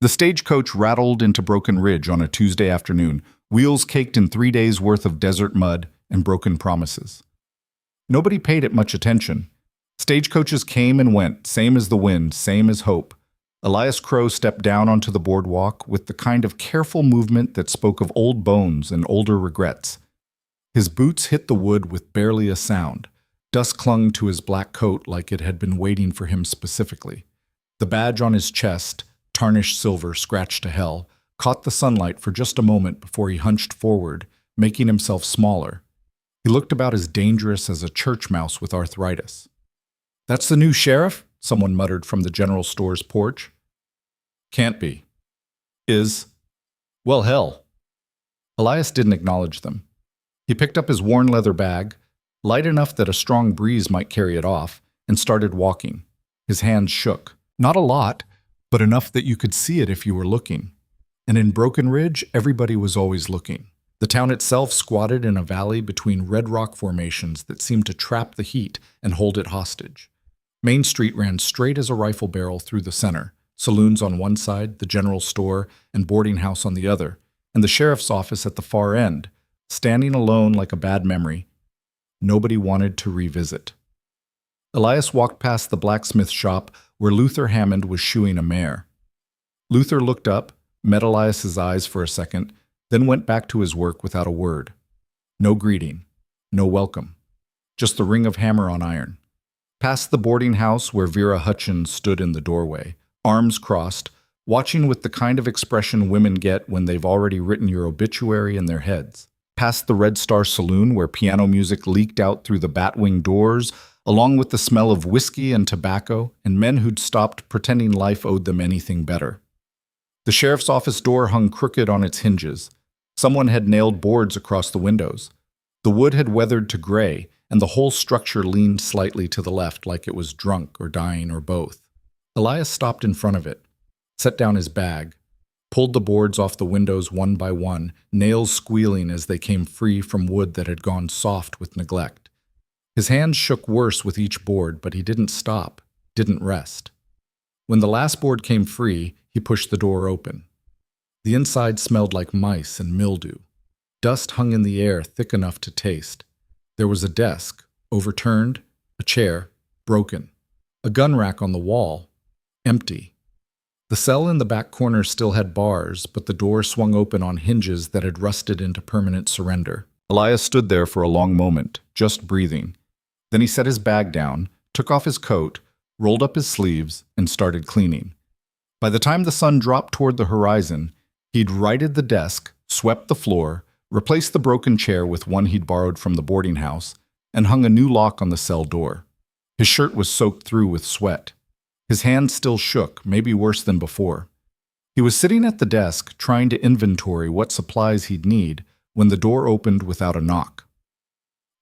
The stagecoach rattled into Broken Ridge on a Tuesday afternoon, wheels caked in 3 days' worth of desert mud and broken promises. Nobody paid it much attention. Stagecoaches came and went, same as the wind, same as hope. Elias Crow stepped down onto the boardwalk with the kind of careful movement that spoke of old bones and older regrets. His boots hit the wood with barely a sound. Dust clung to his black coat like it had been waiting for him specifically. The badge on his chest, tarnished silver scratched to hell, caught the sunlight for just a moment before he hunched forward, making himself smaller. He looked about as dangerous as a church mouse with arthritis. "That's the new sheriff?" someone muttered from the general store's porch. "Can't be." "Is?" "Well, hell." Elias didn't acknowledge them. He picked up his worn leather bag, light enough that a strong breeze might carry it off, and started walking. His hands shook. Not a lot, but enough that you could see it if you were looking. And in Broken Ridge, everybody was always looking. The town itself squatted in a valley between red rock formations that seemed to trap the heat and hold it hostage. Main Street ran straight as a rifle barrel through the center, saloons on one side, the general store, and boarding house on the other, and the sheriff's office at the far end, standing alone like a bad memory nobody wanted to revisit. Elias walked past the blacksmith shop where Luther Hammond was shoeing a mare. Luther looked up, met Elias's eyes for a second, then went back to his work without a word. No greeting, no welcome, just the ring of hammer on iron. Past the boarding house where Vera Hutchins stood in the doorway, arms crossed, watching with the kind of expression women get when they've already written your obituary in their heads. Past the Red Star Saloon where piano music leaked out through the batwing doors, along with the smell of whiskey and tobacco and men who'd stopped pretending life owed them anything better. The sheriff's office door hung crooked on its hinges. Someone had nailed boards across the windows. The wood had weathered to gray, and the whole structure leaned slightly to the left like it was drunk or dying or both. Elias stopped in front of it, set down his bag, pulled the boards off the windows one by one, nails squealing as they came free from wood that had gone soft with neglect. His hands shook worse with each board, but he didn't stop, didn't rest. When the last board came free, he pushed the door open. The inside smelled like mice and mildew. Dust hung in the air thick enough to taste. There was a desk, overturned, a chair, broken, a gun rack on the wall, empty. The cell in the back corner still had bars, but the door swung open on hinges that had rusted into permanent surrender. Elias stood there for a long moment, just breathing. Then he set his bag down, took off his coat, rolled up his sleeves, and started cleaning. By the time the sun dropped toward the horizon, he'd righted the desk, swept the floor, replaced the broken chair with one he'd borrowed from the boarding house, and hung a new lock on the cell door. His shirt was soaked through with sweat. His hands still shook, maybe worse than before. He was sitting at the desk, trying to inventory what supplies he'd need, when the door opened without a knock.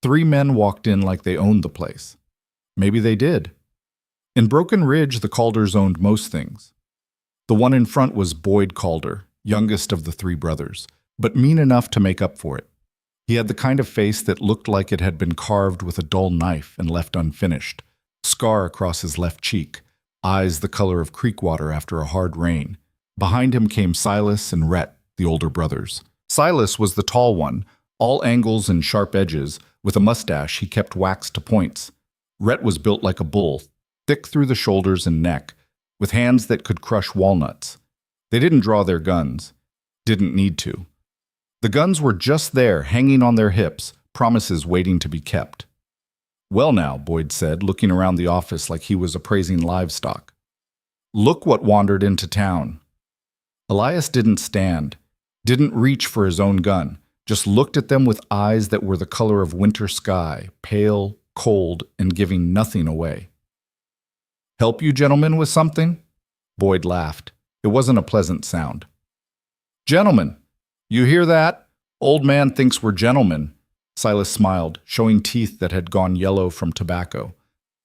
3 men walked in like they owned the place. Maybe they did. In Broken Ridge, the Calders owned most things. The one in front was Boyd Calder, youngest of the 3 brothers, but mean enough to make up for it. He had the kind of face that looked like it had been carved with a dull knife and left unfinished, scar across his left cheek, eyes the color of creek water after a hard rain. Behind him came Silas and Rhett, the older brothers. Silas was the tall one, all angles and sharp edges, with a mustache he kept waxed to points. Rhett was built like a bull, thick through the shoulders and neck, with hands that could crush walnuts. They didn't draw their guns. Didn't need to. The guns were just there, hanging on their hips, promises waiting to be kept. "Well now," Boyd said, looking around the office like he was appraising livestock. "Look what wandered into town." Elias didn't stand, didn't reach for his own gun, just looked at them with eyes that were the color of winter sky, pale, cold, and giving nothing away. "Help you gentlemen with something?" Boyd laughed. It wasn't a pleasant sound. "Gentlemen, you hear that? Old man thinks we're gentlemen." Silas smiled, showing teeth that had gone yellow from tobacco.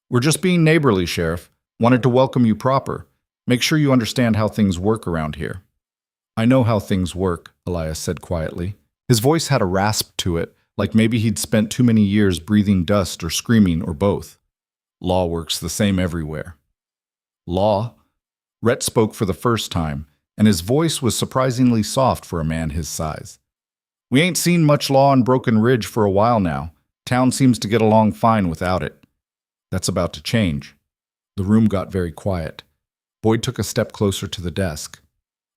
"We're just being neighborly, Sheriff. Wanted to welcome you proper. Make sure you understand how things work around here." "I know how things work," Elias said quietly. His voice had a rasp to it, like maybe he'd spent too many years breathing dust or screaming or both. "Law works the same everywhere." "Law?" Rhett spoke for the first time, and his voice was surprisingly soft for a man his size. "We ain't seen much law on Broken Ridge for a while now. Town seems to get along fine without it." "That's about to change." The room got very quiet. Boyd took a step closer to the desk.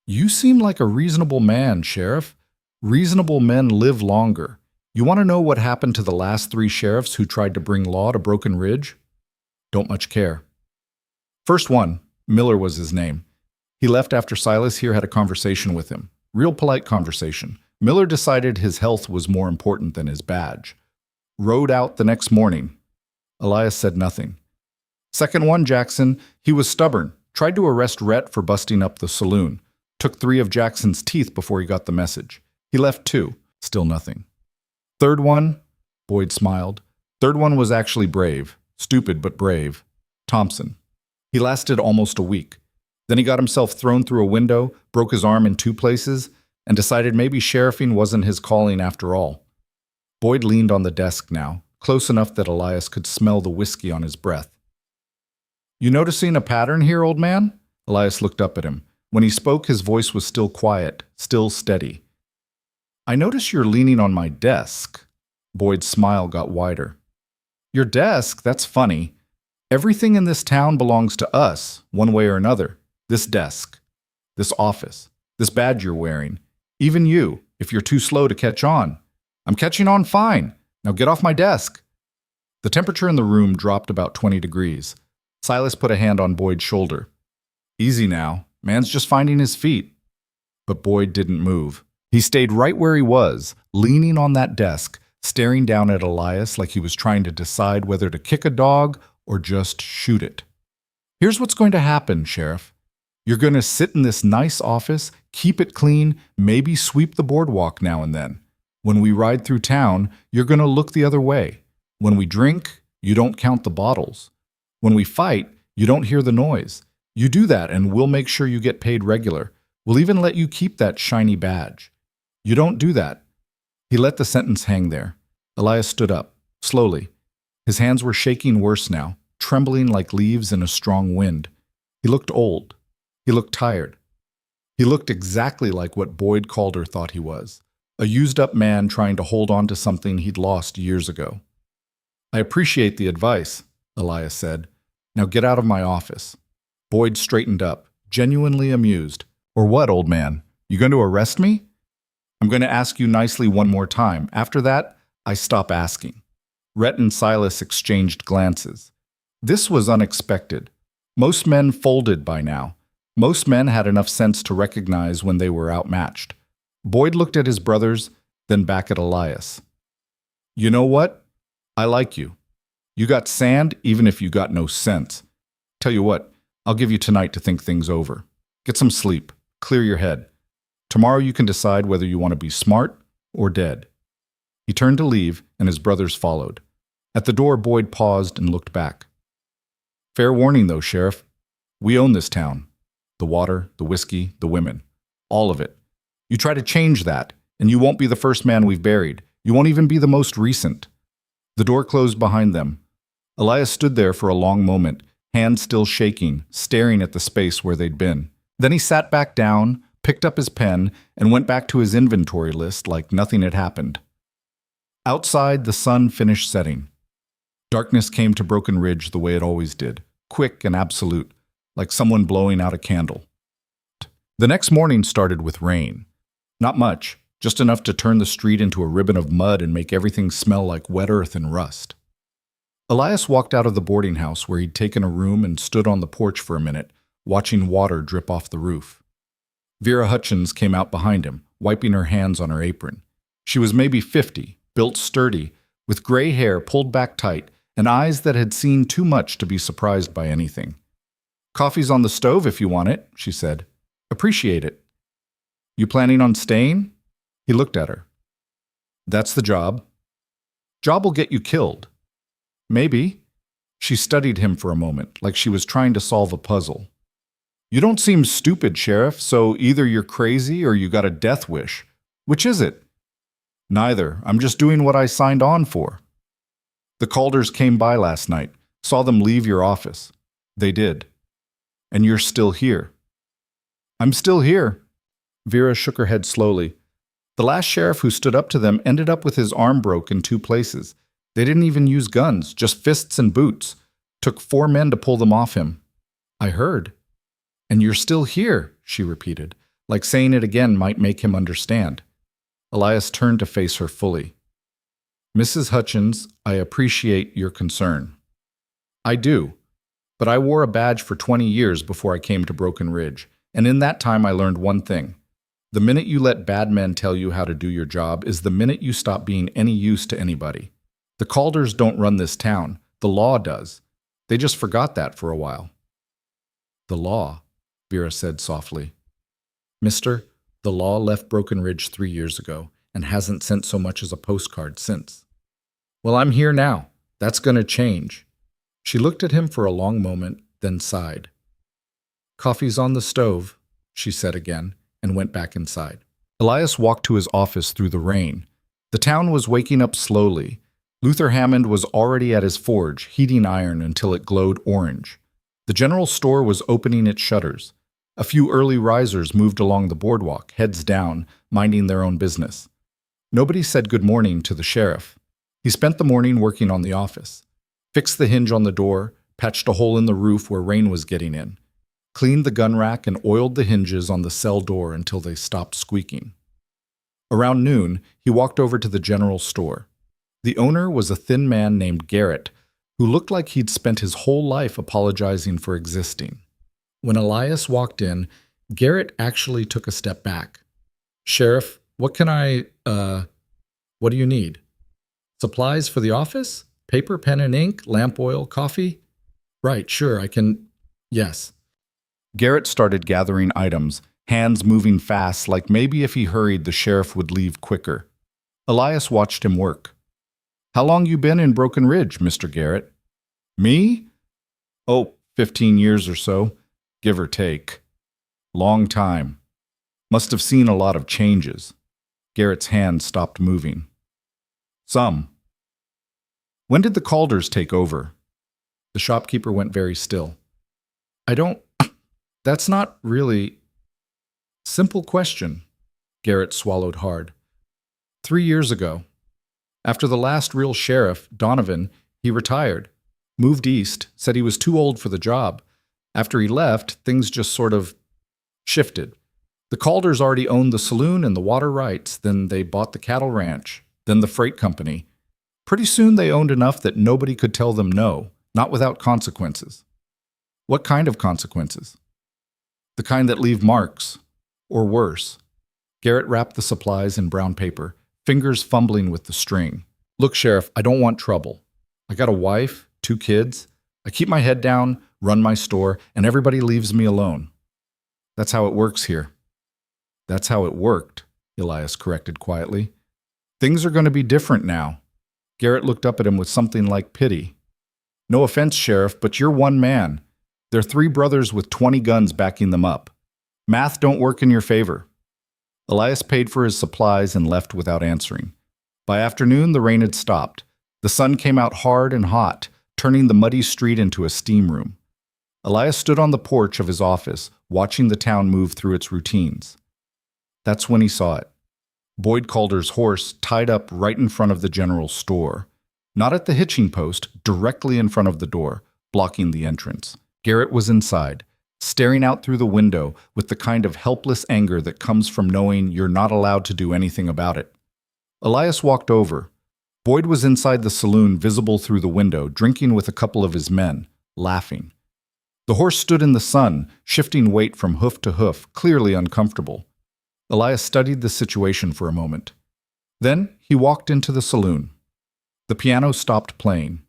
"You seem like a reasonable man, Sheriff. Reasonable men live longer. You want to know what happened to the last 3 sheriffs who tried to bring law to Broken Ridge?" "Don't much care." "First one, Miller was his name. He left after Silas here had a conversation with him. Real polite conversation. Miller decided his health was more important than his badge. Rode out the next morning." Elias said nothing. "Second one, Jackson, he was stubborn. Tried to arrest Rhett for busting up the saloon. Took 3 of Jackson's teeth before he got the message. He left 2. Still nothing." "Third one," Boyd smiled. "Third one was actually brave. Stupid, but brave. Thompson. He lasted almost a week. Then he got himself thrown through a window, broke his arm in 2 places, and decided maybe sheriffing wasn't his calling after all." Boyd leaned on the desk now, close enough that Elias could smell the whiskey on his breath. "You noticing a pattern here, old man?" Elias looked up at him. When he spoke, his voice was still quiet, still steady. "I notice you're leaning on my desk." Boyd's smile got wider. "Your desk? That's funny. Everything in this town belongs to us, one way or another. This desk, this office, this badge you're wearing. Even you, if you're too slow to catch on. I'm catching on fine. Now get off my desk." The temperature in the room dropped about 20 degrees. Silas put a hand on Boyd's shoulder. "Easy now. Man's just finding his feet." But Boyd didn't move. He stayed right where he was, leaning on that desk, staring down at Elias like he was trying to decide whether to kick a dog or just shoot it. "Here's what's going to happen, Sheriff. You're going to sit in this nice office, keep it clean, maybe sweep the boardwalk now and then. When we ride through town, you're going to look the other way. When we drink, you don't count the bottles. When we fight, you don't hear the noise. You do that and we'll make sure you get paid regular. We'll even let you keep that shiny badge. You don't do that." He let the sentence hang there. Elias stood up, slowly. His hands were shaking worse now, trembling like leaves in a strong wind. He looked old. He looked tired. He looked exactly like what Boyd Calder thought he was, a used-up man trying to hold on to something he'd lost years ago. "I appreciate the advice," Elias said. "Now get out of my office." Boyd straightened up, genuinely amused. "Or what, old man? You going to arrest me?" "I'm going to ask you nicely one more time. After that, I stop asking." Rhett and Silas exchanged glances. This was unexpected. Most men folded by now. Most men had enough sense to recognize when they were outmatched. Boyd looked at his brothers, then back at Elias. "You know what? I like you. You got sand even if you got no sense. Tell you what, I'll give you tonight to think things over. Get some sleep. Clear your head. Tomorrow you can decide whether you want to be smart or dead." He turned to leave, and his brothers followed. At the door, Boyd paused and looked back. "Fair warning, though, Sheriff. We own this town. The water, the whiskey, the women. All of it. You try to change that, and you won't be the first man we've buried. You won't even be the most recent." The door closed behind them. Elias stood there for a long moment, hands still shaking, staring at the space where they'd been. Then he sat back down, picked up his pen, and went back to his inventory list like nothing had happened. Outside, the sun finished setting. Darkness came to Broken Ridge the way it always did, quick and absolute, like someone blowing out a candle. The next morning started with rain. Not much, just enough to turn the street into a ribbon of mud and make everything smell like wet earth and rust. Elias walked out of the boarding house where he'd taken a room and stood on the porch for a minute, watching water drip off the roof. Vera Hutchins came out behind him, wiping her hands on her apron. She was maybe 50, built sturdy, with gray hair pulled back tight and eyes that had seen too much to be surprised by anything. "Coffee's on the stove if you want it," she said. "Appreciate it." "You planning on staying?" He looked at her. "That's the job." "Job will get you killed." "Maybe." She studied him for a moment, like she was trying to solve a puzzle. "You don't seem stupid, Sheriff, so either you're crazy or you got a death wish. Which is it?" "Neither. I'm just doing what I signed on for." "The Calders came by last night. Saw them leave your office." "They did." "And you're still here." I'm still here. Vera shook her head slowly. The last sheriff who stood up to them ended up with his arm broke in 2 places. They didn't even use guns, just fists and boots. Took 4 men to pull them off him. I heard. And you're still here, she repeated, like saying it again might make him understand. Elias turned to face her fully. Mrs. Hutchins, I appreciate your concern. I do. But I wore a badge for 20 years before I came to Broken Ridge, and in that time I learned one thing. The minute you let bad men tell you how to do your job is the minute you stop being any use to anybody. The Calders don't run this town. The law does. They just forgot that for a while. The law, Vera said softly. Mister, the law left Broken Ridge 3 years ago and hasn't sent so much as a postcard since. Well, I'm here now. That's going to change. She looked at him for a long moment, then sighed. Coffee's on the stove, she said again, and went back inside. Elias walked to his office through the rain. The town was waking up slowly. Luther Hammond was already at his forge, heating iron until it glowed orange. The general store was opening its shutters. A few early risers moved along the boardwalk, heads down, minding their own business. Nobody said good morning to the sheriff. He spent the morning working on the office. Fixed the hinge on the door, patched a hole in the roof where rain was getting in, cleaned the gun rack and oiled the hinges on the cell door until they stopped squeaking. Around noon, he walked over to the general store. The owner was a thin man named Garrett, who looked like he'd spent his whole life apologizing for existing. When Elias walked in, Garrett actually took a step back. Sheriff, what do you need? Supplies for the office? Paper, pen and ink, lamp oil, coffee? Right, sure, I can... Yes. Garrett started gathering items, hands moving fast like maybe if he hurried the sheriff would leave quicker. Elias watched him work. How long you been in Broken Ridge, Mr. Garrett? Me? Oh, 15 years or so, give or take. Long time. Must have seen a lot of changes. Garrett's hand stopped moving. Some. When did the Calders take over? The shopkeeper went very still. That's not really... Simple question. Garrett swallowed hard. 3 years ago. After the last real sheriff, Donovan, he retired. Moved east, said he was too old for the job. After he left, things just sort of shifted. The Calders already owned the saloon and the water rights, then they bought the cattle ranch, then the freight company. Pretty soon they owned enough that nobody could tell them no, not without consequences. What kind of consequences? The kind that leave marks, or worse. Garrett wrapped the supplies in brown paper, fingers fumbling with the string. Look, Sheriff, I don't want trouble. I got a wife, 2 kids. I keep my head down, run my store, and everybody leaves me alone. That's how it works here. That's how it worked, Elias corrected quietly. Things are going to be different now. Garrett looked up at him with something like pity. No offense, Sheriff, but you're one man. They're 3 brothers with 20 guns backing them up. Math don't work in your favor. Elias paid for his supplies and left without answering. By afternoon, the rain had stopped. The sun came out hard and hot, turning the muddy street into a steam room. Elias stood on the porch of his office, watching the town move through its routines. That's when he saw it. Boyd Calder's horse tied up right in front of the general store. Not at the hitching post, directly in front of the door, blocking the entrance. Garrett was inside, staring out through the window with the kind of helpless anger that comes from knowing you're not allowed to do anything about it. Elias walked over. Boyd was inside the saloon, visible through the window, drinking with a couple of his men, laughing. The horse stood in the sun, shifting weight from hoof to hoof, clearly uncomfortable. Elias studied the situation for a moment. Then he walked into the saloon. The piano stopped playing.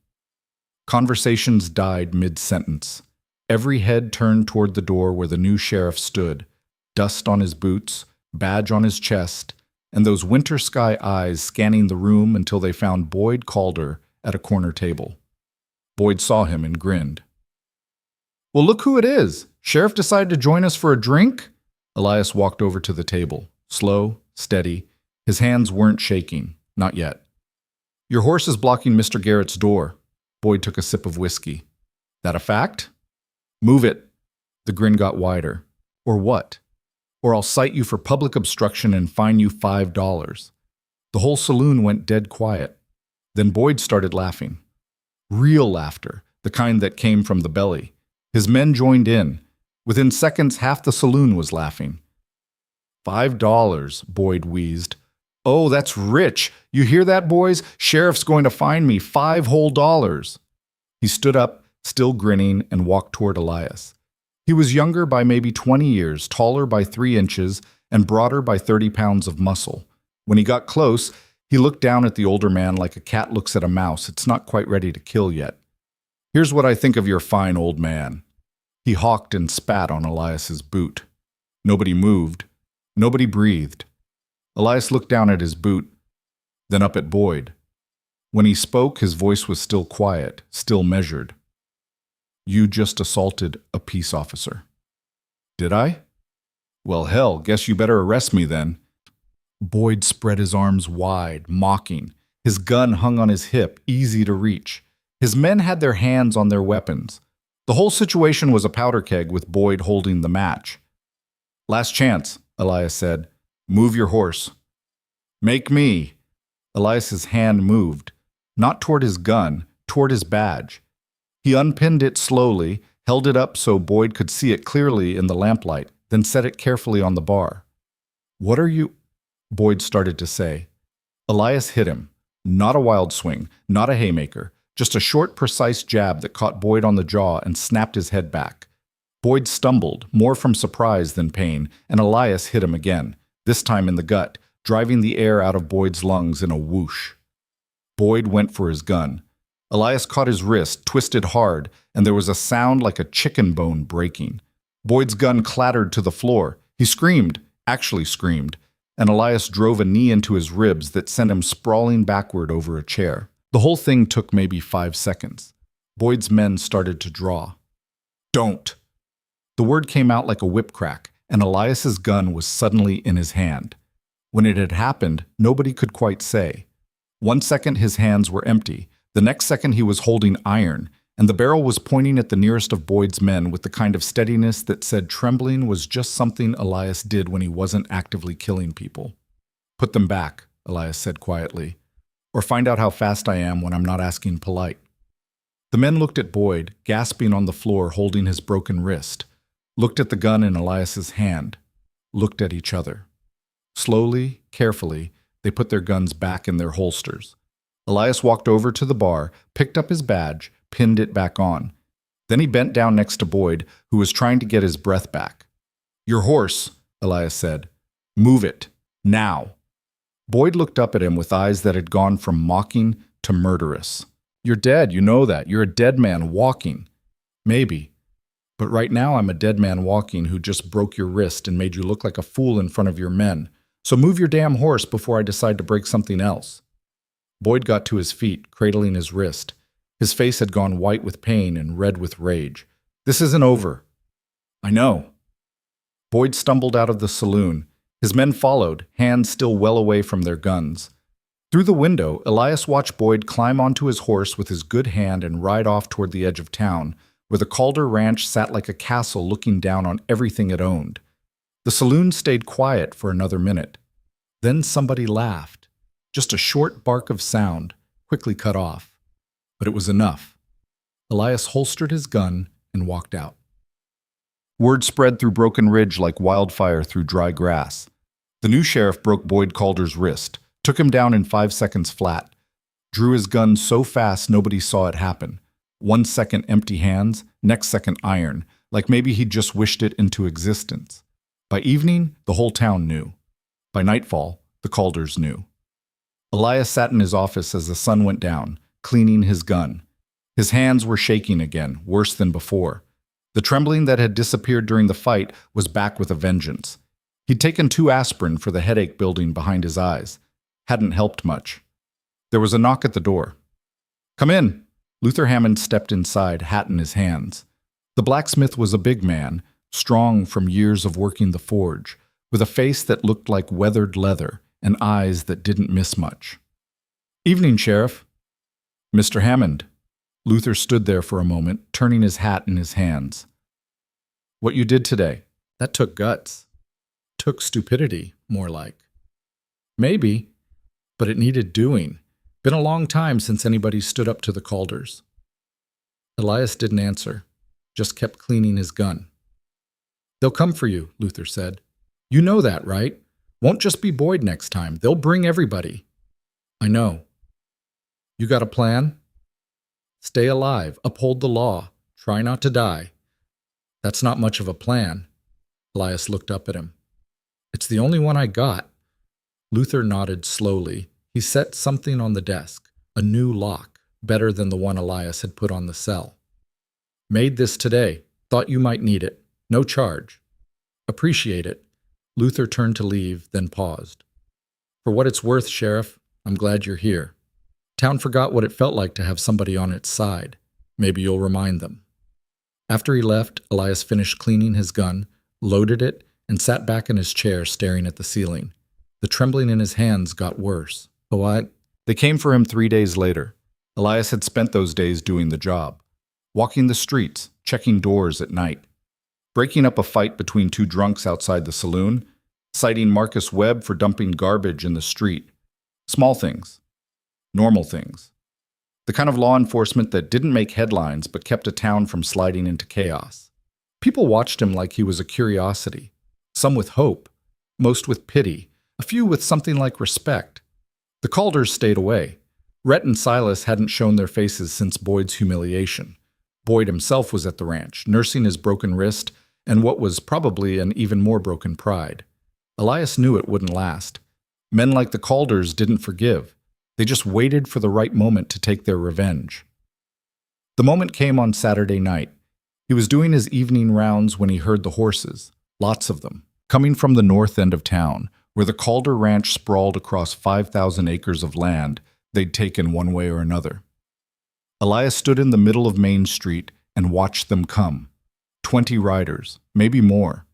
Conversations died mid-sentence. Every head turned toward the door where the new sheriff stood, dust on his boots, badge on his chest, and those winter sky eyes scanning the room until they found Boyd Calder at a corner table. Boyd saw him and grinned. Well, look who it is. Sheriff decided to join us for a drink? Elias walked over to the table, slow, steady. His hands weren't shaking, not yet. Your horse is blocking Mr. Garrett's door. Boyd took a sip of whiskey. That a fact? Move it. The grin got wider. Or what? or I'll cite you for public obstruction and fine you $5. The whole saloon went dead quiet. Then Boyd started laughing. Real laughter, the kind that came from the belly. His men joined in. Within seconds, half the saloon was laughing. $5, Boyd wheezed. Oh, that's rich. You hear that, boys? Sheriff's going to fine me $5 whole. He stood up, still grinning, and walked toward Elias. He was younger by maybe 20 years, taller by 3 inches, and broader by 30 pounds of muscle. When he got close, he looked down at the older man like a cat looks at a mouse. It's not quite ready to kill yet. Here's what I think of your fine old man. He hawked and spat on Elias's boot. Nobody moved. Nobody breathed. Elias looked down at his boot, then up at Boyd. When he spoke, his voice was still quiet, still measured. You just assaulted a peace officer. Did I? Well, hell, guess you better arrest me then. Boyd spread his arms wide, mocking. His gun hung on his hip, easy to reach. His men had their hands on their weapons. The whole situation was a powder keg with Boyd holding the match. Last chance, Elias said. Move your horse. Make me. Elias's hand moved, not toward his gun, toward his badge. He unpinned it slowly, held it up so Boyd could see it clearly in the lamplight, then set it carefully on the bar. What are you? Boyd started to say. Elias hit him. Not a wild swing, not a haymaker, just a short, precise jab that caught Boyd on the jaw and snapped his head back. Boyd stumbled, more from surprise than pain, and Elias hit him again, this time in the gut, driving the air out of Boyd's lungs in a whoosh. Boyd went for his gun. Elias caught his wrist, twisted hard, and there was a sound like a chicken bone breaking. Boyd's gun clattered to the floor. He screamed, actually screamed, and Elias drove a knee into his ribs that sent him sprawling backward over a chair. The whole thing took maybe 5 seconds. Boyd's men started to draw. Don't! The word came out like a whip crack, and Elias's gun was suddenly in his hand. When it had happened, nobody could quite say. 1 second his hands were empty, the next second he was holding iron, and the barrel was pointing at the nearest of Boyd's men with the kind of steadiness that said trembling was just something Elias did when he wasn't actively killing people. Put them back, Elias said quietly, or find out how fast I am when I'm not asking polite. The men looked at Boyd, gasping on the floor holding his broken wrist, looked at the gun in Elias's hand, looked at each other. Slowly, carefully, they put their guns back in their holsters. Elias walked over to the bar, picked up his badge, pinned it back on. Then he bent down next to Boyd, who was trying to get his breath back. Your horse, Elias said. Move it. Now. Boyd looked up at him with eyes that had gone from mocking to murderous. You're dead, you know that. You're a dead man walking. Maybe. But right now I'm a dead man walking who just broke your wrist and made you look like a fool in front of your men. So move your damn horse before I decide to break something else. Boyd got to his feet, cradling his wrist. His face had gone white with pain and red with rage. This isn't over. I know. Boyd stumbled out of the saloon. His men followed, hands still well away from their guns. Through the window, Elias watched Boyd climb onto his horse with his good hand and ride off toward the edge of town, where the Calder Ranch sat like a castle looking down on everything it owned. The saloon stayed quiet for another minute. Then somebody laughed. Just a short bark of sound, quickly cut off. But it was enough. Elias holstered his gun and walked out. Word spread through Broken Ridge like wildfire through dry grass. The new sheriff broke Boyd Calder's wrist, took him down in 5 seconds flat, drew his gun so fast nobody saw it happen. 1 second empty hands, next second iron, like maybe he'd just wished it into existence. By evening, the whole town knew. By nightfall, the Calders knew. Elias sat in his office as the sun went down, cleaning his gun. His hands were shaking again, worse than before. The trembling that had disappeared during the fight was back with a vengeance. He'd taken 2 aspirin for the headache building behind his eyes. Hadn't helped much. There was a knock at the door. Come in. Luther Hammond stepped inside, hat in his hands. The blacksmith was a big man, strong from years of working the forge, with a face that looked like weathered leather and eyes that didn't miss much. Evening, Sheriff. Mr. Hammond. Luther stood there for a moment, turning his hat in his hands. What you did today, that took guts. took stupidity, more like. Maybe, but it needed doing. Been a long time since anybody stood up to the Calders. Elias didn't answer, just kept cleaning his gun. They'll come for you, Luther said. You know that, right? Won't just be Boyd next time. They'll bring everybody. I know. You got a plan? Stay alive, uphold the law, try not to die. That's not much of a plan. Elias looked up at him. It's the only one I got. Luther nodded slowly. He set something on the desk, a new lock, better than the one Elias had put on the cell. Made this today. Thought you might need it. No charge. Appreciate it. Luther turned to leave, then paused. For what it's worth, Sheriff, I'm glad you're here. Town forgot what it felt like to have somebody on its side. Maybe you'll remind them. After he left, Elias finished cleaning his gun, loaded it, and sat back in his chair staring at the ceiling. The trembling in his hands got worse. What? They came for him 3 days later. Elias had spent those days doing the job. Walking the streets, checking doors at night. Breaking up a fight between two drunks outside the saloon. Citing Marcus Webb for dumping garbage in the street. Small things. Normal things. The kind of law enforcement that didn't make headlines but kept a town from sliding into chaos. People watched him like he was a curiosity. Some with hope. Most with pity. A few with something like respect. The Calders stayed away. Rhett and Silas hadn't shown their faces since Boyd's humiliation. Boyd himself was at the ranch, nursing his broken wrist and what was probably an even more broken pride. Elias knew it wouldn't last. Men like the Calders didn't forgive. They just waited for the right moment to take their revenge. The moment came on Saturday night. He was doing his evening rounds when he heard the horses, lots of them, coming from the north end of town, where the Calder Ranch sprawled across 5,000 acres of land they'd taken one way or another. Elias stood in the middle of Main Street and watched them come. 20 riders, maybe more.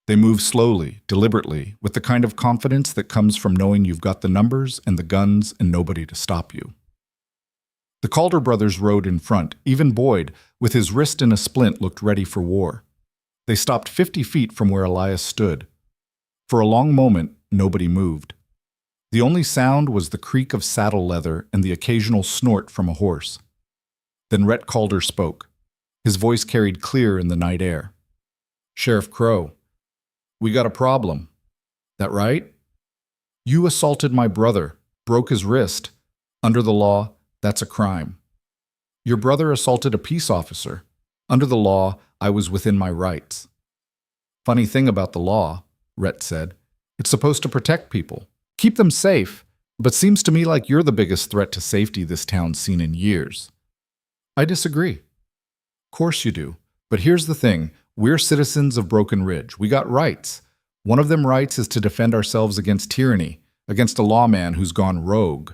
They moved slowly, deliberately, with the kind of confidence that comes from knowing you've got the numbers and the guns and nobody to stop you. The Calder brothers rode in front. Even Boyd, with his wrist in a splint, looked ready for war. They stopped 50 feet from where Elias stood. For a long moment, nobody moved. The only sound was the creak of saddle leather and the occasional snort from a horse. Then Rhett Calder spoke. His voice carried clear in the night air. Sheriff Crow, we got a problem. That right? You assaulted my brother, broke his wrist. Under the law, that's a crime. Your brother assaulted a peace officer. Under the law, I was within my rights. Funny thing about the law, Rhett said. It's supposed to protect people, keep them safe, but seems to me like you're the biggest threat to safety this town's seen in years. I disagree. Of course you do. But here's the thing. We're citizens of Broken Ridge. We got rights. One of them rights is to defend ourselves against tyranny, against a lawman who's gone rogue.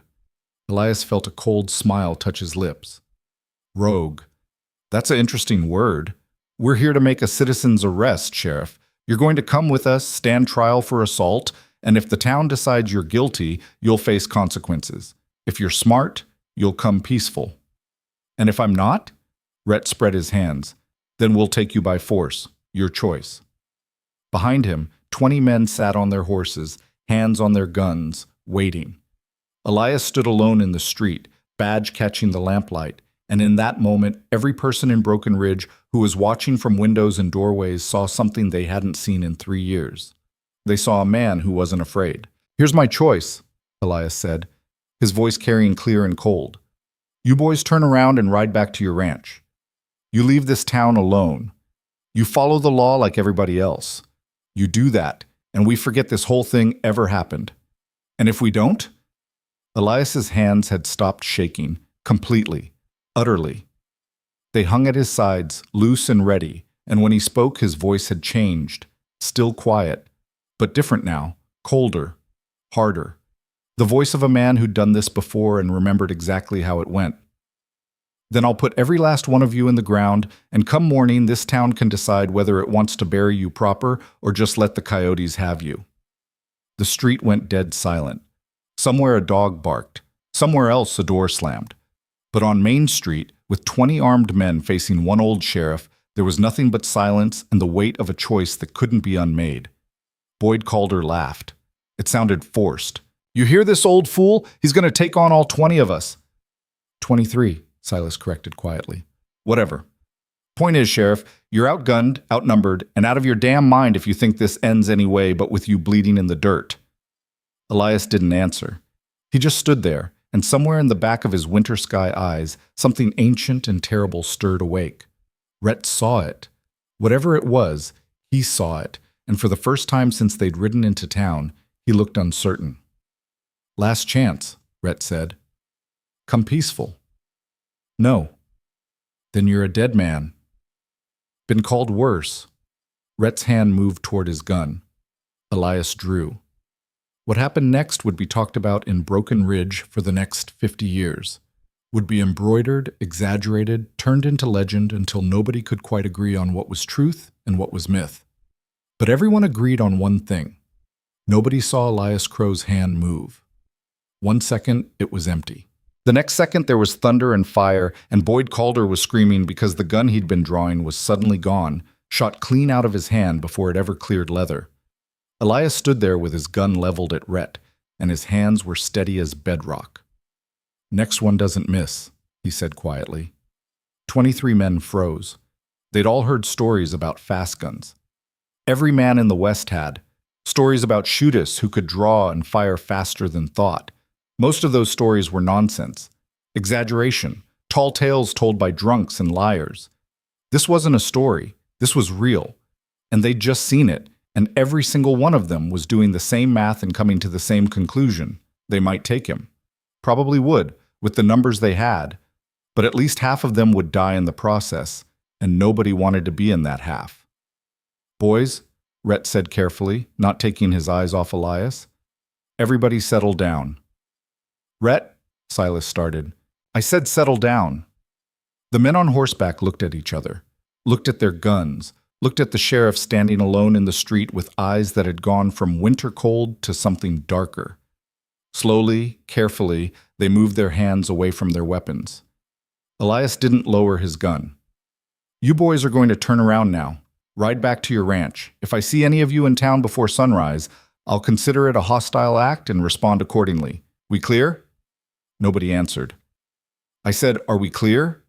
Elias felt a cold smile touch his lips. Rogue. That's an interesting word. We're here to make a citizen's arrest, Sheriff. You're going to come with us, stand trial for assault, and if the town decides you're guilty, you'll face consequences. If you're smart, you'll come peaceful. And if I'm not? Rhett spread his hands. Then we'll take you by force. Your choice. Behind him, 20 men sat on their horses, hands on their guns, waiting. Elias stood alone in the street, badge catching the lamplight, and in that moment, every person in Broken Ridge who was watching from windows and doorways saw something they hadn't seen in 3 years. They saw a man who wasn't afraid. Here's my choice, Elias said, his voice carrying clear and cold. You boys turn around and ride back to your ranch. You leave this town alone. You follow the law like everybody else. You do that, and we forget this whole thing ever happened. And if we don't? Elias's hands had stopped shaking, completely, utterly. They hung at his sides, loose and ready, and when he spoke his voice had changed, still quiet, but different now, colder, harder. The voice of a man who'd done this before and remembered exactly how it went. Then I'll put every last one of you in the ground, and come morning this town can decide whether it wants to bury you proper or just let the coyotes have you. The street went dead silent. Somewhere a dog barked. Somewhere else a door slammed. But on Main Street, with 20 armed men facing one old sheriff, there was nothing but silence and the weight of a choice that couldn't be unmade. Boyd Calder laughed. It sounded forced. You hear this, old fool? He's going to take on all 20 of us. 23, Silas corrected quietly. Whatever. Point is, Sheriff, you're outgunned, outnumbered, and out of your damn mind if you think this ends any way but with you bleeding in the dirt. Elias didn't answer. He just stood there, and somewhere in the back of his winter sky eyes, something ancient and terrible stirred awake. Rhett saw it. Whatever it was, he saw it, and for the first time since they'd ridden into town, he looked uncertain. Last chance, Rhett said. Come peaceful. No. Then you're a dead man. Been called worse. Rhett's hand moved toward his gun. Elias drew. What happened next would be talked about in Broken Ridge for the next 50 years. Would be embroidered, exaggerated, turned into legend until nobody could quite agree on what was truth and what was myth. But everyone agreed on one thing. Nobody saw Elias Crow's hand move. 1 second, it was empty. The next second, there was thunder and fire, and Boyd Calder was screaming because the gun he'd been drawing was suddenly gone, shot clean out of his hand before it ever cleared leather. Elias stood there with his gun leveled at Rhett, and his hands were steady as bedrock. Next one doesn't miss, he said quietly. 23 men froze. They'd all heard stories about fast guns. Every man in the West had. Stories about shooters who could draw and fire faster than thought. Most of those stories were nonsense, exaggeration, tall tales told by drunks and liars. This wasn't a story, this was real, and they'd just seen it, and every single one of them was doing the same math and coming to the same conclusion. They might take him. Probably would, with the numbers they had, but at least half of them would die in the process, and nobody wanted to be in that half. Boys, Rhett said carefully, not taking his eyes off Elias, everybody settle down. Rhett, Silas started. I said settle down. The men on horseback looked at each other, looked at their guns, looked at the sheriff standing alone in the street with eyes that had gone from winter cold to something darker. Slowly, carefully, they moved their hands away from their weapons. Elias didn't lower his gun. You boys are going to turn around now. Ride back to your ranch. If I see any of you in town before sunrise, I'll consider it a hostile act and respond accordingly. We clear? Nobody answered. I said, are we clear?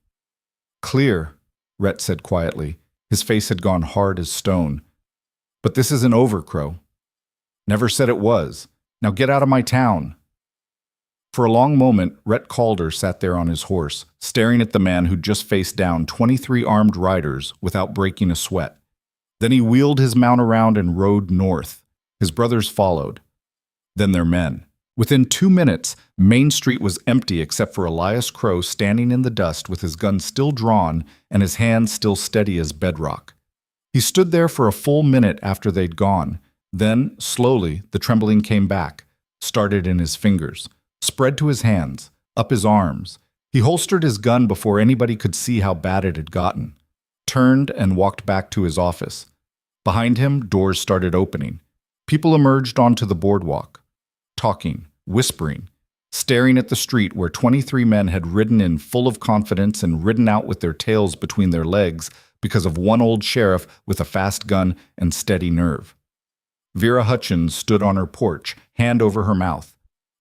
Clear, Rhett said quietly. His face had gone hard as stone. But this isn't over, Crow. Never said it was. Now get out of my town. For a long moment, Rhett Calder sat there on his horse, staring at the man who'd just faced down 23 armed riders without breaking a sweat. Then he wheeled his mount around and rode north. His brothers followed. Then their men. Within 2 minutes, Main Street was empty except for Elias Crow standing in the dust with his gun still drawn and his hands still steady as bedrock. He stood there for a full minute after they'd gone. Then, slowly, the trembling came back, started in his fingers, spread to his hands, up his arms. He holstered his gun before anybody could see how bad it had gotten, turned and walked back to his office. Behind him, doors started opening. People emerged onto the boardwalk. Talking, whispering, staring at the street where 23 men had ridden in full of confidence and ridden out with their tails between their legs because of one old sheriff with a fast gun and steady nerve. Vera Hutchins stood on her porch, hand over her mouth.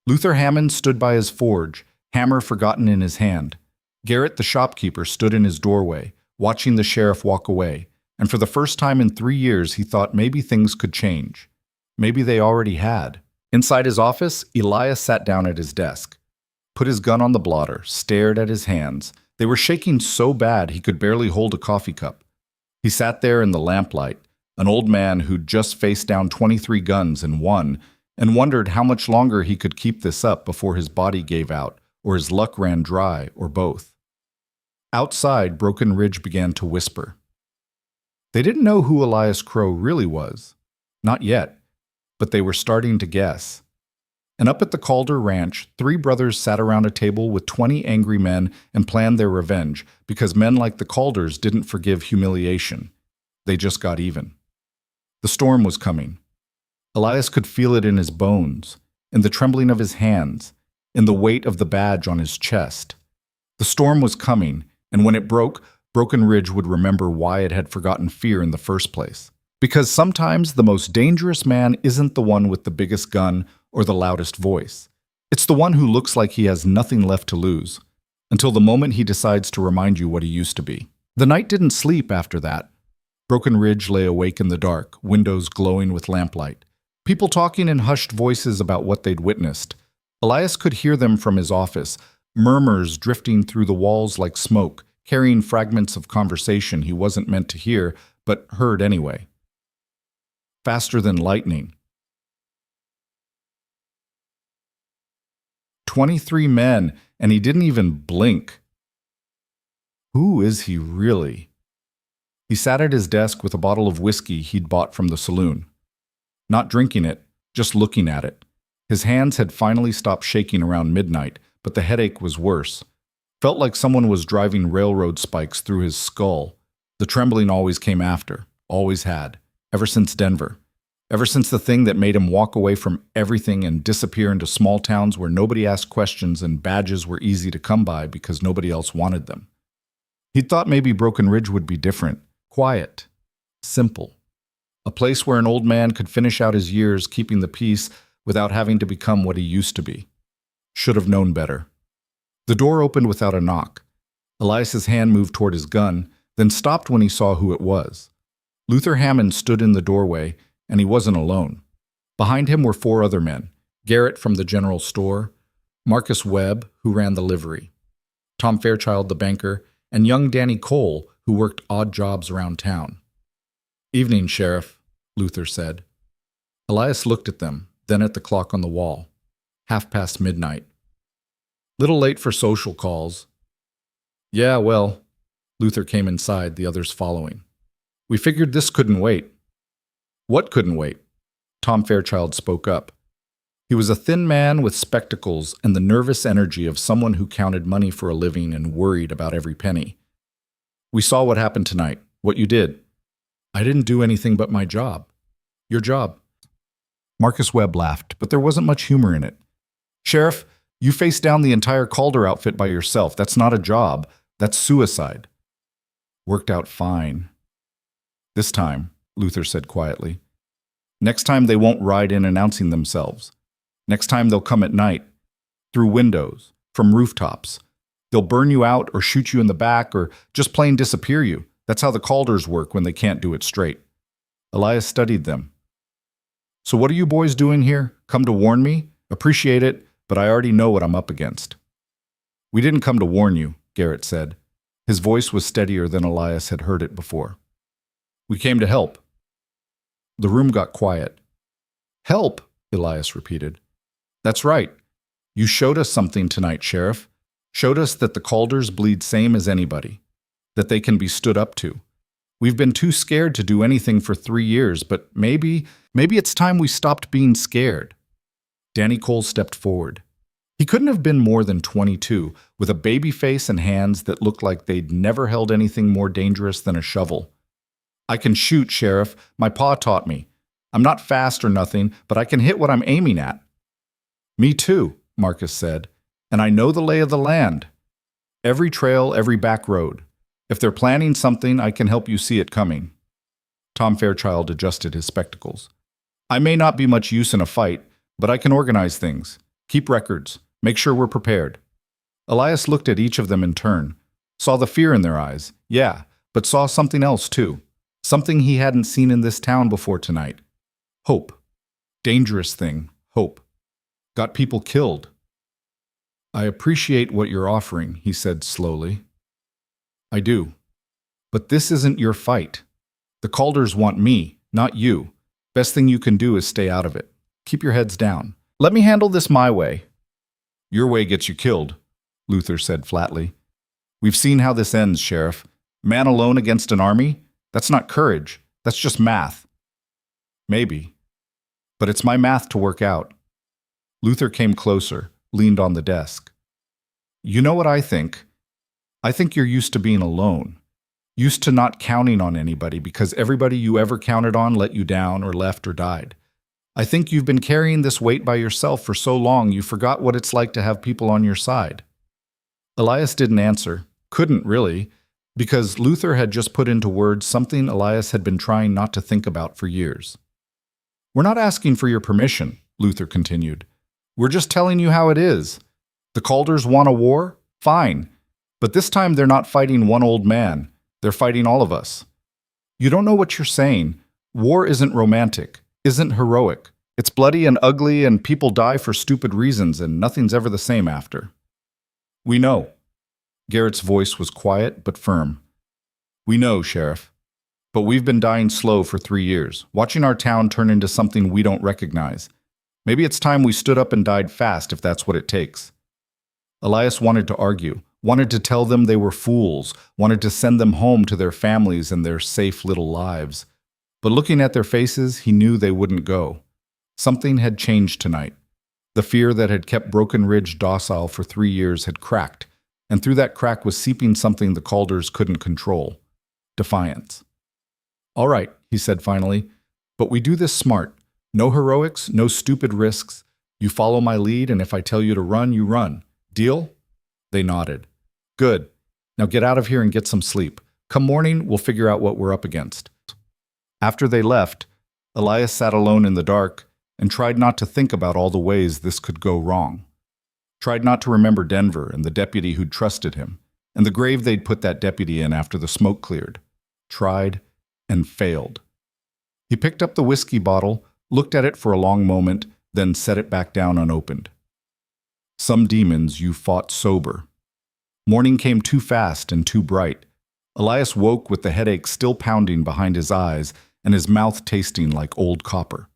Luther Hammond stood by his forge, hammer forgotten in his hand. Garrett the shopkeeper stood in his doorway, watching the sheriff walk away, and for the first time in 3 years he thought maybe things could change. Maybe they already had. Inside his office, Elias sat down at his desk, put his gun on the blotter, stared at his hands. They were shaking so bad he could barely hold a coffee cup. He sat there in the lamplight, an old man who'd just faced down 23 guns and won, and wondered how much longer he could keep this up before his body gave out, or his luck ran dry, or both. Outside, Broken Ridge began to whisper. They didn't know who Elias Crow really was. Not yet. But they were starting to guess. And up at the Calder Ranch, 3 brothers sat around a table with 20 angry men and planned their revenge because men like the Calders didn't forgive humiliation. They just got even. The storm was coming. Elias could feel it in his bones, in the trembling of his hands, in the weight of the badge on his chest. The storm was coming, and when it broke, Broken Ridge would remember why it had forgotten fear in the first place. Because sometimes the most dangerous man isn't the one with the biggest gun or the loudest voice. It's the one who looks like he has nothing left to lose, until the moment he decides to remind you what he used to be. The night didn't sleep after that. Broken Ridge lay awake in the dark, windows glowing with lamplight. People talking in hushed voices about what they'd witnessed. Elias could hear them from his office, murmurs drifting through the walls like smoke, carrying fragments of conversation he wasn't meant to hear, but heard anyway. Faster than lightning. 23 men, and he didn't even blink. Who is he really? He sat at his desk with a bottle of whiskey he'd bought from the saloon. Not drinking it, just looking at it. His hands had finally stopped shaking around midnight, but the headache was worse. Felt like someone was driving railroad spikes through his skull. The trembling always came after, always had, ever since Denver. Ever since the thing that made him walk away from everything and disappear into small towns where nobody asked questions and badges were easy to come by because nobody else wanted them. He'd thought maybe Broken Ridge would be different, quiet, simple. A place where an old man could finish out his years keeping the peace without having to become what he used to be. Should have known better. The door opened without a knock. Elias's hand moved toward his gun, then stopped when he saw who it was. Luther Hammond stood in the doorway, and he wasn't alone. Behind him were 4 other men, Garrett from the general store, Marcus Webb, who ran the livery, Tom Fairchild, the banker, and young Danny Cole, who worked odd jobs around town. "Evening, Sheriff," Luther said. Elias looked at them, then at the clock on the wall. midnight. "Little late for social calls." "Yeah, well," Luther came inside, the others following. "We figured this couldn't wait." "What couldn't wait?" Tom Fairchild spoke up. He was a thin man with spectacles and the nervous energy of someone who counted money for a living and worried about every penny. "We saw what happened tonight, what you did." "I didn't do anything but my job." "Your job." Marcus Webb laughed, but there wasn't much humor in it. "Sheriff, you faced down the entire Calder outfit by yourself. That's not a job. That's suicide." "Worked out fine." "This time," Luther said quietly. "Next time they won't ride in announcing themselves. Next time they'll come at night, through windows, from rooftops. They'll burn you out or shoot you in the back or just plain disappear you. That's how the Calders work when they can't do it straight." Elias studied them. "So what are you boys doing here? Come to warn me? Appreciate it, but I already know what I'm up against." "We didn't come to warn you," Garrett said. His voice was steadier than Elias had heard it before. "We came to help." The room got quiet. "Help?" Elias repeated. "That's right. You showed us something tonight, Sheriff. Showed us that the Calders bleed same as anybody, that they can be stood up to. We've been too scared to do anything for 3 years, but maybe it's time we stopped being scared." Danny Cole stepped forward. He couldn't have been more than 22, with a baby face and hands that looked like they'd never held anything more dangerous than a shovel. "I can shoot, Sheriff. My pa taught me. I'm not fast or nothing, but I can hit what I'm aiming at." "Me too," Marcus said, "and I know the lay of the land. Every trail, every back road. If they're planning something, I can help you see it coming." Tom Fairchild adjusted his spectacles. "I may not be much use in a fight, but I can organize things, keep records, make sure we're prepared." Elias looked at each of them in turn, saw the fear in their eyes, yeah, but saw something else too. Something he hadn't seen in this town before tonight. Hope. Dangerous thing, hope. Got people killed. "I appreciate what you're offering," he said slowly. "I do. But this isn't your fight. The Calders want me, not you. Best thing you can do is stay out of it. Keep your heads down. Let me handle this my way." "Your way gets you killed," Luther said flatly. "We've seen how this ends, Sheriff. Man alone against an army? That's not courage. That's just math." "Maybe. But it's my math to work out." Luther came closer, leaned on the desk. "You know what I think? I think you're used to being alone. Used to not counting on anybody because everybody you ever counted on let you down or left or died. I think you've been carrying this weight by yourself for so long you forgot what it's like to have people on your side." Elias didn't answer. Couldn't really. Because Luther had just put into words something Elias had been trying not to think about for years. "We're not asking for your permission," Luther continued. "We're just telling you how it is. The Calders want a war? Fine. But this time they're not fighting one old man. They're fighting all of us. You don't know what you're saying. War isn't romantic, isn't heroic. It's bloody and ugly, and people die for stupid reasons, and nothing's ever the same after." "We know." Garrett's voice was quiet but firm. "We know, Sheriff. But we've been dying slow for 3 years, watching our town turn into something we don't recognize. Maybe it's time we stood up and died fast if that's what it takes." Elias wanted to argue, wanted to tell them they were fools, wanted to send them home to their families and their safe little lives. But looking at their faces, he knew they wouldn't go. Something had changed tonight. The fear that had kept Broken Ridge docile for 3 years had cracked, and through that crack was seeping something the Calders couldn't control: defiance. "All right," he said finally, "but we do this smart. No heroics, no stupid risks. You follow my lead, and if I tell you to run, you run. Deal?" They nodded. "Good. Now get out of here and get some sleep. Come morning, we'll figure out what we're up against." After they left, Elias sat alone in the dark and tried not to think about all the ways this could go wrong. Tried not to remember Denver and the deputy who'd trusted him, and the grave they'd put that deputy in after the smoke cleared. Tried and failed. He picked up the whiskey bottle, looked at it for a long moment, then set it back down unopened. Some demons you fought sober. Morning came too fast and too bright. Elias woke with the headache still pounding behind his eyes and his mouth tasting like old copper.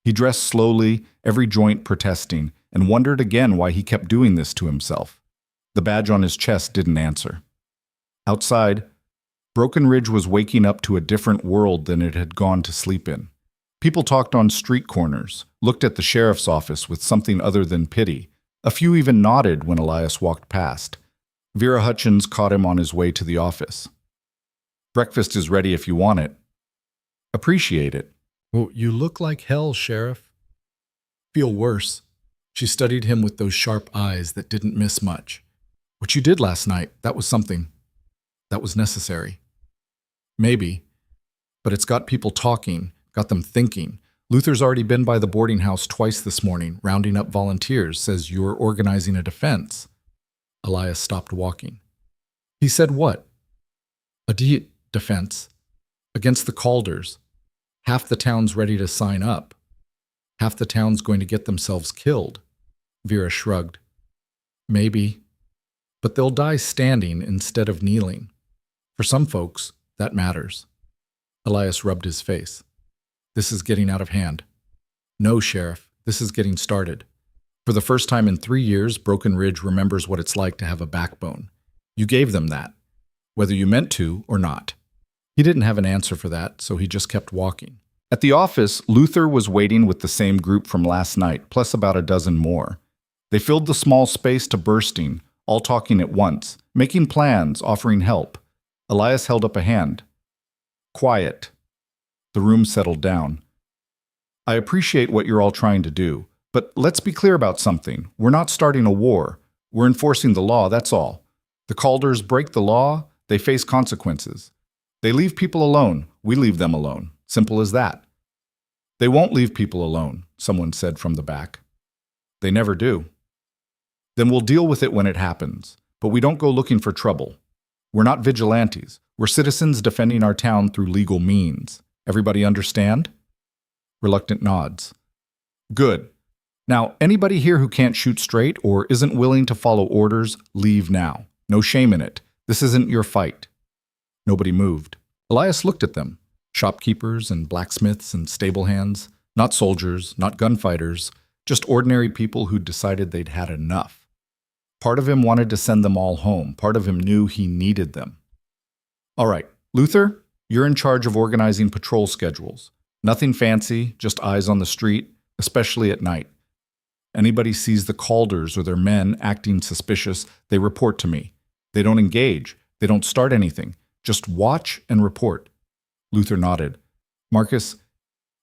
He dressed slowly, every joint protesting, and wondered again why he kept doing this to himself. The badge on his chest didn't answer. Outside, Broken Ridge was waking up to a different world than it had gone to sleep in. People talked on street corners, looked at the sheriff's office with something other than pity. A few even nodded when Elias walked past. Vera Hutchins caught him on his way to the office. "Breakfast is ready if you want it." "Appreciate it." "Well, you look like hell, Sheriff." "Feel worse." She studied him with those sharp eyes that didn't miss much. "What you did last night, that was something. That was necessary." "Maybe. But it's got people talking, got them thinking. Luther's already been by the boarding house twice this morning, rounding up volunteers, says you're organizing a defense." Elias stopped walking. "He said what?" "A defense. Against the Calders. Half the town's ready to sign up. Half the town's going to get themselves killed." Vera shrugged. "Maybe. But they'll die standing instead of kneeling. For some folks, that matters." Elias rubbed his face. "This is getting out of hand." "No, Sheriff, this is getting started. For the first time in 3 years, Broken Ridge remembers what it's like to have a backbone. You gave them that, whether you meant to or not." He didn't have an answer for that, so he just kept walking. At the office, Luther was waiting with the same group from last night, plus about a dozen more. They filled the small space to bursting, all talking at once, making plans, offering help. Elias held up a hand. "Quiet." The room settled down. "I appreciate what you're all trying to do, but let's be clear about something. We're not starting a war. We're enforcing the law, that's all. The Calders break the law, they face consequences. They leave people alone, we leave them alone. Simple as that." "They won't leave people alone," someone said from the back. "They never do." "Then we'll deal with it when it happens, but we don't go looking for trouble. We're not vigilantes. We're citizens defending our town through legal means. Everybody understand?" Reluctant nods. "Good. Now, anybody here who can't shoot straight or isn't willing to follow orders, leave now. No shame in it. This isn't your fight." Nobody moved. Elias looked at them. Shopkeepers and blacksmiths and stable hands. Not soldiers, not gunfighters, just ordinary people who'd decided they'd had enough. Part of him wanted to send them all home. Part of him knew he needed them. "All right, Luther, you're in charge of organizing patrol schedules. Nothing fancy, just eyes on the street, especially at night. Anybody sees the Calders or their men acting suspicious, they report to me. They don't engage. They don't start anything. Just watch and report." Luther nodded. "Marcus,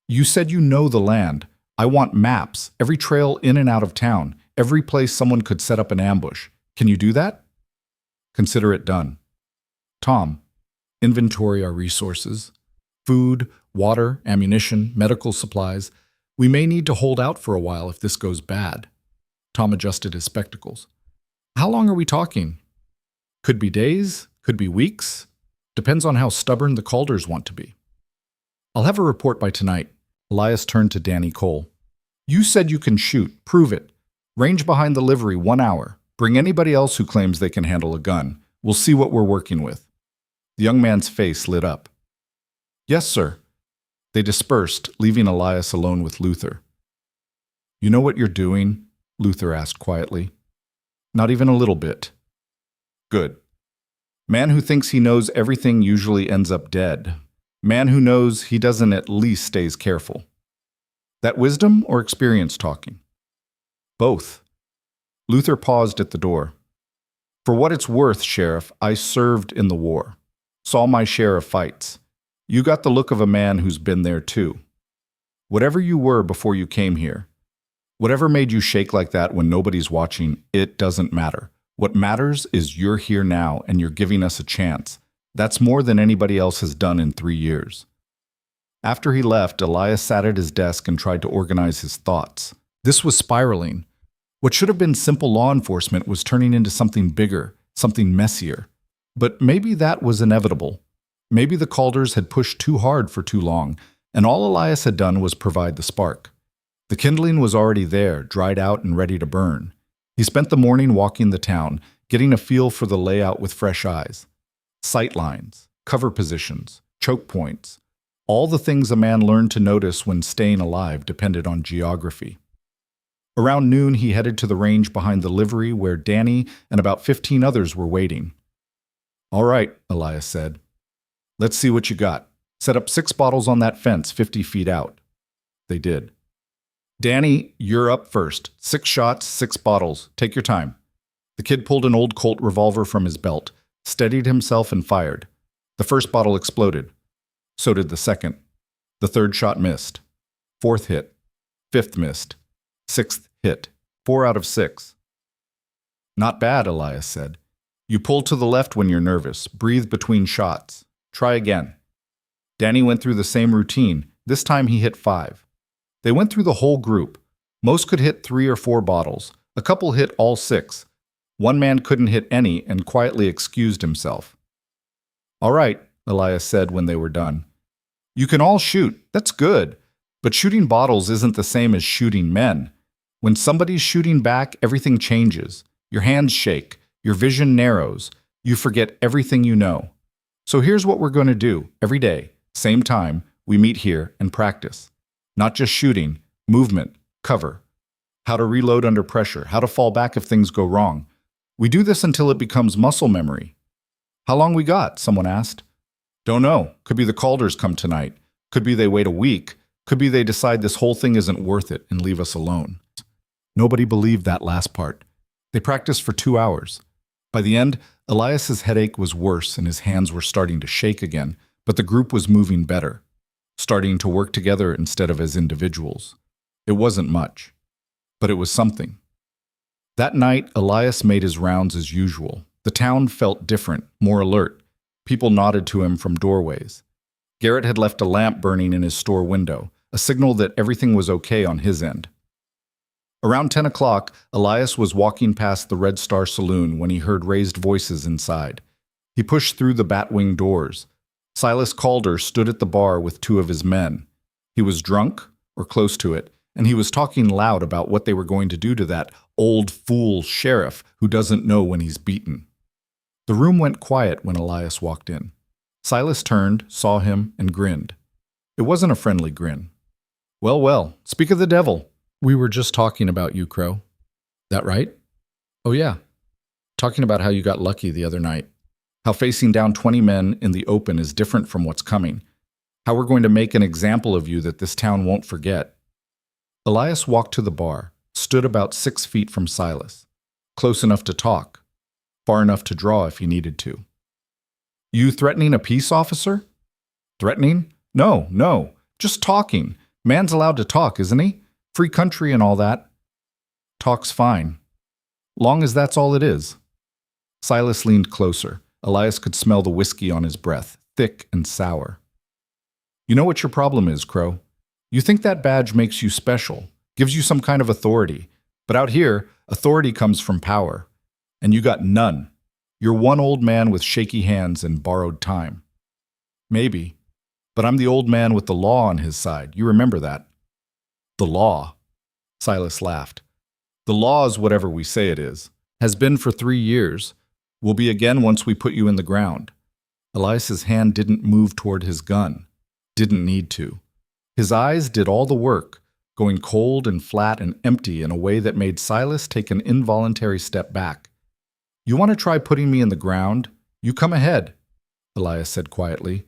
you said you know the land. I want maps, every trail in and out of town, every place someone could set up an ambush. Can you do that?" "Consider it done." Tom, inventory our resources. Food, water, ammunition, medical supplies. We may need to hold out for a while if this goes bad. Tom adjusted his spectacles. How long are we talking? Could be days, could be weeks. Depends on how stubborn the Calders want to be. I'll have a report by tonight. Elias turned to Danny Cole. You said you can shoot. Prove it. Range behind the livery 1 hour. Bring anybody else who claims they can handle a gun. We'll see what we're working with. The young man's face lit up. Yes, sir. They dispersed, leaving Elias alone with Luther. You know what you're doing? Luther asked quietly. Not even a little bit. Good. Man who thinks he knows everything usually ends up dead. Man who knows he doesn't at least stays careful. That wisdom or experience talking? Both. Luther paused at the door. For what it's worth, Sheriff, I served in the war. Saw my share of fights. You got the look of a man who's been there too. Whatever you were before you came here, whatever made you shake like that when nobody's watching, it doesn't matter. What matters is you're here now and you're giving us a chance. That's more than anybody else has done in 3 years. After he left, Elias sat at his desk and tried to organize his thoughts. This was spiraling. What should have been simple law enforcement was turning into something bigger, something messier. But maybe that was inevitable. Maybe the Calders had pushed too hard for too long, and all Elias had done was provide the spark. The kindling was already there, dried out and ready to burn. He spent the morning walking the town, getting a feel for the layout with fresh eyes. Sight lines, cover positions, choke points, all the things a man learned to notice when staying alive depended on geography. Around noon, he headed to the range behind the livery where Danny and about 15 others were waiting. All right, Elias said. Let's see what you got. Set up 6 bottles on that fence 50 feet out. They did. Danny, you're up first. 6 shots, 6 bottles. Take your time. The kid pulled an old Colt revolver from his belt, steadied himself and fired. The first bottle exploded. So did the second. The third shot missed. 4th hit. 5th missed. 6th hit. 4 out of 6. Not bad, Elias said. You pull to the left when you're nervous. Breathe between shots. Try again. Danny went through the same routine. This time he hit 5. They went through the whole group. Most could hit 3 or 4 bottles. A couple hit all 6. One man couldn't hit any and quietly excused himself. All right, Elias said when they were done. You can all shoot. That's good. But shooting bottles isn't the same as shooting men. When somebody's shooting back, everything changes. Your hands shake. Your vision narrows. You forget everything you know. So here's what we're going to do. Every day, same time, we meet here and practice. Not just shooting, movement, cover. How to reload under pressure, how to fall back if things go wrong. We do this until it becomes muscle memory. How long we got? Someone asked. Don't know. Could be the Calders come tonight. Could be they wait a week. Could be they decide this whole thing isn't worth it and leave us alone. Nobody believed that last part. They practiced for 2 hours. By the end, Elias's headache was worse and his hands were starting to shake again, but the group was moving better, starting to work together instead of as individuals. It wasn't much, but it was something. That night, Elias made his rounds as usual. The town felt different, more alert. People nodded to him from doorways. Garrett had left a lamp burning in his store window, a signal that everything was okay on his end. Around 10 o'clock, Elias was walking past the Red Star Saloon when he heard raised voices inside. He pushed through the bat-wing doors. Silas Calder stood at the bar with 2 of his men. He was drunk, or close to it, and he was talking loud about what they were going to do to that old fool sheriff who doesn't know when he's beaten. The room went quiet when Elias walked in. Silas turned, saw him, and grinned. It wasn't a friendly grin. Well, well, speak of the devil. We were just talking about you, Crow. That right? Oh, yeah. Talking about how you got lucky the other night. How facing down 20 men in the open is different from what's coming. How we're going to make an example of you that this town won't forget. Elias walked to the bar, stood about 6 feet from Silas. Close enough to talk. Far enough to draw if he needed to. You threatening a peace officer? Threatening? No. Just talking. Man's allowed to talk, isn't he? Free country and all that. Talk's fine. Long as that's all it is. Silas leaned closer. Elias could smell the whiskey on his breath, thick and sour. You know what your problem is, Crow? You think that badge makes you special, gives you some kind of authority. But out here, authority comes from power. And you got none. You're one old man with shaky hands and borrowed time. Maybe. But I'm the old man with the law on his side. You remember that. The law. Silas laughed. The law is whatever we say it is. Has been for 3 years. Will be again once we put you in the ground. Elias's hand didn't move toward his gun. Didn't need to. His eyes did all the work, going cold and flat and empty in a way that made Silas take an involuntary step back. You want to try putting me in the ground? You come ahead, Elias said quietly.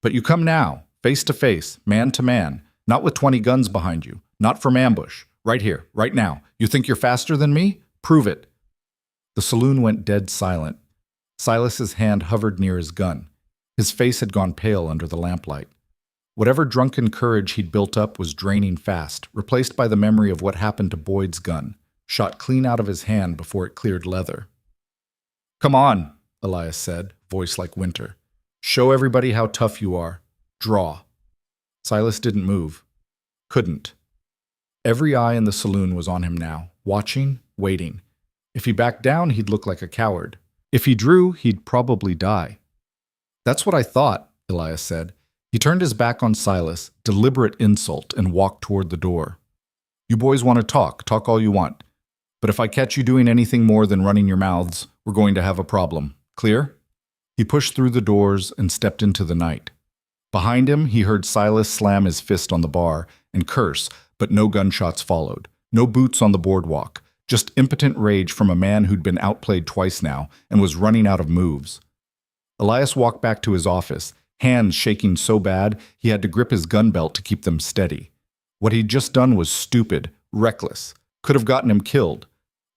But you come now, face to face, man to man, not with 20 guns behind you, not from ambush, right here, right now. You think you're faster than me? Prove it. The saloon went dead silent. Silas's hand hovered near his gun. His face had gone pale under the lamplight. Whatever drunken courage he'd built up was draining fast, replaced by the memory of what happened to Boyd's gun, shot clean out of his hand before it cleared leather. Come on, Elias said, voice like winter. Show everybody how tough you are. Draw. Silas didn't move. Couldn't. Every eye in the saloon was on him now, watching, waiting. If he backed down, he'd look like a coward. If he drew, he'd probably die. That's what I thought, Elias said. He turned his back on Silas, deliberate insult, and walked toward the door. You boys want to talk all you want. But if I catch you doing anything more than running your mouths, we're going to have a problem. Clear? He pushed through the doors and stepped into the night. Behind him, he heard Silas slam his fist on the bar and curse, but no gunshots followed. No boots on the boardwalk. Just impotent rage from a man who'd been outplayed twice now and was running out of moves. Elias walked back to his office, hands shaking so bad he had to grip his gun belt to keep them steady. What he'd just done was stupid, reckless, could have gotten him killed.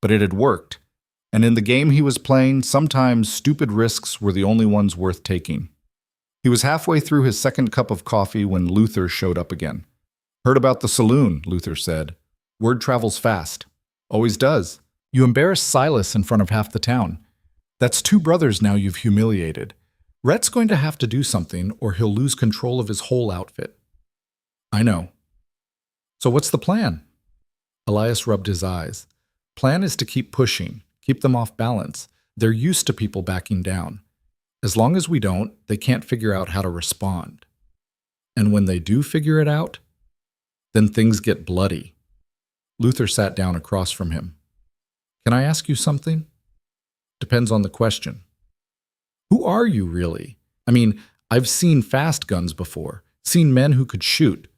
But it had worked. And in the game he was playing, sometimes stupid risks were the only ones worth taking. He was halfway through his second cup of coffee when Luther showed up again. Heard about the saloon, Luther said. Word travels fast. Always does. You embarrassed Silas in front of half the town. That's 2 brothers now you've humiliated. Rhett's going to have to do something or he'll lose control of his whole outfit. I know. So what's the plan? Elias rubbed his eyes. Plan is to keep pushing, keep them off balance. They're used to people backing down. As long as we don't, they can't figure out how to respond. And when they do figure it out, then things get bloody. Luther sat down across from him. Can I ask you something? Depends on the question. Who are you, really? I mean, I've seen fast guns before, seen men who could shoot.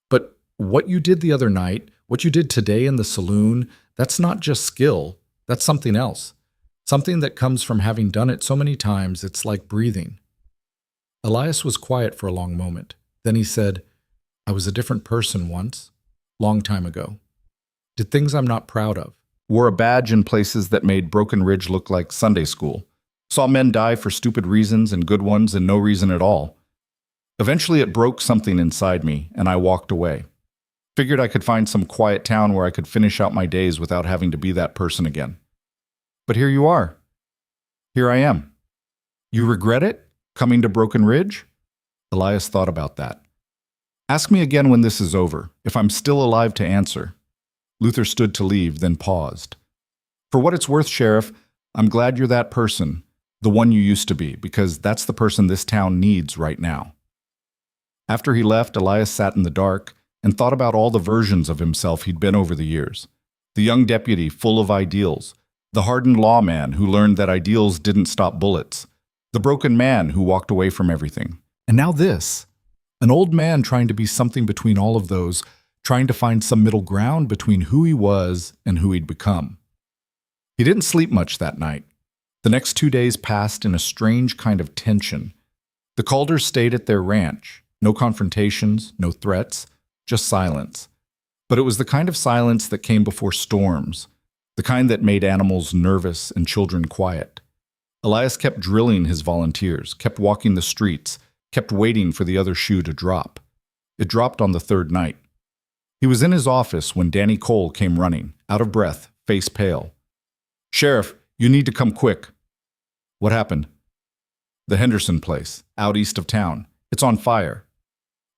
But what you did the other night, what you did today in the saloon, that's not just skill, that's something else. Something that comes from having done it so many times, it's like breathing. Elias was quiet for a long moment. Then he said, I was a different person once, long time ago. Did things I'm not proud of. Wore a badge in places that made Broken Ridge look like Sunday school. Saw men die for stupid reasons and good ones and no reason at all. Eventually it broke something inside me, and I walked away. Figured I could find some quiet town where I could finish out my days without having to be that person again. But here you are. Here I am. You regret it? Coming to Broken Ridge? Elias thought about that. Ask me again when this is over, if I'm still alive to answer. Luther stood to leave, then paused. For what it's worth, Sheriff, I'm glad you're that person, the one you used to be, because that's the person this town needs right now. After he left, Elias sat in the dark and thought about all the versions of himself he'd been over the years. The young deputy full of ideals, the hardened lawman who learned that ideals didn't stop bullets, the broken man who walked away from everything. And now this, an old man trying to be something between all of those, trying to find some middle ground between who he was and who he'd become. He didn't sleep much that night. The next 2 days passed in a strange kind of tension. The Calders stayed at their ranch. No confrontations, no threats, just silence. But it was the kind of silence that came before storms, the kind that made animals nervous and children quiet. Elias kept drilling his volunteers, kept walking the streets, kept waiting for the other shoe to drop. It dropped on the 3rd night. He was in his office when Danny Cole came running, out of breath, face pale. Sheriff, you need to come quick. What happened? The Henderson place, out east of town. It's on fire.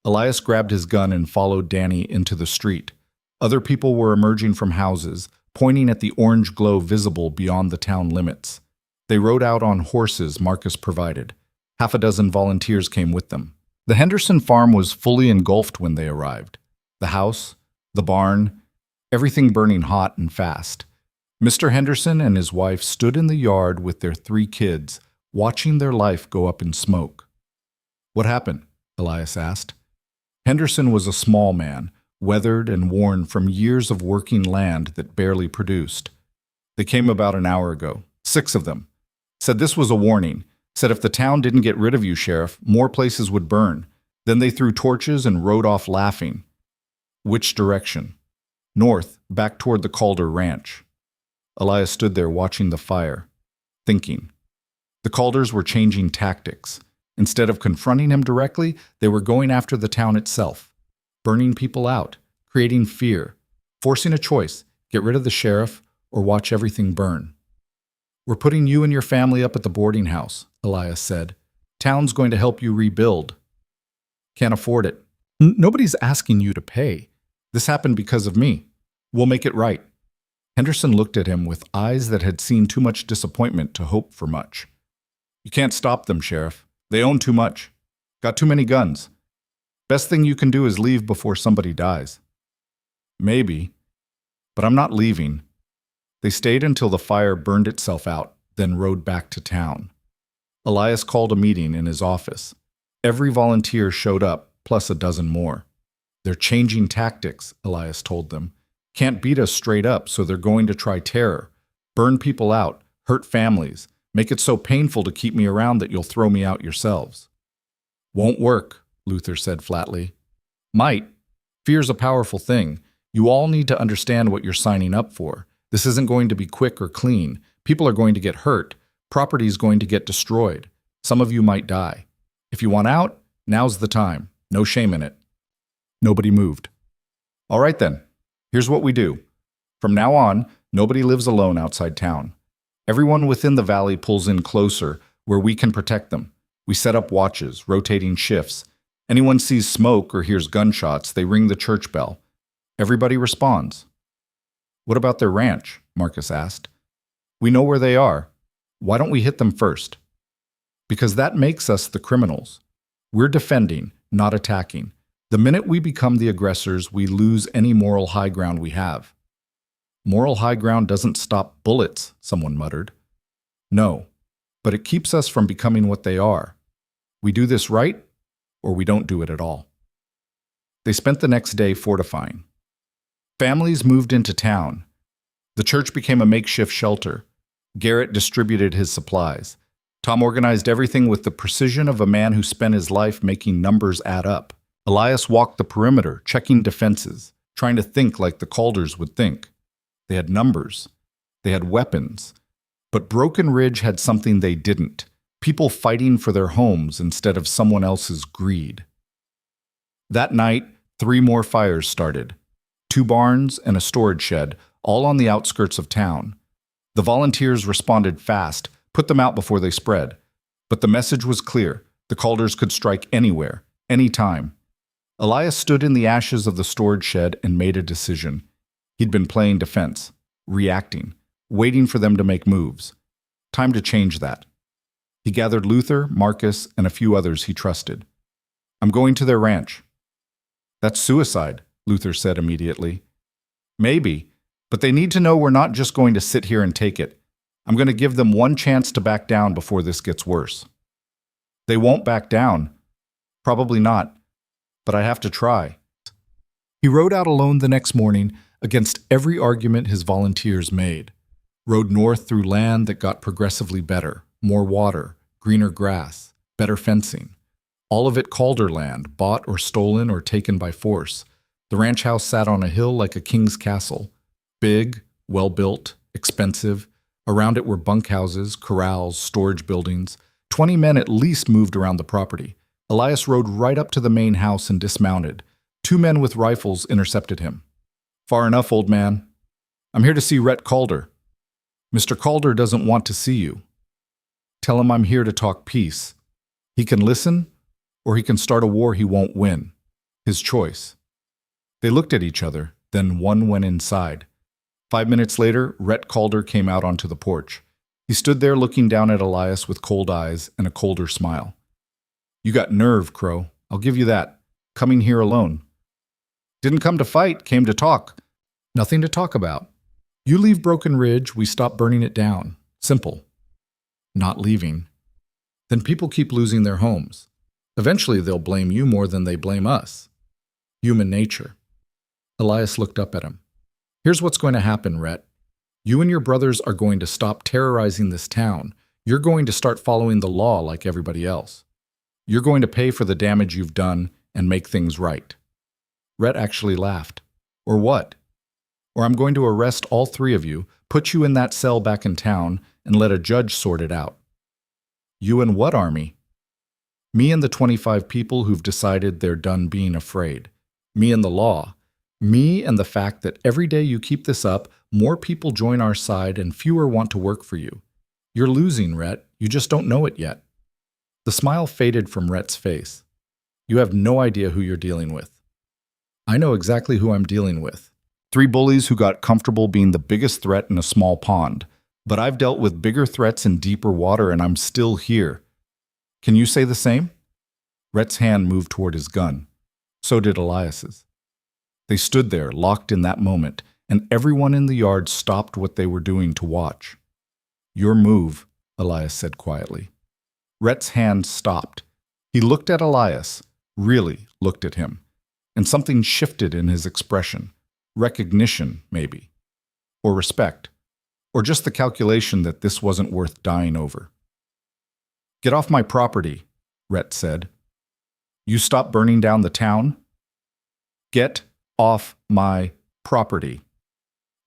Elias grabbed his gun and followed Danny into the street. Other people were emerging from houses, pointing at the orange glow visible beyond the town limits. They rode out on horses Marcus provided. Half a dozen volunteers came with them. The Henderson farm was fully engulfed when they arrived. The house, the barn, everything burning hot and fast. Mr. Henderson and his wife stood in the yard with their 3 kids, watching their life go up in smoke. "What happened?" Elias asked. Henderson was a small man, weathered and worn from years of working land that barely produced. "They came about an hour ago, 6 of them. Said this was a warning. Said if the town didn't get rid of you, Sheriff, more places would burn. Then they threw torches and rode off laughing." "Which direction?" "North, back toward the Calder Ranch." Elias stood there watching the fire, thinking. The Calders were changing tactics. Instead of confronting him directly, they were going after the town itself, burning people out, creating fear, forcing a choice, get rid of the sheriff or watch everything burn. "We're putting you and your family up at the boarding house," Elias said. "Town's going to help you rebuild." "Can't afford it." "Nobody's asking you to pay. This happened because of me. We'll make it right." Henderson looked at him with eyes that had seen too much disappointment to hope for much. "You can't stop them, Sheriff. They own too much. Got too many guns. Best thing you can do is leave before somebody dies." "Maybe, but I'm not leaving." They stayed until the fire burned itself out, then rode back to town. Elias called a meeting in his office. Every volunteer showed up, plus a dozen more. "They're changing tactics," Elias told them. "Can't beat us straight up, so they're going to try terror. Burn people out, hurt families, make it so painful to keep me around that you'll throw me out yourselves." "Won't work," Luther said flatly. "Might. Fear's a powerful thing. You all need to understand what you're signing up for. This isn't going to be quick or clean. People are going to get hurt. Property's going to get destroyed. Some of you might die. If you want out, now's the time. No shame in it." Nobody moved. "All right then. Here's what we do. From now on, nobody lives alone outside town. Everyone within the valley pulls in closer where we can protect them. We set up watches, rotating shifts. Anyone sees smoke or hears gunshots, they ring the church bell. Everybody responds." "What about their ranch?" Marcus asked. "We know where they are. Why don't we hit them first?" "Because that makes us the criminals. We're defending, not attacking. The minute we become the aggressors, we lose any moral high ground we have." "Moral high ground doesn't stop bullets," someone muttered. "No, but it keeps us from becoming what they are. We do this right, or we don't do it at all." They spent the next day fortifying. Families moved into town. The church became a makeshift shelter. Garrett distributed his supplies. Tom organized everything with the precision of a man who spent his life making numbers add up. Elias walked the perimeter, checking defenses, trying to think like the Calders would think. They had numbers. They had weapons. But Broken Ridge had something they didn't. People fighting for their homes instead of someone else's greed. That night, 3 more fires started. 2 barns and a storage shed, all on the outskirts of town. The volunteers responded fast, put them out before they spread. But the message was clear. The Calders could strike anywhere, anytime. Elias stood in the ashes of the storage shed and made a decision. He'd been playing defense, reacting, waiting for them to make moves. Time to change that. He gathered Luther, Marcus, and a few others he trusted. "I'm going to their ranch." "That's suicide," Luther said immediately. "Maybe, but they need to know we're not just going to sit here and take it. I'm going to give them one chance to back down before this gets worse." "They won't back down." "Probably not, but I have to try." He rode out alone the next morning against every argument his volunteers made. Rode north through land that got progressively better, more water, greener grass, better fencing. All of it Calder land, bought or stolen or taken by force. The ranch house sat on a hill like a king's castle. Big, well-built, expensive. Around it were bunkhouses, corrals, storage buildings. 20 men at least moved around the property. Elias rode right up to the main house and dismounted. 2 men with rifles intercepted him. "Far enough, old man. I'm here to see Rhett Calder." "Mr. Calder doesn't want to see you." "Tell him I'm here to talk peace. He can listen, or he can start a war he won't win. His choice. They looked at each other, then one went inside. 5 minutes later, Rhett Calder came out onto the porch. He stood there looking down at Elias with cold eyes and a colder smile. "You got nerve, Crow. I'll give you that. Coming here alone." "Didn't come to fight, came to talk." "Nothing to talk about. You leave Broken Ridge, we stop burning it down. Simple." "Not leaving. Then people keep losing their homes. Eventually they'll blame you more than they blame us. Human nature." Elias looked up at him. "Here's what's going to happen, Rhett. You and your brothers are going to stop terrorizing this town. You're going to start following the law like everybody else. You're going to pay for the damage you've done and make things right." Rhett actually laughed. "Or what? Or I'm going to arrest all three of you, put you in that cell back in town, and let a judge sort it out." "You and what army?" "Me and the 25 people who've decided they're done being afraid. Me and the law. Me and the fact that every day you keep this up, more people join our side and fewer want to work for you. You're losing, Rhett. You just don't know it yet." The smile faded from Rhett's face. "You have no idea who you're dealing with." "I know exactly who I'm dealing with. 3 bullies who got comfortable being the biggest threat in a small pond. But I've dealt with bigger threats in deeper water and I'm still here. Can you say the same?" Rhett's hand moved toward his gun. So did Elias's. They stood there, locked in that moment, and everyone in the yard stopped what they were doing to watch. "Your move," Elias said quietly. Rhett's hand stopped. He looked at Elias, really looked at him, and something shifted in his expression. Recognition, maybe. Or respect. Or just the calculation that this wasn't worth dying over. "Get off my property," Rhett said. "You stop burning down the town?" "Get off my property."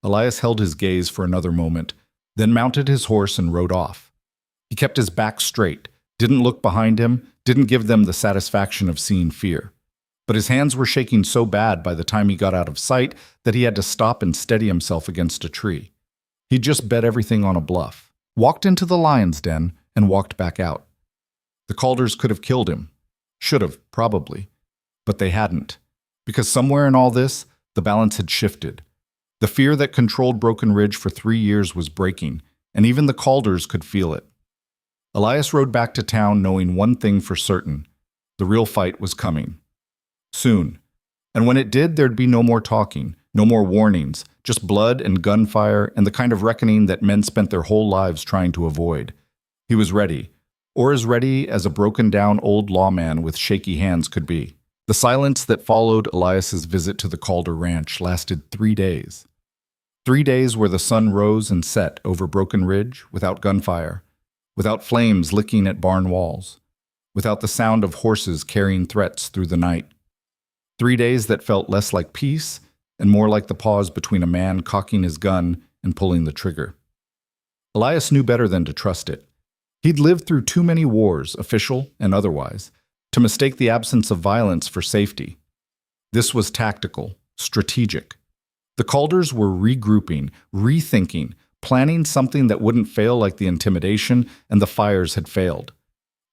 Elias held his gaze for another moment, then mounted his horse and rode off. He kept his back straight, didn't look behind him, didn't give them the satisfaction of seeing fear. But his hands were shaking so bad by the time he got out of sight that he had to stop and steady himself against a tree. He'd just bet everything on a bluff, walked into the lion's den, and walked back out. The Calders could have killed him. Should have, probably. But they hadn't. Because somewhere in all this, the balance had shifted. The fear that controlled Broken Ridge for 3 years was breaking, and even the Calders could feel it. Elias rode back to town knowing one thing for certain. The real fight was coming. Soon. And when it did, there'd be no more talking, no more warnings, just blood and gunfire and the kind of reckoning that men spent their whole lives trying to avoid. He was ready, or as ready as a broken-down old lawman with shaky hands could be. The silence that followed Elias's visit to the Calder Ranch lasted 3 days. 3 days where the sun rose and set over Broken Ridge without gunfire, without flames licking at barn walls, without the sound of horses carrying threats through the night. 3 days that felt less like peace and more like the pause between a man cocking his gun and pulling the trigger. Elias knew better than to trust it. He'd lived through too many wars, official and otherwise, to mistake the absence of violence for safety. This was tactical, strategic. The Calders were regrouping, rethinking, planning something that wouldn't fail like the intimidation and the fires had failed.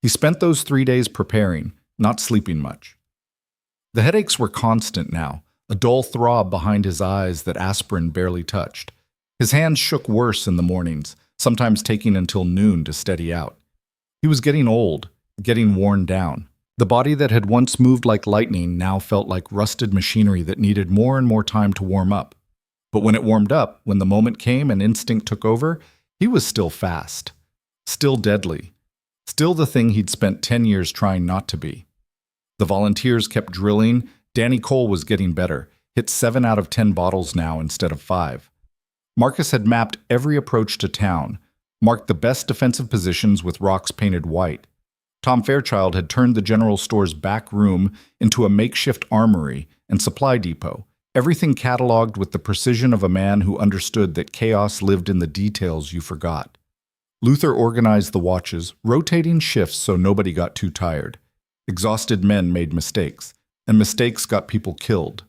He spent those 3 days preparing, not sleeping much. The headaches were constant now, a dull throb behind his eyes that aspirin barely touched. His hands shook worse in the mornings, sometimes taking until noon to steady out. He was getting old, getting worn down. The body that had once moved like lightning now felt like rusted machinery that needed more and more time to warm up. But when it warmed up, when the moment came and instinct took over, he was still fast, still deadly, still the thing he'd spent 10 years trying not to be. The volunteers kept drilling. Danny Cole was getting better, hit 7 out of 10 bottles now instead of 5. Marcus had mapped every approach to town, marked the best defensive positions with rocks painted white. Tom Fairchild had turned the general store's back room into a makeshift armory and supply depot, everything cataloged with the precision of a man who understood that chaos lived in the details you forgot. Luther organized the watches, rotating shifts so nobody got too tired. Exhausted men made mistakes, and mistakes got people killed.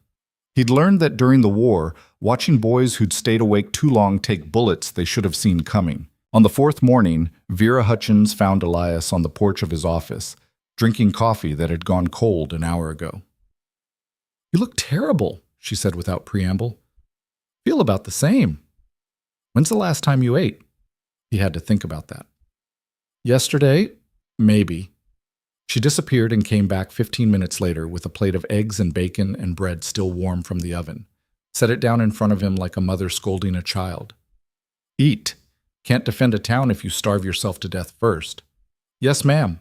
He'd learned that during the war, watching boys who'd stayed awake too long take bullets they should have seen coming. On the 4th morning, Vera Hutchins found Elias on the porch of his office, drinking coffee that had gone cold an hour ago. "You look terrible," she said without preamble. "Feel about the same. When's the last time you ate?" He had to think about that. "Yesterday, maybe." She disappeared and came back 15 minutes later with a plate of eggs and bacon and bread still warm from the oven. Set it down in front of him like a mother scolding a child. "Eat. Can't defend a town if you starve yourself to death first." "Yes, ma'am."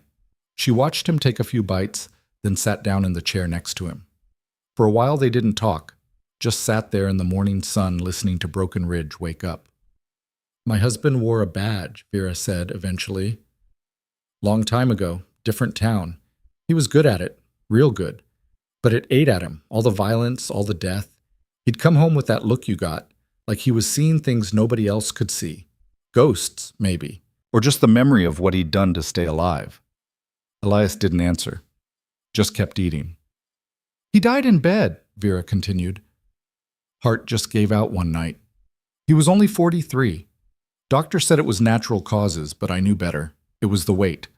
She watched him take a few bites, then sat down in the chair next to him. For a while they didn't talk, just sat there in the morning sun listening to Broken Ridge wake up. "My husband wore a badge," Vera said eventually. "Long time ago, different town. He was good at it, real good. But it ate at him, all the violence, all the death. He'd come home with that look you got, like he was seeing things nobody else could see. Ghosts, maybe. Or just the memory of what he'd done to stay alive." Elias didn't answer, just kept eating. "He died in bed," Vera continued. "Heart just gave out one night. He was only 43. Doctor said it was natural causes, but I knew better. It was the weight.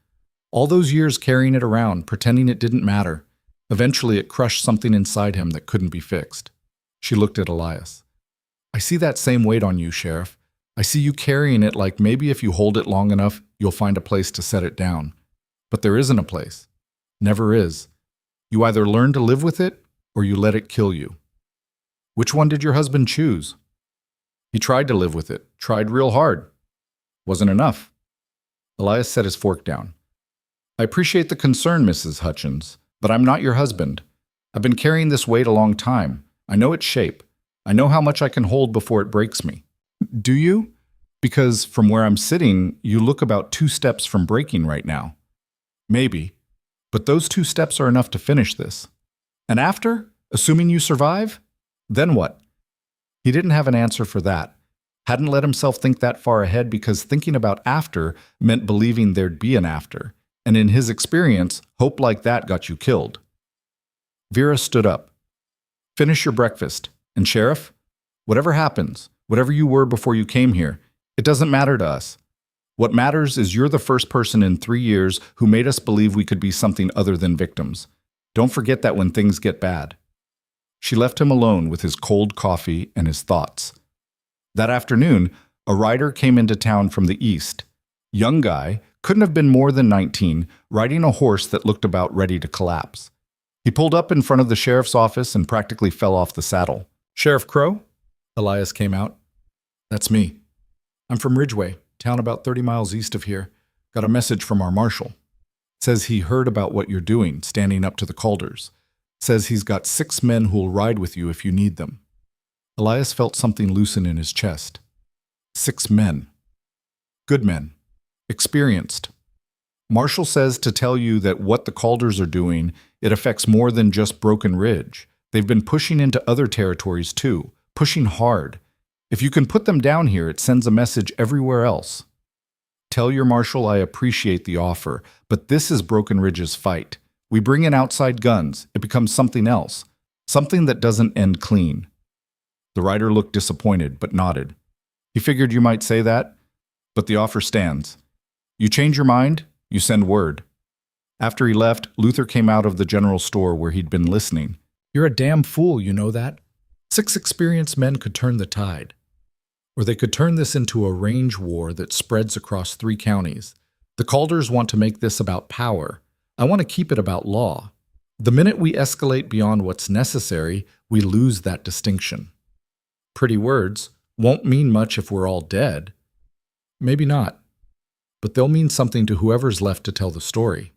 All those years carrying it around, pretending it didn't matter. Eventually it crushed something inside him that couldn't be fixed." She looked at Elias. "I see that same weight on you, Sheriff. I see you carrying it like maybe if you hold it long enough, you'll find a place to set it down. But there isn't a place. Never is. You either learn to live with it, or you let it kill you. Which one did your husband choose?" "He tried to live with it, tried real hard. Wasn't enough." Elias set his fork down. "I appreciate the concern, Mrs. Hutchins, but I'm not your husband. I've been carrying this weight a long time. I know its shape. I know how much I can hold before it breaks me." "Do you? Because from where I'm sitting, you look about 2 steps from breaking right now." "Maybe. But those 2 steps are enough to finish this. And after, assuming you survive, then what?" He didn't have an answer for that. Hadn't let himself think that far ahead because thinking about after meant believing there'd be an after. And in his experience, hope like that got you killed. Vera stood up. "Finish your breakfast. And Sheriff, whatever happens, whatever you were before you came here, it doesn't matter to us. What matters is you're the first person in 3 years who made us believe we could be something other than victims. Don't forget that when things get bad." She left him alone with his cold coffee and his thoughts. That afternoon, a rider came into town from the east. Young guy, couldn't have been more than 19, riding a horse that looked about ready to collapse. He pulled up in front of the sheriff's office and practically fell off the saddle. "Sheriff Crow?" Elias came out. "That's me. I'm from Ridgeway, town about 30 miles east of here. Got a message from our marshal. Says he heard about what you're doing, standing up to the Calders. Says he's got 6 men who'll ride with you if you need them." Elias felt something loosen in his chest. 6 men. Good men. Experienced. "Marshall says to tell you that what the Calders are doing, it affects more than just Broken Ridge. They've been pushing into other territories too, pushing hard. If you can put them down here, it sends a message everywhere else. Tell your marshal I appreciate the offer, but this is Broken Ridge's fight. We bring in outside guns, it becomes something else, something that doesn't end clean." The rider looked disappointed, but nodded. He figured you might say that, but the offer stands. You change your mind, you send word. After he left, Luther came out of the general store where he'd been listening. "You're a damn fool, you know that? 6 experienced men could turn the tide. Or they could turn this into a range war that spreads across 3 counties. The Calders want to make this about power. I want to keep it about law. The minute we escalate beyond what's necessary, we lose that distinction. Pretty words won't mean much if we're all dead. Maybe not. But they'll mean something to whoever's left to tell the story."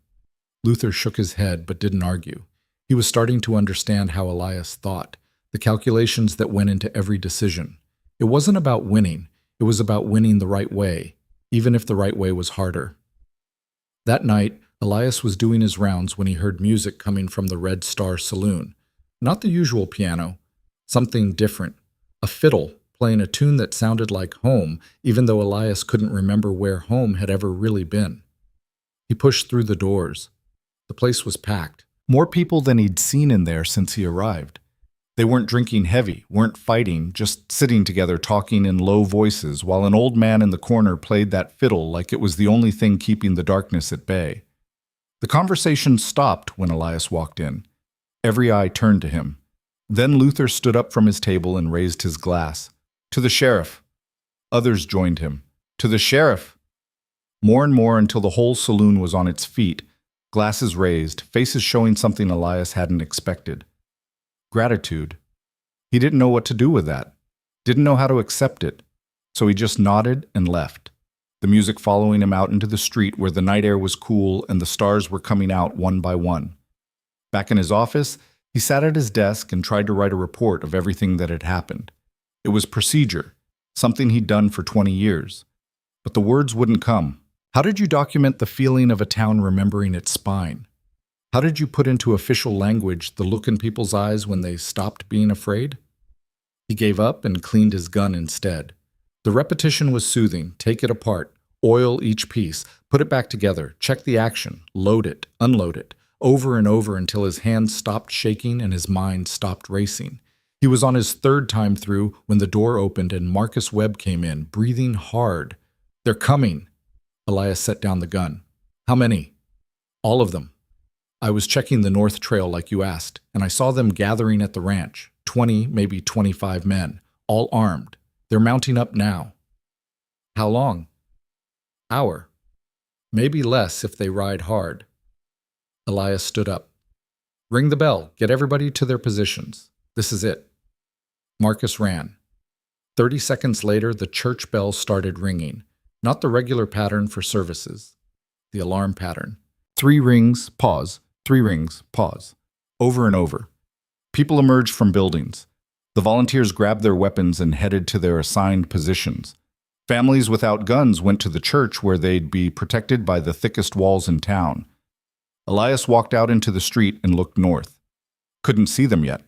Luther shook his head but didn't argue. He was starting to understand how Elias thought, the calculations that went into every decision. It wasn't about winning. It was about winning the right way, even if the right way was harder. That night, Elias was doing his rounds when he heard music coming from the Red Star Saloon. Not the usual piano, something different. A fiddle playing a tune that sounded like home, even though Elias couldn't remember where home had ever really been. He pushed through the doors. The place was packed. More people than he'd seen in there since he arrived. They weren't drinking heavy, weren't fighting, just sitting together talking in low voices while an old man in the corner played that fiddle like it was the only thing keeping the darkness at bay. The conversation stopped when Elias walked in. Every eye turned to him. Then Luther stood up from his table and raised his glass. To the sheriff. Others joined him. To the sheriff. More and more until the whole saloon was on its feet, glasses raised, faces showing something Elias hadn't expected. Gratitude. He didn't know what to do with that. Didn't know how to accept it. So he just nodded and left, the music following him out into the street where the night air was cool and the stars were coming out one by one. Back in his office, he sat at his desk and tried to write a report of everything that had happened. It was procedure, something he'd done for 20 years. But the words wouldn't come. How did you document the feeling of a town remembering its spine? How did you put into official language the look in people's eyes when they stopped being afraid? He gave up and cleaned his gun instead. The repetition was soothing. Take it apart, oil each piece, put it back together, check the action, load it, unload it, over and over until his hands stopped shaking and his mind stopped racing. He was on his third time through when the door opened and Marcus Webb came in, breathing hard. They're coming. Elias set down the gun. How many? All of them. I was checking the north trail like you asked, and I saw them gathering at the ranch, 20, maybe 25 men, all armed. They're mounting up now. How long? Hour. Maybe less if they ride hard. Elias stood up. Ring the bell. Get everybody to their positions. This is it. Marcus ran. 30 seconds later, the church bell started ringing. Not the regular pattern for services. The alarm pattern. 3 rings, pause. 3 rings, pause. Over and over. People emerged from buildings. The volunteers grabbed their weapons and headed to their assigned positions. Families without guns went to the church where they'd be protected by the thickest walls in town. Elias walked out into the street and looked north. Couldn't see them yet.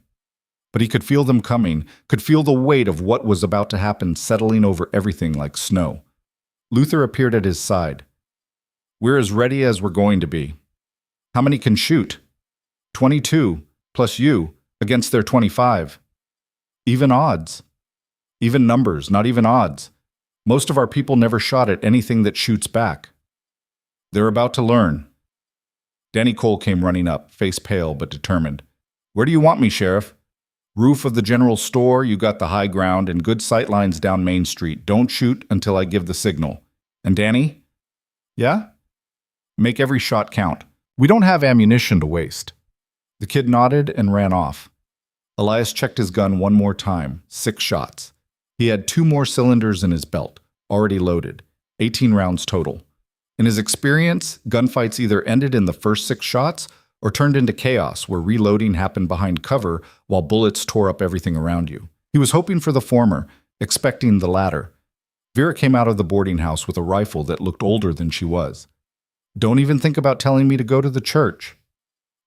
But he could feel them coming, could feel the weight of what was about to happen settling over everything like snow. Luther appeared at his side. We're as ready as we're going to be. How many can shoot? 22, plus you, against their 25. Even odds. Even numbers, not even odds. Most of our people never shot at anything that shoots back. They're about to learn. Danny Cole came running up, face pale but determined. Where do you want me, Sheriff? Roof of the general store, you got the high ground and good sight lines down Main Street. Don't shoot until I give the signal. And Danny? Yeah? Make every shot count. We don't have ammunition to waste. The kid nodded and ran off. Elias checked his gun one more time, 6 shots. He had 2 more cylinders in his belt, already loaded, 18 rounds total. In his experience, gunfights either ended in the first 6 shots or turned into chaos where reloading happened behind cover while bullets tore up everything around you. He was hoping for the former, expecting the latter. Vera came out of the boarding house with a rifle that looked older than she was. Don't even think about telling me to go to the church.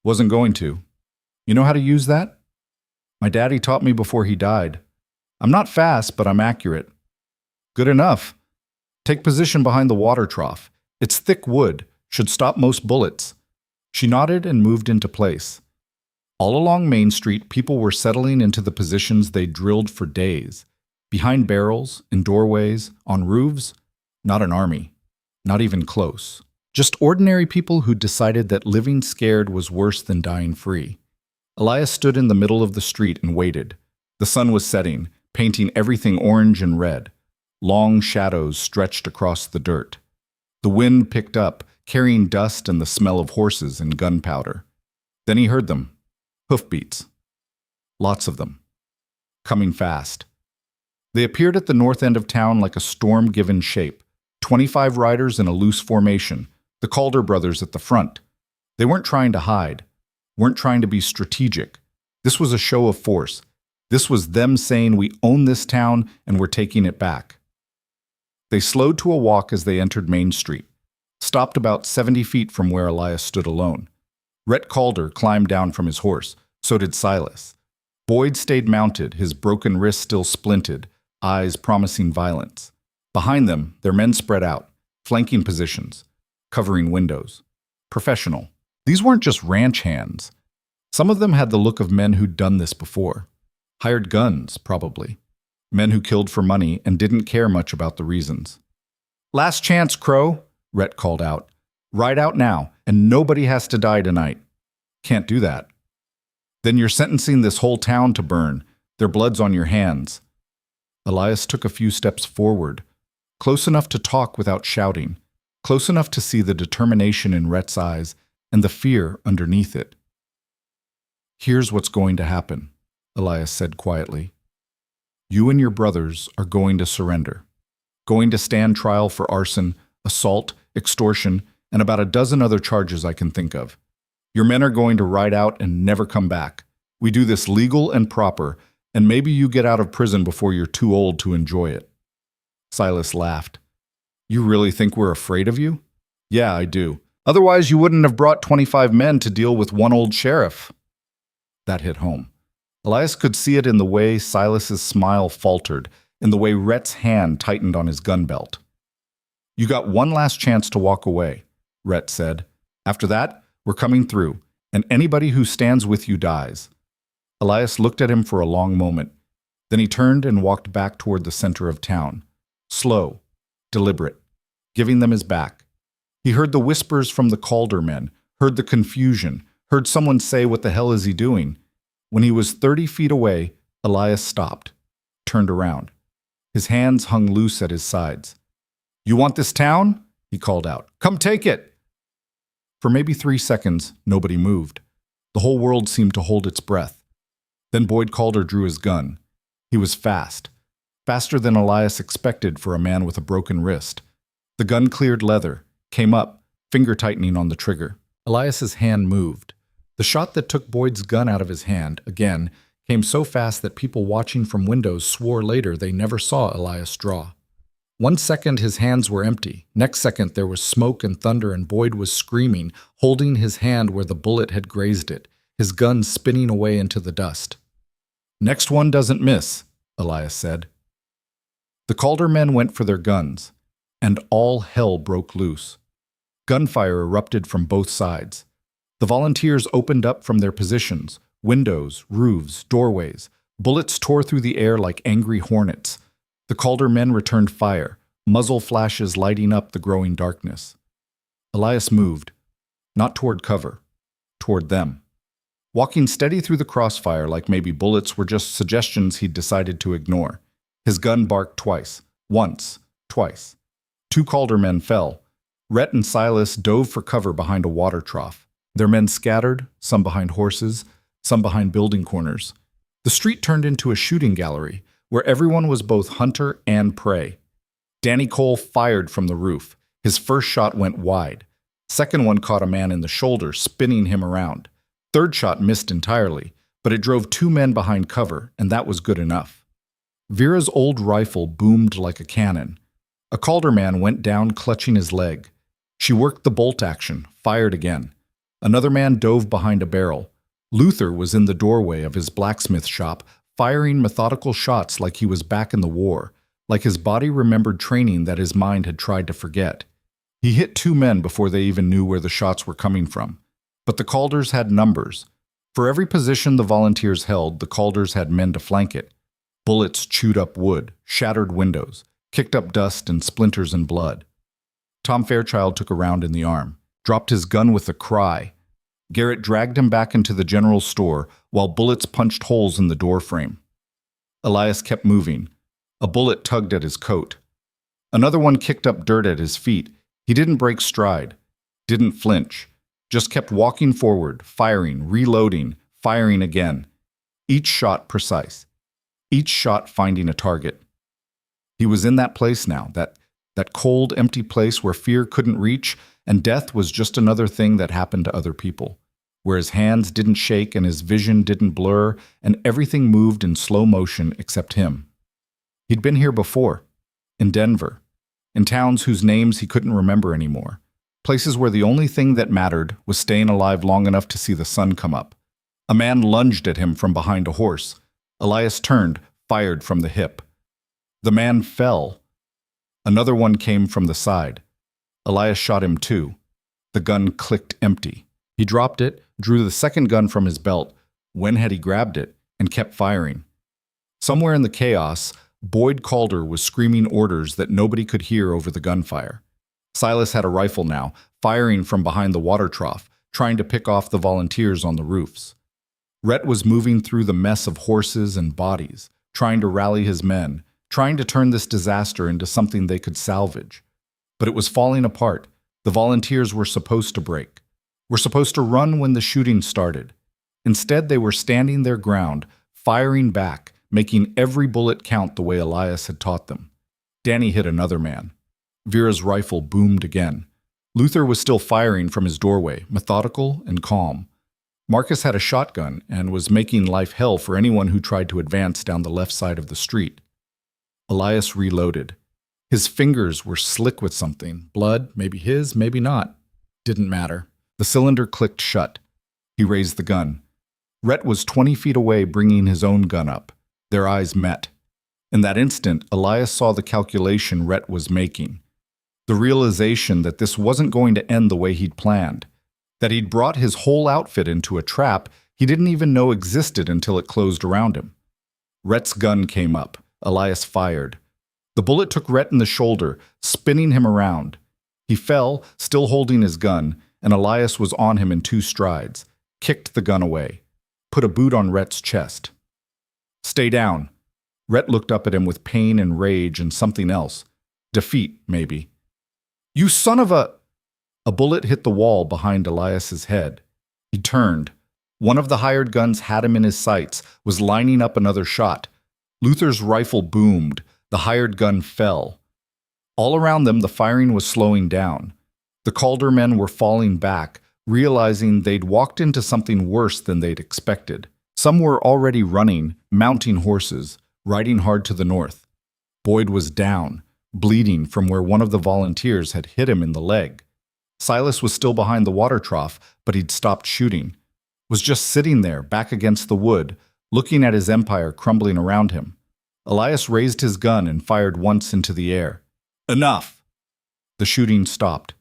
Wasn't going to. You know how to use that? My daddy taught me before he died. I'm not fast, but I'm accurate. Good enough. Take position behind the water trough. It's thick wood, should stop most bullets. She nodded and moved into place. All along Main Street, people were settling into the positions they drilled for days. Behind barrels, in doorways, on roofs. Not an army. Not even close. Just ordinary people who decided that living scared was worse than dying free. Elias stood in the middle of the street and waited. The sun was setting, painting everything orange and red. Long shadows stretched across the dirt. The wind picked up, carrying dust and the smell of horses and gunpowder. Then he heard them. Hoofbeats. Lots of them. Coming fast. They appeared at the north end of town like a storm given shape. 25 riders in a loose formation, the Calder brothers at the front. They weren't trying to hide, weren't trying to be strategic. This was a show of force. This was them saying we own this town and we're taking it back. They slowed to a walk as they entered Main Street, stopped about 70 feet from where Elias stood alone. Rhett Calder climbed down from his horse, so did Silas. Boyd stayed mounted, his broken wrist still splinted, eyes promising violence. Behind them, their men spread out, flanking positions, covering windows. Professional. These weren't just ranch hands. Some of them had the look of men who'd done this before. Hired guns, probably. Men who killed for money and didn't care much about the reasons. Last chance, Crow, Rhett called out. Ride out now, and nobody has to die tonight. Can't do that. Then you're sentencing this whole town to burn. Their blood's on your hands. Elias took a few steps forward, close enough to talk without shouting, close enough to see the determination in Rhett's eyes and the fear underneath it. Here's what's going to happen, Elias said quietly. You and your brothers are going to surrender, going to stand trial for arson, assault, extortion, and about a dozen other charges I can think of. Your men are going to ride out and never come back. We do this legal and proper, and maybe you get out of prison before you're too old to enjoy it. Silas laughed. You really think we're afraid of you? Yeah, I do. Otherwise, you wouldn't have brought 25 men to deal with one old sheriff. That hit home. Elias could see it in the way Silas's smile faltered, in the way Rhett's hand tightened on his gun belt. You got one last chance to walk away, Rhett said. After that, we're coming through, and anybody who stands with you dies. Elias looked at him for a long moment. Then he turned and walked back toward the center of town. Slow, deliberate, giving them his back. He heard the whispers from the Calder men, heard the confusion, heard someone say, "What the hell is he doing?" When he was 30 feet away, Elias stopped, turned around. His hands hung loose at his sides. You want this town? He called out. Come take it! For maybe 3 seconds, nobody moved. The whole world seemed to hold its breath. Then Boyd Calder drew his gun. He was fast, faster than Elias expected for a man with a broken wrist. The gun cleared leather, came up, finger tightening on the trigger. Elias's hand moved. The shot that took Boyd's gun out of his hand, again, came so fast that people watching from windows swore later they never saw Elias draw. 1 second his hands were empty. Next second there was smoke and thunder and Boyd was screaming, holding his hand where the bullet had grazed it, his gun spinning away into the dust. Next one doesn't miss, Elias said. The Calder men went for their guns, and all hell broke loose. Gunfire erupted from both sides. The volunteers opened up from their positions, windows, roofs, doorways. Bullets tore through the air like angry hornets. The Calder men returned fire, muzzle flashes lighting up the growing darkness. Elias moved, not toward cover, toward them. Walking steady through the crossfire like maybe bullets were just suggestions he'd decided to ignore. His gun barked twice, once, twice. 2 Calder men fell. Rhett and Silas dove for cover behind a water trough. Their men scattered, some behind horses, some behind building corners. The street turned into a shooting gallery, where everyone was both hunter and prey. Danny Cole fired from the roof. His first shot went wide. Second one caught a man in the shoulder, spinning him around. Third shot missed entirely, but it drove 2 men behind cover, and that was good enough. Vera's old rifle boomed like a cannon. A Calder man went down clutching his leg. She worked the bolt action, fired again. Another man dove behind a barrel. Luther was in the doorway of his blacksmith shop, firing methodical shots like he was back in the war, like his body remembered training that his mind had tried to forget. He hit 2 men before they even knew where the shots were coming from. But the Calders had numbers. For every position the volunteers held, the Calders had men to flank it. Bullets chewed up wood, shattered windows, kicked up dust and splinters and blood. Tom Fairchild took a round in the arm, dropped his gun with a cry. Garrett dragged him back into the general store while bullets punched holes in the door frame. Elias kept moving. A bullet tugged at his coat. Another one kicked up dirt at his feet. He didn't break stride, didn't flinch, just kept walking forward, firing, reloading, firing again. Each shot precise. Each shot finding a target. He was in that place now, that cold, empty place where fear couldn't reach, and death was just another thing that happened to other people, where his hands didn't shake and his vision didn't blur, and everything moved in slow motion except him. He'd been here before, in Denver, in towns whose names he couldn't remember anymore, places where the only thing that mattered was staying alive long enough to see the sun come up. A man lunged at him from behind a horse. Elias turned, fired from the hip. The man fell. Another one came from the side. Elias shot him too. The gun clicked empty. He dropped it, drew the second gun from his belt. When had he grabbed it? And kept firing. Somewhere in the chaos, Boyd Calder was screaming orders that nobody could hear over the gunfire. Silas had a rifle now, firing from behind the water trough, trying to pick off the volunteers on the roofs. Rhett was moving through the mess of horses and bodies, trying to rally his men, trying to turn this disaster into something they could salvage. But it was falling apart. The volunteers were supposed to break. Were supposed to run when the shooting started. Instead, they were standing their ground, firing back, making every bullet count the way Elias had taught them. Danny hit another man. Vera's rifle boomed again. Luther was still firing from his doorway, methodical and calm. Marcus had a shotgun and was making life hell for anyone who tried to advance down the left side of the street. Elias reloaded. His fingers were slick with something. Blood, maybe his, maybe not. Didn't matter. The cylinder clicked shut. He raised the gun. Rhett was 20 feet away, bringing his own gun up. Their eyes met. In that instant, Elias saw the calculation Rhett was making. The realization that this wasn't going to end the way he'd planned. That he'd brought his whole outfit into a trap he didn't even know existed until it closed around him. Rhett's gun came up. Elias fired. The bullet took Rhett in the shoulder, spinning him around. He fell, still holding his gun, and Elias was on him in 2 strides, kicked the gun away, put a boot on Rhett's chest. "Stay down." Rhett looked up at him with pain and rage and something else. Defeat, maybe. "You son of a—" A bullet hit the wall behind Elias's head. He turned. One of the hired guns had him in his sights, was lining up another shot. Luther's rifle boomed. The hired gun fell. All around them, the firing was slowing down. The Calder men were falling back, realizing they'd walked into something worse than they'd expected. Some were already running, mounting horses, riding hard to the north. Boyd was down, bleeding from where one of the volunteers had hit him in the leg. Silas was still behind the water trough, but he'd stopped shooting. Was just sitting there, back against the wood, looking at his empire crumbling around him. Elias raised his gun and fired once into the air. "Enough!" The shooting stopped.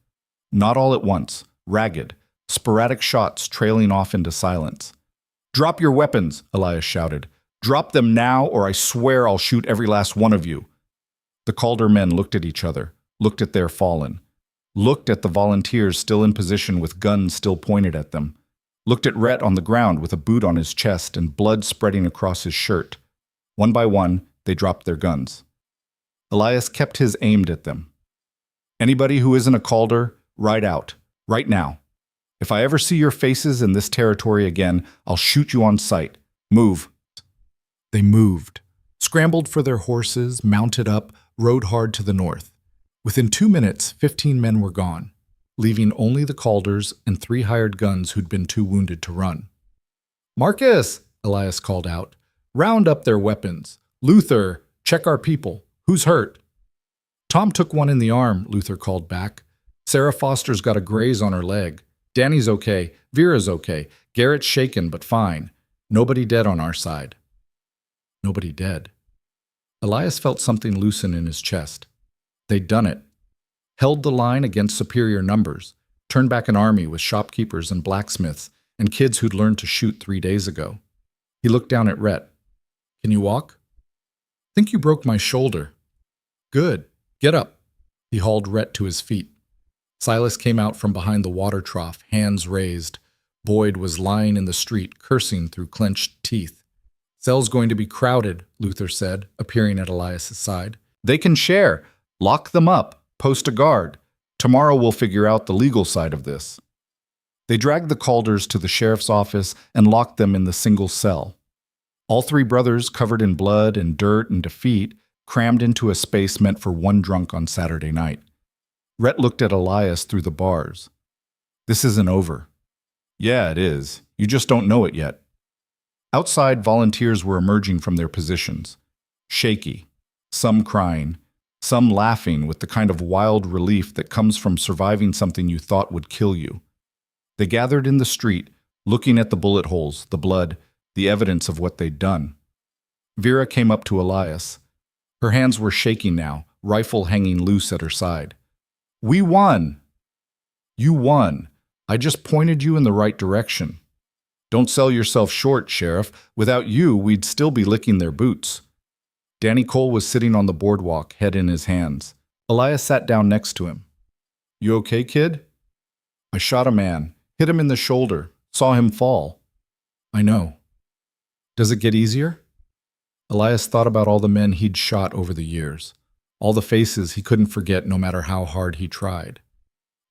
Not all at once, ragged, sporadic shots trailing off into silence. "Drop your weapons," Elias shouted. "Drop them now, or I swear I'll shoot every last one of you." The Calder men looked at each other, looked at their fallen, looked at the volunteers still in position with guns still pointed at them, looked at Rhett on the ground with a boot on his chest and blood spreading across his shirt. One by one, they dropped their guns. Elias kept his aimed at them. "Anybody who isn't a Calder, ride out, right now. If I ever see your faces in this territory again, I'll shoot you on sight. Move." They moved, scrambled for their horses, mounted up, rode hard to the north. Within 2 minutes, 15 men were gone, leaving only the Calders and 3 hired guns who'd been too wounded to run. "Marcus," Elias called out, "round up their weapons. Luther, check our people. Who's hurt?" "Tom took one in the arm," Luther called back. "Sarah Foster's got a graze on her leg. Danny's okay. Vera's okay. Garrett's shaken, but fine. Nobody dead on our side." Nobody dead. Elias felt something loosen in his chest. They'd done it. Held the line against superior numbers. Turned back an army with shopkeepers and blacksmiths and kids who'd learned to shoot 3 days ago. He looked down at Rhett. "Can you walk?" "Think you broke my shoulder." "Good. Get up." He hauled Rhett to his feet. Silas came out from behind the water trough, hands raised. Boyd was lying in the street, cursing through clenched teeth. "Cell's going to be crowded," Luther said, appearing at Elias's side. "They can share. Lock them up. Post a guard. Tomorrow we'll figure out the legal side of this." They dragged the Calders to the sheriff's office and locked them in the single cell. All 3 brothers, covered in blood and dirt and defeat, crammed into a space meant for one drunk on Saturday night. Rhett looked at Elias through the bars. "This isn't over." "Yeah, it is. You just don't know it yet." Outside, volunteers were emerging from their positions. Shaky, some crying, some laughing with the kind of wild relief that comes from surviving something you thought would kill you. They gathered in the street, looking at the bullet holes, the blood, the evidence of what they'd done. Vera came up to Elias. Her hands were shaking now, rifle hanging loose at her side. "We won!" "You won. I just pointed you in the right direction. Don't sell yourself short, Sheriff. Without you, we'd still be licking their boots." Danny Cole was sitting on the boardwalk, head in his hands. Elias sat down next to him. "You okay, kid?" I shot a man, hit him in the shoulder, saw him fall. I know. Does it get easier? Elias thought about all the men he'd shot over the years, all the faces he couldn't forget no matter how hard he tried.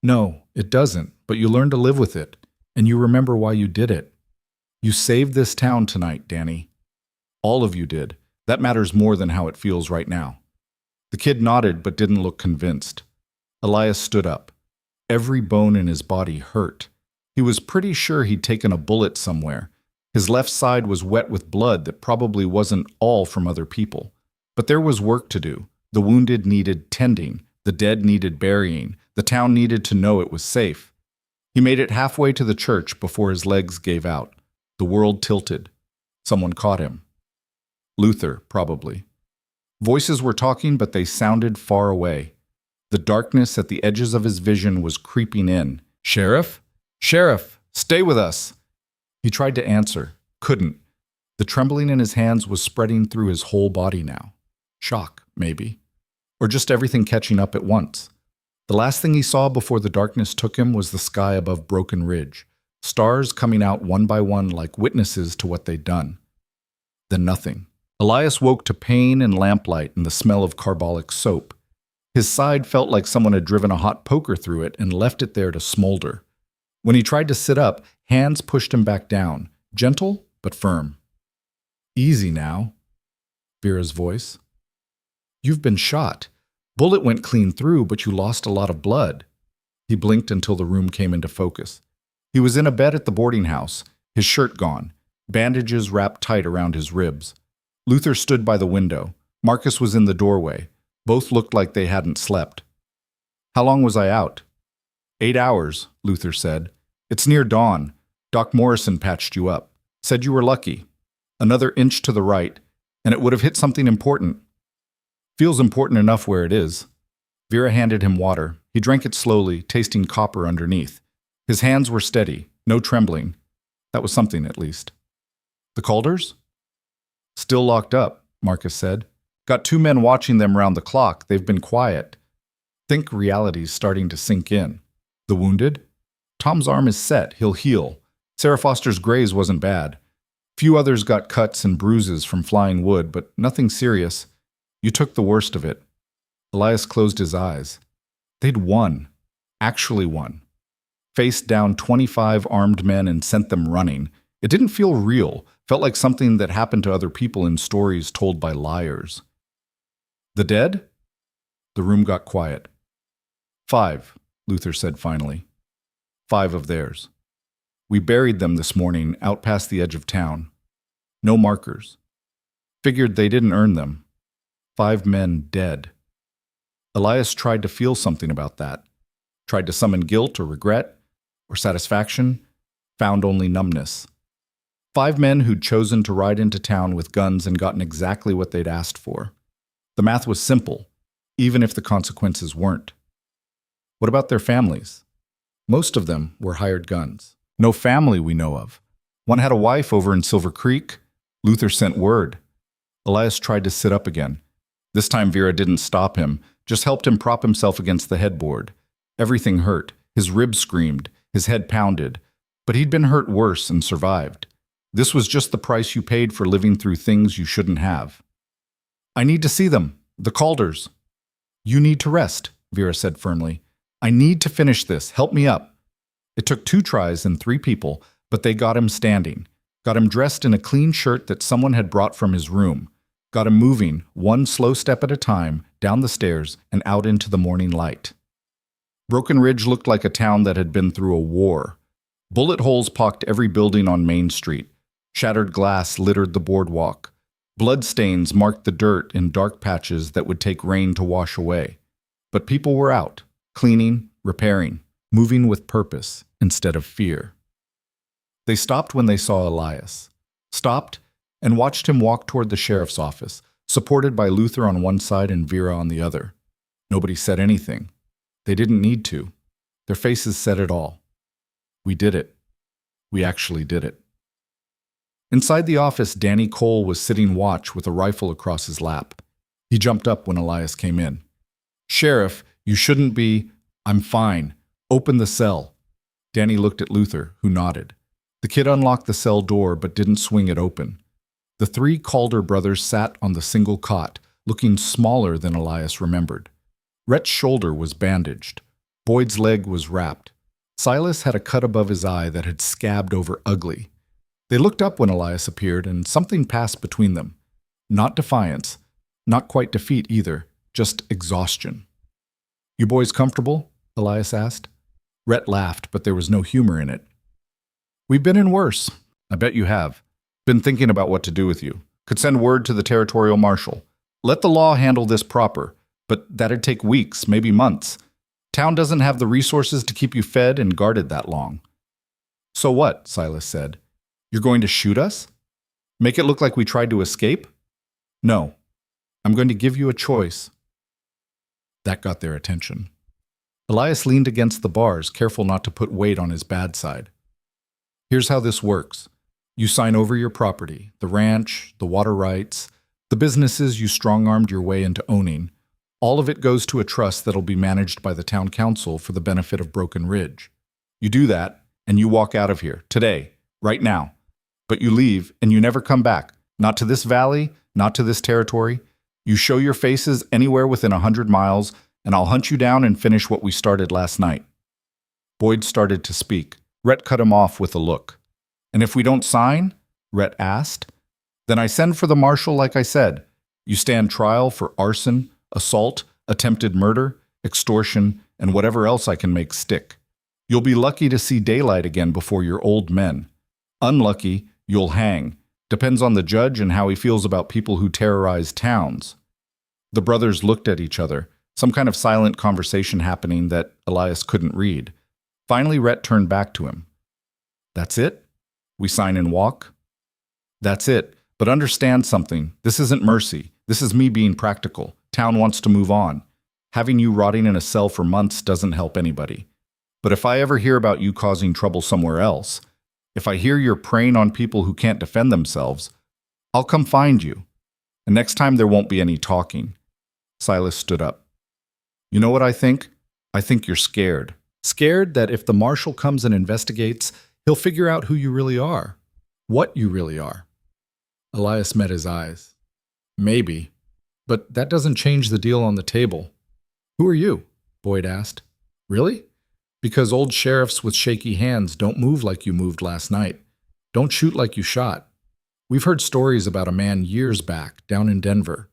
No, it doesn't, but you learn to live with it, and you remember why you did it. You saved this town tonight, Danny. All of you did. That matters more than how it feels right now. The kid nodded but didn't look convinced. Elias stood up. Every bone in his body hurt. He was pretty sure he'd taken a bullet somewhere. His left side was wet with blood that probably wasn't all from other people. But there was work to do. The wounded needed tending. The dead needed burying. The town needed to know it was safe. He made it halfway to the church before his legs gave out. The world tilted. Someone caught him. Luther, probably. Voices were talking, but they sounded far away. The darkness at the edges of his vision was creeping in. Sheriff? Sheriff, stay with us. He tried to answer. Couldn't. The trembling in his hands was spreading through his whole body now. Shock, maybe. Or just everything catching up at once. The last thing he saw before the darkness took him was the sky above Broken Ridge. Stars coming out one by one like witnesses to what they'd done. Then nothing. Elias woke to pain and lamplight and the smell of carbolic soap. His side felt like someone had driven a hot poker through it and left it there to smolder. When he tried to sit up, hands pushed him back down, gentle but firm. Easy now, Vera's voice. You've been shot. Bullet went clean through, but you lost a lot of blood. He blinked until the room came into focus. He was in a bed at the boarding house, his shirt gone, bandages wrapped tight around his ribs. Luther stood by the window. Marcus was in the doorway. Both looked like they hadn't slept. How long was I out? 8 hours, Luther said. It's near dawn. Doc Morrison patched you up. Said you were lucky. Another inch to the right, and it would have hit something important. Feels important enough where it is. Vera handed him water. He drank it slowly, tasting copper underneath. His hands were steady, no trembling. That was something, at least. The Calders? Still locked up, Marcus said. Got 2 men watching them round the clock. They've been quiet. Think reality's starting to sink in. The wounded? Tom's arm is set. He'll heal. Sarah Foster's graze wasn't bad. Few others got cuts and bruises from flying wood, but nothing serious. You took the worst of it. Elias closed his eyes. They'd won. Actually won. Faced down 25 armed men and sent them running. It didn't feel real. Felt like something that happened to other people in stories told by liars. The dead? The room got quiet. 5, Luther said finally. 5 of theirs. We buried them this morning out past the edge of town. No markers. Figured they didn't earn them. 5 men dead. Elias tried to feel something about that. Tried to summon guilt or regret or satisfaction. Found only numbness. 5 men who'd chosen to ride into town with guns and gotten exactly what they'd asked for. The math was simple, even if the consequences weren't. What about their families? Most of them were hired guns. No family we know of. One had a wife over in Silver Creek. Luther sent word. Elias tried to sit up again. This time Vera didn't stop him, just helped him prop himself against the headboard. Everything hurt. His ribs screamed. His head pounded. But he'd been hurt worse and survived. This was just the price you paid for living through things you shouldn't have. I need to see them. The Calders. You need to rest, Vera said firmly. I need to finish this. Help me up. It took 2 tries and 3 people, but they got him standing. Got him dressed in a clean shirt that someone had brought from his room. Got him moving, one slow step at a time, down the stairs and out into the morning light. Broken Ridge looked like a town that had been through a war. Bullet holes pocked every building on Main Street. Shattered glass littered the boardwalk. Bloodstains marked the dirt in dark patches that would take rain to wash away. But people were out, cleaning, repairing, moving with purpose instead of fear. They stopped when they saw Elias. Stopped and watched him walk toward the sheriff's office, supported by Luther on one side and Vera on the other. Nobody said anything. They didn't need to. Their faces said it all. We did it. We actually did it. Inside the office, Danny Cole was sitting watch with a rifle across his lap. He jumped up when Elias came in. Sheriff, you shouldn't be. I'm fine. Open the cell. Danny looked at Luther, who nodded. The kid unlocked the cell door but didn't swing it open. The three Calder brothers sat on the single cot, looking smaller than Elias remembered. Rhett's shoulder was bandaged. Boyd's leg was wrapped. Silas had a cut above his eye that had scabbed over ugly. They looked up when Elias appeared, and something passed between them. Not defiance, not quite defeat either, just exhaustion. "You boys comfortable?" Elias asked. Rhett laughed, but there was no humor in it. "We've been in worse." "I bet you have. Been thinking about what to do with you. Could send word to the territorial marshal. Let the law handle this proper, but that'd take weeks, maybe months. Town doesn't have the resources to keep you fed and guarded that long." "So what?" Silas said. "You're going to shoot us? Make it look like we tried to escape?" "No. I'm going to give you a choice." That got their attention. Elias leaned against the bars, careful not to put weight on his bad side. "Here's how this works. You sign over your property, the ranch, the water rights, the businesses you strong-armed your way into owning. All of it goes to a trust that'll be managed by the town council for the benefit of Broken Ridge. You do that, and you walk out of here, today, right now. But you leave, and you never come back. Not to this valley, not to this territory. You show your faces anywhere within 100 miles, and I'll hunt you down and finish what we started last night." Boyd started to speak. Rhett cut him off with a look. "And if we don't sign?" Rhett asked. "Then I send for the marshal like I said. You stand trial for arson, assault, attempted murder, extortion, and whatever else I can make stick. You'll be lucky to see daylight again before you're old men. Unlucky, you'll hang. Depends on the judge and how he feels about people who terrorize towns." The brothers looked at each other, some kind of silent conversation happening that Elias couldn't read. Finally, Rhett turned back to him. "That's it? We sign and walk?" "That's it. But understand something. This isn't mercy. This is me being practical. Town wants to move on. Having you rotting in a cell for months doesn't help anybody. But if I ever hear about you causing trouble somewhere else, if I hear you're preying on people who can't defend themselves, I'll come find you. And next time there won't be any talking." Silas stood up. "You know what I think? I think you're scared. Scared that if the marshal comes and investigates, he'll figure out who you really are. What you really are." Elias met his eyes. "Maybe. But that doesn't change the deal on the table." "Who are you?" Boyd asked. "Really? Because old sheriffs with shaky hands don't move like you moved last night. Don't shoot like you shot. We've heard stories about a man years back, down in Denver.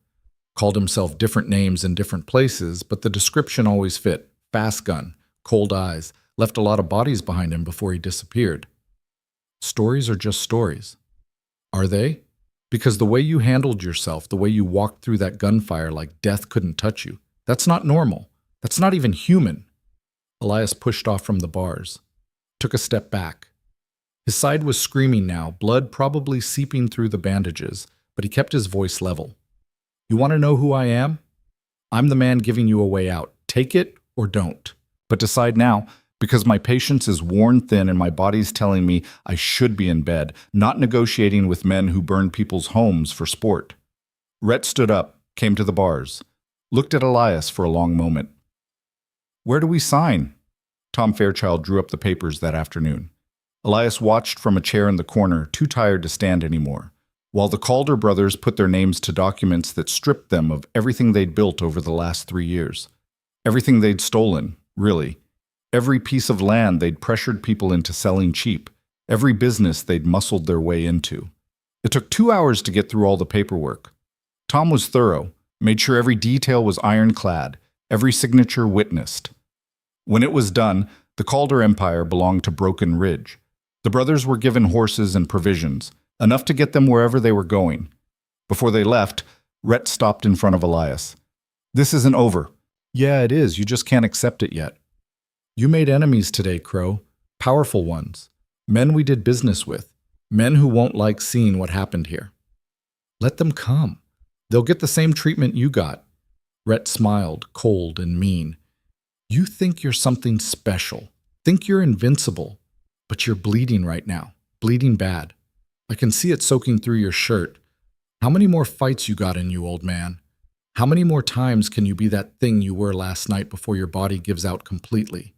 Called himself different names in different places, but the description always fit. Fast gun, cold eyes, left a lot of bodies behind him before he disappeared." "Stories are just stories." "Are they? Because the way you handled yourself, the way you walked through that gunfire like death couldn't touch you, that's not normal. That's not even human." Elias pushed off from the bars, took a step back. His side was screaming now, blood probably seeping through the bandages, but he kept his voice level. "You want to know who I am? I'm the man giving you a way out. Take it or don't. But decide now, because my patience is worn thin and my body's telling me I should be in bed, not negotiating with men who burn people's homes for sport." Rhett stood up, came to the bars, looked at Elias for a long moment. "Where do we sign?" Tom Fairchild drew up the papers that afternoon. Elias watched from a chair in the corner, too tired to stand anymore, while the Calder brothers put their names to documents that stripped them of everything they'd built over the last 3 years. Everything they'd stolen, really. Every piece of land they'd pressured people into selling cheap. Every business they'd muscled their way into. It took 2 hours to get through all the paperwork. Tom was thorough, made sure every detail was ironclad, every signature witnessed. When it was done, the Calder Empire belonged to Broken Ridge. The brothers were given horses and provisions, enough to get them wherever they were going. Before they left, Rhett stopped in front of Elias. "This isn't over." "Yeah, it is. You just can't accept it yet. You made enemies today, Crow. Powerful ones. Men we did business with. Men who won't like seeing what happened here. Let them come. They'll get the same treatment you got." Rhett smiled, cold and mean. "You think you're something special. Think you're invincible. But you're bleeding right now. Bleeding bad. I can see it soaking through your shirt. How many more fights you got in you, old man? How many more times can you be that thing you were last night before your body gives out completely?"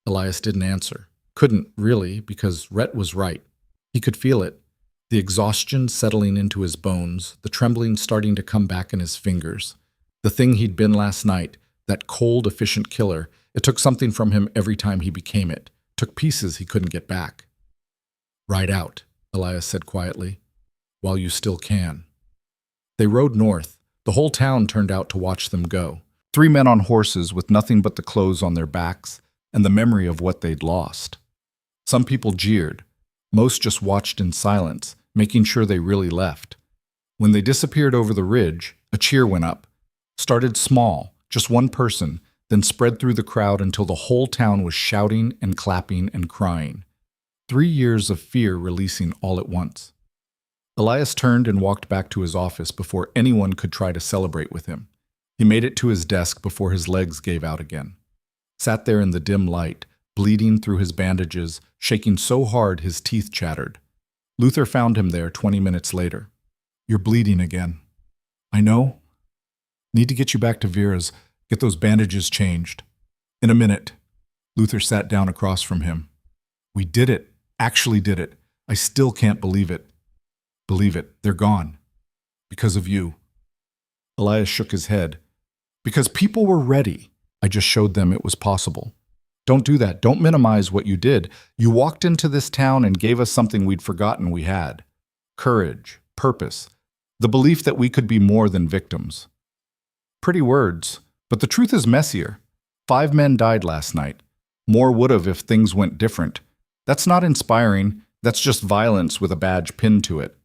Elias didn't answer. Couldn't, really, because Rhett was right. He could feel it. The exhaustion settling into his bones, the trembling starting to come back in his fingers. The thing he'd been last night, that cold, efficient killer, it took something from him every time he became it. Took pieces he couldn't get back. "Ride out," Elias said quietly, "while you still can." They rode north. The whole town turned out to watch them go. 3 men on horses with nothing but the clothes on their backs and the memory of what they'd lost. Some people jeered. Most just watched in silence, making sure they really left. When they disappeared over the ridge, a cheer went up. Started small, just one person, then spread through the crowd until the whole town was shouting and clapping and crying. 3 years of fear releasing all at once. Elias turned and walked back to his office before anyone could try to celebrate with him. He made it to his desk before his legs gave out again. Sat there in the dim light, bleeding through his bandages, shaking so hard his teeth chattered. Luther found him there 20 minutes later. "You're bleeding again." "I know. Need to get you back to Vera's, get those bandages changed." "In a minute." Luther sat down across from him. "We did it. Actually did it. I still can't believe it." "Believe it. They're gone. Because of you." Elias shook his head. "Because people were ready. I just showed them it was possible." "Don't do that. Don't minimize what you did. You walked into this town and gave us something we'd forgotten we had. Courage, purpose, the belief that we could be more than victims." Pretty words, but the truth is messier. 5 men died last night. More would have if things went different. That's not inspiring. That's just violence with a badge pinned to it.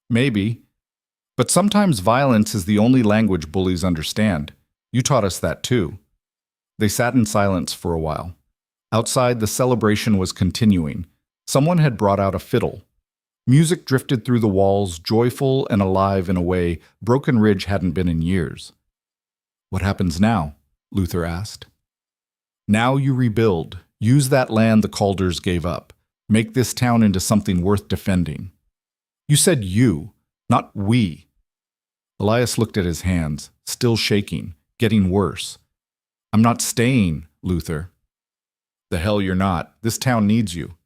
Maybe. But sometimes violence is the only language bullies understand. You taught us that too. They sat in silence for a while. Outside, the celebration was continuing. Someone had brought out a fiddle. Music drifted through the walls, joyful and alive in a way Broken Ridge hadn't been in years. "What happens now?" Luther asked. "Now you rebuild. Use that land the Calders gave up. Make this town into something worth defending." "You said you, not we." Elias looked at his hands, still shaking, getting worse. "I'm not staying, Luther." "The hell you're not. This town needs you.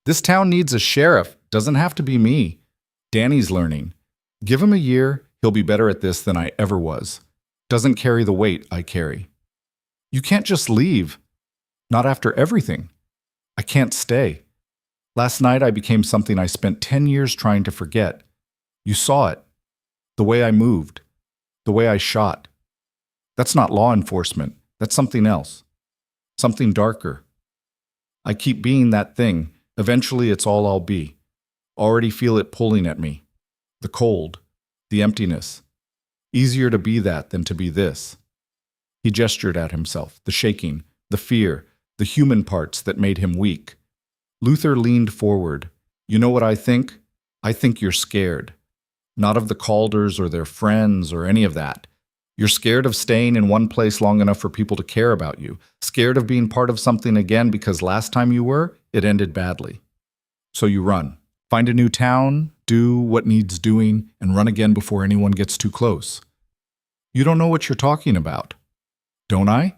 This town needs a sheriff. Doesn't have to be me. Danny's learning. Give him a year, he'll be better at this than I ever was. Doesn't carry the weight I carry." "You can't just leave. Not after everything." "I can't stay. Last night I became something I spent 10 years trying to forget. You saw it. The way I moved. The way I shot. That's not law enforcement. That's something else. Something darker. I keep being that thing. Eventually it's all I'll be. Already feel it pulling at me. The cold. The emptiness. Easier to be that than to be this." He gestured at himself, the shaking, the fear, the human parts that made him weak. Luther leaned forward. "You know what I think? I think you're scared. Not of the Calders or their friends or any of that. You're scared of staying in one place long enough for people to care about you. Scared of being part of something again because last time you were, it ended badly. So you run. Find a new town, do what needs doing, and run again before anyone gets too close." "You don't know what you're talking about." "Don't I?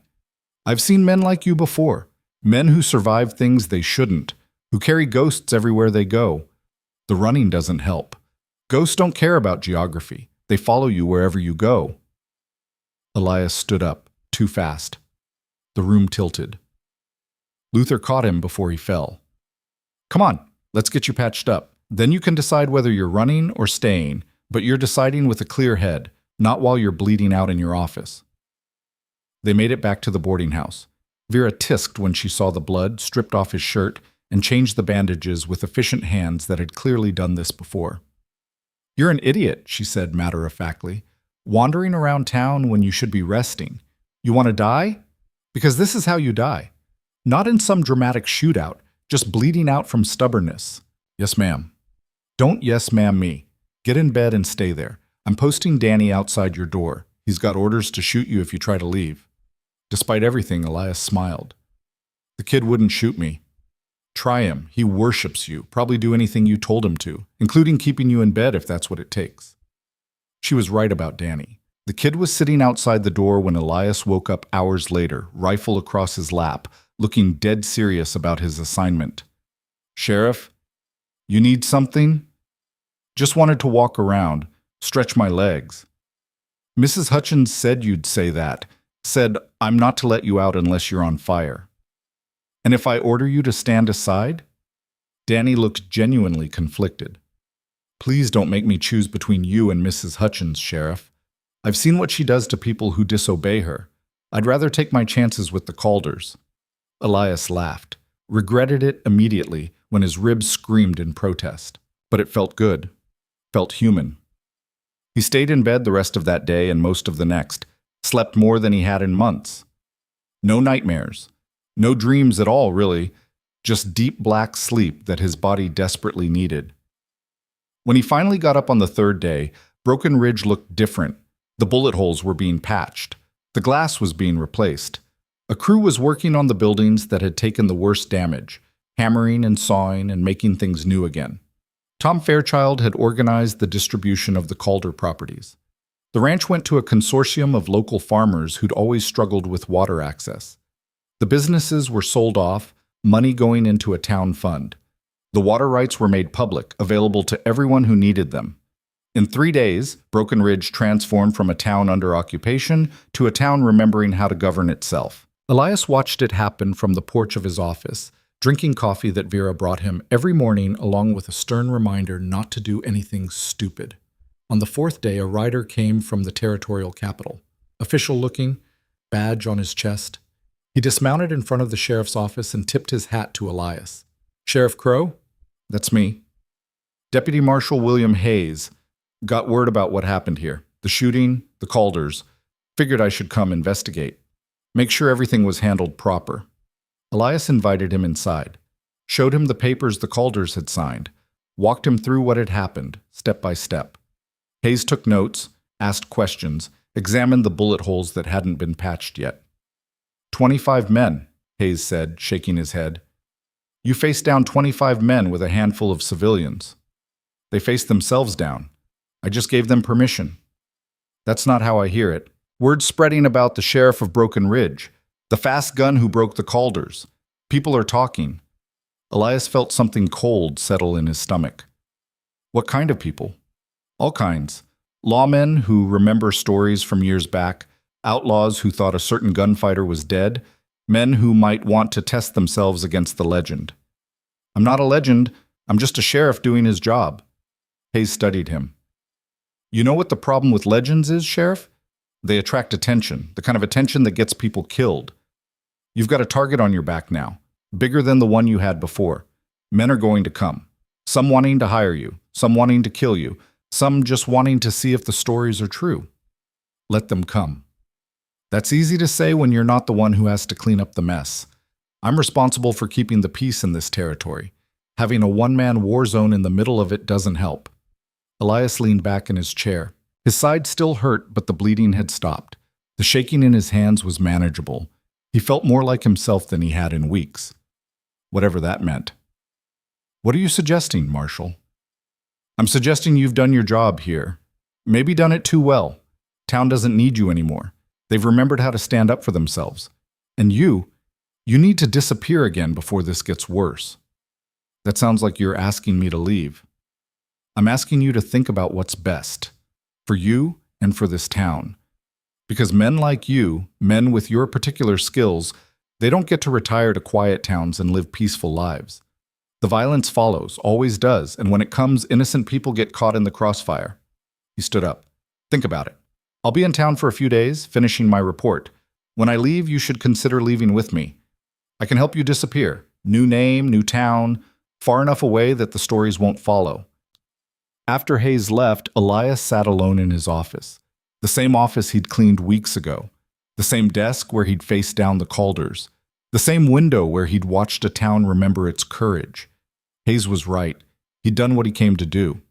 I've seen men like you before. Men who survive things they shouldn't, who carry ghosts everywhere they go. The running doesn't help. Ghosts don't care about geography. They follow you wherever you go." Elias stood up, too fast. The room tilted. Luther caught him before he fell. "Come on, let's get you patched up. Then you can decide whether you're running or staying, but you're deciding with a clear head, not while you're bleeding out in your office." They made it back to the boarding house. Vera tisked when she saw the blood, stripped off his shirt, and changed the bandages with efficient hands that had clearly done this before. "You're an idiot," she said matter-of-factly. "Wandering around town when you should be resting. You want to die? Because this is how you die. Not in some dramatic shootout, just bleeding out from stubbornness." "Yes, ma'am." "Don't yes, ma'am me. Get in bed and stay there. I'm posting Danny outside your door. He's got orders to shoot you if you try to leave." Despite everything, Elias smiled. "The kid wouldn't shoot me." "Try him. He worships you. Probably do anything you told him to, including keeping you in bed if that's what it takes." She was right about Danny. The kid was sitting outside the door when Elias woke up hours later, rifle across his lap, looking dead serious about his assignment. "Sheriff, you need something?" "Just wanted to walk around, stretch my legs." "Mrs. Hutchins said you'd say that. Said I'm not to let you out unless you're on fire." "And if I order you to stand aside?" Danny looked genuinely conflicted. "Please don't make me choose between you and Mrs. Hutchins, Sheriff. I've seen what she does to people who disobey her. I'd rather take my chances with the Calders." Elias laughed, regretted it immediately when his ribs screamed in protest. But it felt good, felt human. He stayed in bed the rest of that day and most of the next, slept more than he had in months. No nightmares, no dreams at all, really, just deep black sleep that his body desperately needed. When he finally got up on the third day, Broken Ridge looked different. The bullet holes were being patched. The glass was being replaced. A crew was working on the buildings that had taken the worst damage, hammering and sawing and making things new again. Tom Fairchild had organized the distribution of the Calder properties. The ranch went to a consortium of local farmers who'd always struggled with water access. The businesses were sold off, money going into a town fund. The water rights were made public, available to everyone who needed them. In 3 days, Broken Ridge transformed from a town under occupation to a town remembering how to govern itself. Elias watched it happen from the porch of his office, drinking coffee that Vera brought him every morning along with a stern reminder not to do anything stupid. On the 4th day, a rider came from the territorial capital, official-looking, badge on his chest. He dismounted in front of the sheriff's office and tipped his hat to Elias. "Sheriff Crow?" "That's me." "Deputy Marshal William Hayes. Got word about what happened here. The shooting, the Calders. Figured I should come investigate. Make sure everything was handled proper." Elias invited him inside, showed him the papers the Calders had signed, walked him through what had happened, step by step. Hayes took notes, asked questions, examined the bullet holes that hadn't been patched yet. 25 men, Hayes said, shaking his head. "You faced down 25 men with a handful of civilians. They faced themselves down. I just gave them permission." "That's not how I hear it. Word's spreading about the sheriff of Broken Ridge, the fast gun who broke the Calders. People are talking." Elias felt something cold settle in his stomach. "What kind of people?" "All kinds. Lawmen who remember stories from years back, outlaws who thought a certain gunfighter was dead, men who might want to test themselves against the legend." "I'm not a legend. I'm just a sheriff doing his job." Hayes studied him. "You know what the problem with legends is, Sheriff? They attract attention, the kind of attention that gets people killed. You've got a target on your back now, bigger than the one you had before. Men are going to come. Some wanting to hire you, some wanting to kill you, some just wanting to see if the stories are true. Let them come." "That's easy to say when you're not the one who has to clean up the mess. I'm responsible for keeping the peace in this territory. Having a one-man war zone in the middle of it doesn't help." Elias leaned back in his chair. His side still hurt, but the bleeding had stopped. The shaking in his hands was manageable. He felt more like himself than he had in weeks. Whatever that meant. "What are you suggesting, Marshal?" "I'm suggesting you've done your job here. Maybe done it too well. Town doesn't need you anymore. They've remembered how to stand up for themselves. And you need to disappear again before this gets worse." "That sounds like you're asking me to leave." "I'm asking you to think about what's best. For you and for this town. Because men like you, men with your particular skills, they don't get to retire to quiet towns and live peaceful lives. The violence follows, always does, and when it comes, innocent people get caught in the crossfire." He stood up. "Think about it. I'll be in town for a few days, finishing my report. When I leave, you should consider leaving with me. I can help you disappear. New name, new town, far enough away that the stories won't follow." After Hayes left, Elias sat alone in his office. The same office he'd cleaned weeks ago. The same desk where he'd faced down the Calders. The same window where he'd watched a town remember its courage. Hayes was right. He'd done what he came to do.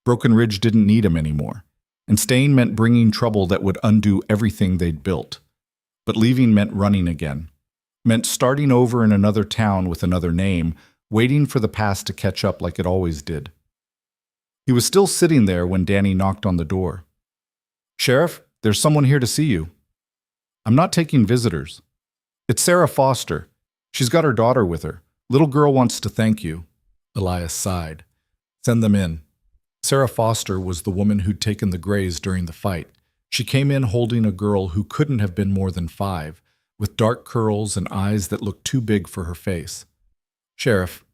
Broken Ridge didn't need him anymore. And staying meant bringing trouble that would undo everything they'd built. But leaving meant running again. Meant starting over in another town with another name, waiting for the past to catch up like it always did. He was still sitting there when Danny knocked on the door. "Sheriff, there's someone here to see you." "I'm not taking visitors." "It's Sarah Foster. She's got her daughter with her. Little girl wants to thank you. Elias sighed. Send them in. Sarah Foster was the woman who'd taken the Grays during the fight. She came in holding a girl who couldn't have been more than 5, with dark curls and eyes that looked too big for her face. Sheriff,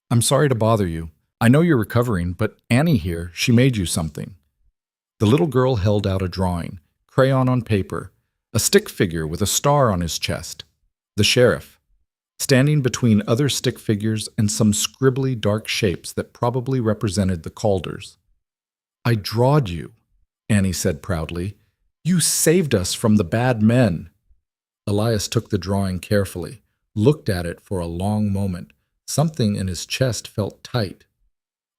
I'm sorry to bother you. I know you're recovering, but Annie here, she made you something. The little girl held out a drawing, crayon on paper, a stick figure with a star on his chest. The sheriff, standing between other stick figures and some scribbly dark shapes that probably represented the Calders. I drawed you, Annie said proudly. You saved us from the bad men. Elias took the drawing carefully, looked at it for a long moment. Something in his chest felt tight.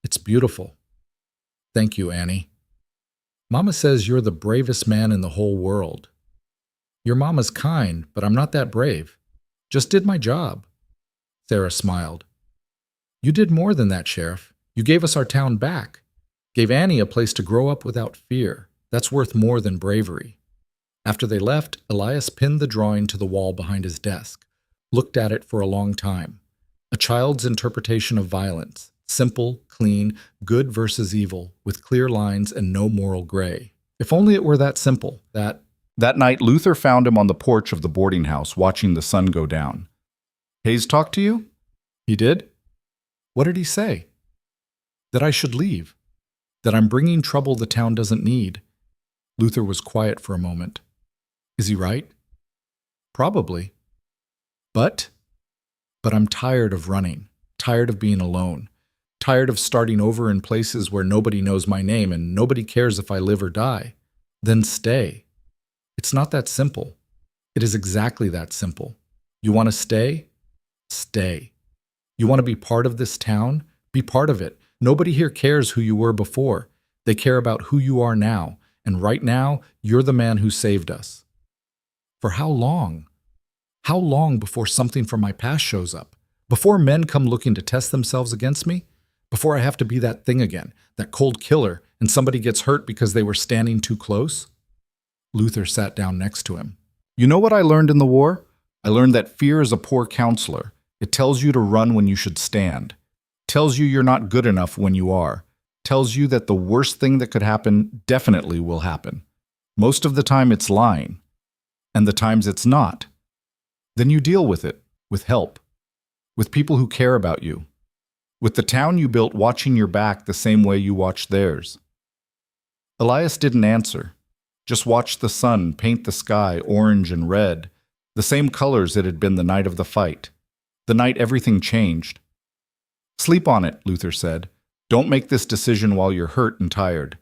It's beautiful. Thank you, Annie. Mama says you're the bravest man in the whole world. Your mama's kind, but I'm not that brave. Just did my job. Sarah smiled. You did more than that, Sheriff. You gave us our town back. Gave Annie a place to grow up without fear. That's worth more than bravery. After they left, Elias pinned the drawing to the wall behind his desk, looked at it for a long time. A child's interpretation of violence. Simple, clean, good versus evil, with clear lines and no moral gray. If only it were that simple, that night, Luther found him on the porch of the boarding house, watching the sun go down. Hayes talked to you? He did? What did he say? That I should leave. That I'm bringing trouble the town doesn't need. Luther was quiet for a moment. Is he right? Probably. But I'm tired of running, tired of being alone, tired of starting over in places where nobody knows my name and nobody cares if I live or die. Then stay. It's not that simple. It is exactly that simple. You want to stay? Stay. You want to be part of this town? Be part of it. Nobody here cares who you were before. They care about who you are now. And right now, you're the man who saved us. For how long? How long before something from my past shows up? Before men come looking to test themselves against me? Before I have to be that thing again, that cold killer, and somebody gets hurt because they were standing too close? Luther sat down next to him. You know what I learned in the war? I learned that fear is a poor counselor. It tells you to run when you should stand. Tells you you're not good enough when you are. Tells you that the worst thing that could happen definitely will happen. Most of the time it's lying. And the times it's not. Then you deal with it, with help. With people who care about you. With the town you built watching your back the same way you watched theirs. Elias didn't answer. Just watched the sun paint the sky orange and red, the same colors it had been the night of the fight, the night everything changed. Sleep on it, Luther said. Don't make this decision while you're hurt and tired.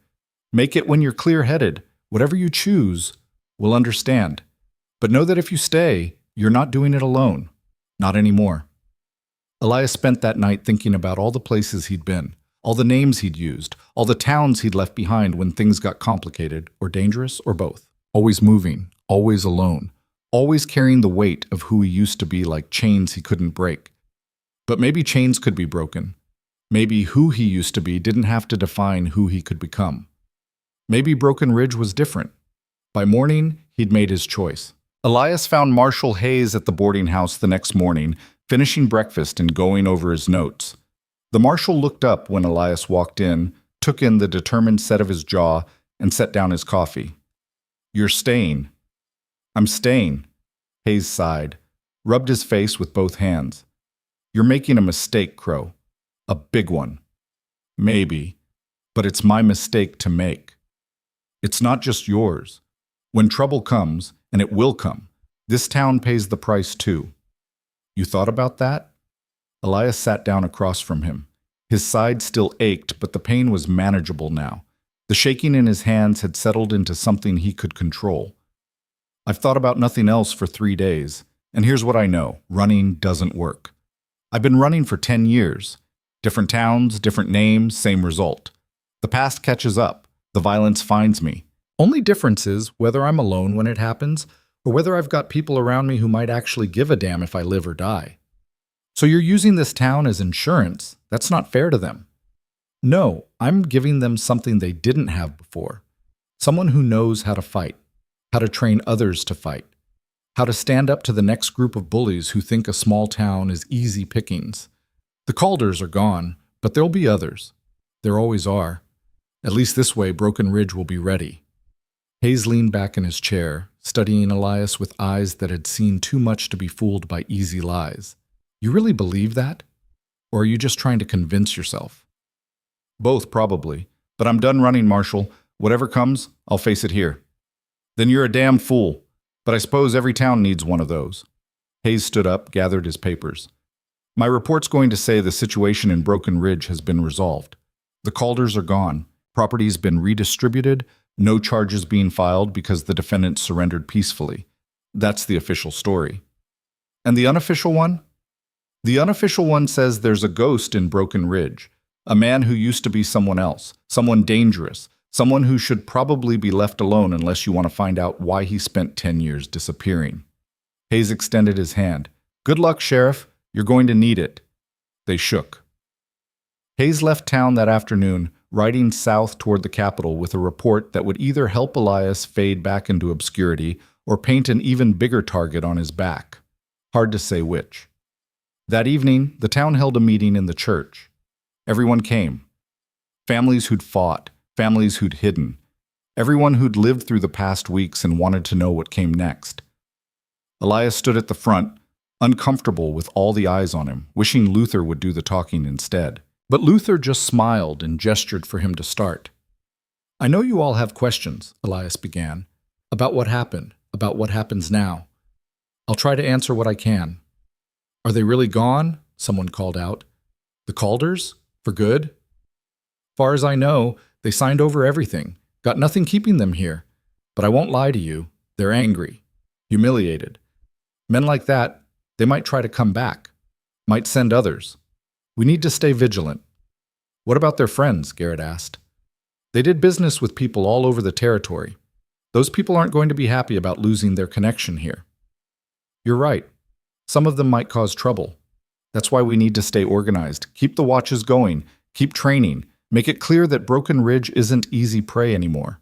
Make it when you're clear-headed. Whatever you choose, we'll understand. But know that if you stay, you're not doing it alone. Not anymore. Elias spent that night thinking about all the places he'd been, all the names he'd used, all the towns he'd left behind when things got complicated or dangerous or both. Always moving, always alone, always carrying the weight of who he used to be like chains he couldn't break. But maybe chains could be broken. Maybe who he used to be didn't have to define who he could become. Maybe Broken Ridge was different. By morning, he'd made his choice. Elias found Marshal Hayes at the boarding house the next morning, finishing breakfast and going over his notes. The marshal looked up when Elias walked in, took in the determined set of his jaw, and set down his coffee. You're staying. I'm staying. Hayes sighed, rubbed his face with both hands. You're making a mistake, Crow. A big one. Maybe. But it's my mistake to make. It's not just yours. When trouble comes, and it will come, this town pays the price too. You thought about that? Elias sat down across from him. His side still ached, but the pain was manageable now. The shaking in his hands had settled into something he could control. I've thought about nothing else for 3 days, and here's what I know. Running doesn't work. I've been running for 10 years. Different towns, different names, same result. The past catches up. The violence finds me. Only difference is whether I'm alone when it happens, or whether I've got people around me who might actually give a damn if I live or die. So you're using this town as insurance. That's not fair to them. No, I'm giving them something they didn't have before. Someone who knows how to fight, how to train others to fight. how to stand up to the next group of bullies who think a small town is easy pickings. The Calders are gone, but there'll be others. There always are. At least this way, Broken Ridge will be ready. Hayes leaned back in his chair, studying Elias with eyes that had seen too much to be fooled by easy lies. You really believe that? Or are you just trying to convince yourself? Both, probably. But I'm done running, Marshal. Whatever comes, I'll face it here. Then you're a damn fool. But I suppose every town needs one of those. Hayes stood up, gathered his papers. My report's going to say the situation in Broken Ridge has been resolved. The Calders are gone. Property's been redistributed. No charges being filed because the defendants surrendered peacefully. That's the official story. And the unofficial one? The unofficial one says there's a ghost in Broken Ridge. A man who used to be someone else. Someone dangerous. Someone who should probably be left alone unless you want to find out why he spent 10 years disappearing. Hayes extended his hand. Good luck, Sheriff. You're going to need it. They shook. Hayes left town that afternoon, riding south toward the capital with a report that would either help Elias fade back into obscurity or paint an even bigger target on his back. Hard to say which. That evening, the town held a meeting in the church. Everyone came. Families who'd fought, families who'd hidden, everyone who'd lived through the past weeks and wanted to know what came next. Elias stood at the front, uncomfortable with all the eyes on him, wishing Luther would do the talking instead. But Luther just smiled and gestured for him to start. I know you all have questions, Elias began, about what happened, about what happens now. I'll try to answer what I can. Are they really gone? Someone called out. The Calders? For good? Far as I know, they signed over everything. Got nothing keeping them here. But I won't lie to you. They're angry. Humiliated. Men like that, they might try to come back. Might send others. We need to stay vigilant. What about their friends? Garrett asked. They did business with people all over the territory. Those people aren't going to be happy about losing their connection here. You're right. Some of them might cause trouble. That's why we need to stay organized, keep the watches going, keep training, make it clear that Broken Ridge isn't easy prey anymore.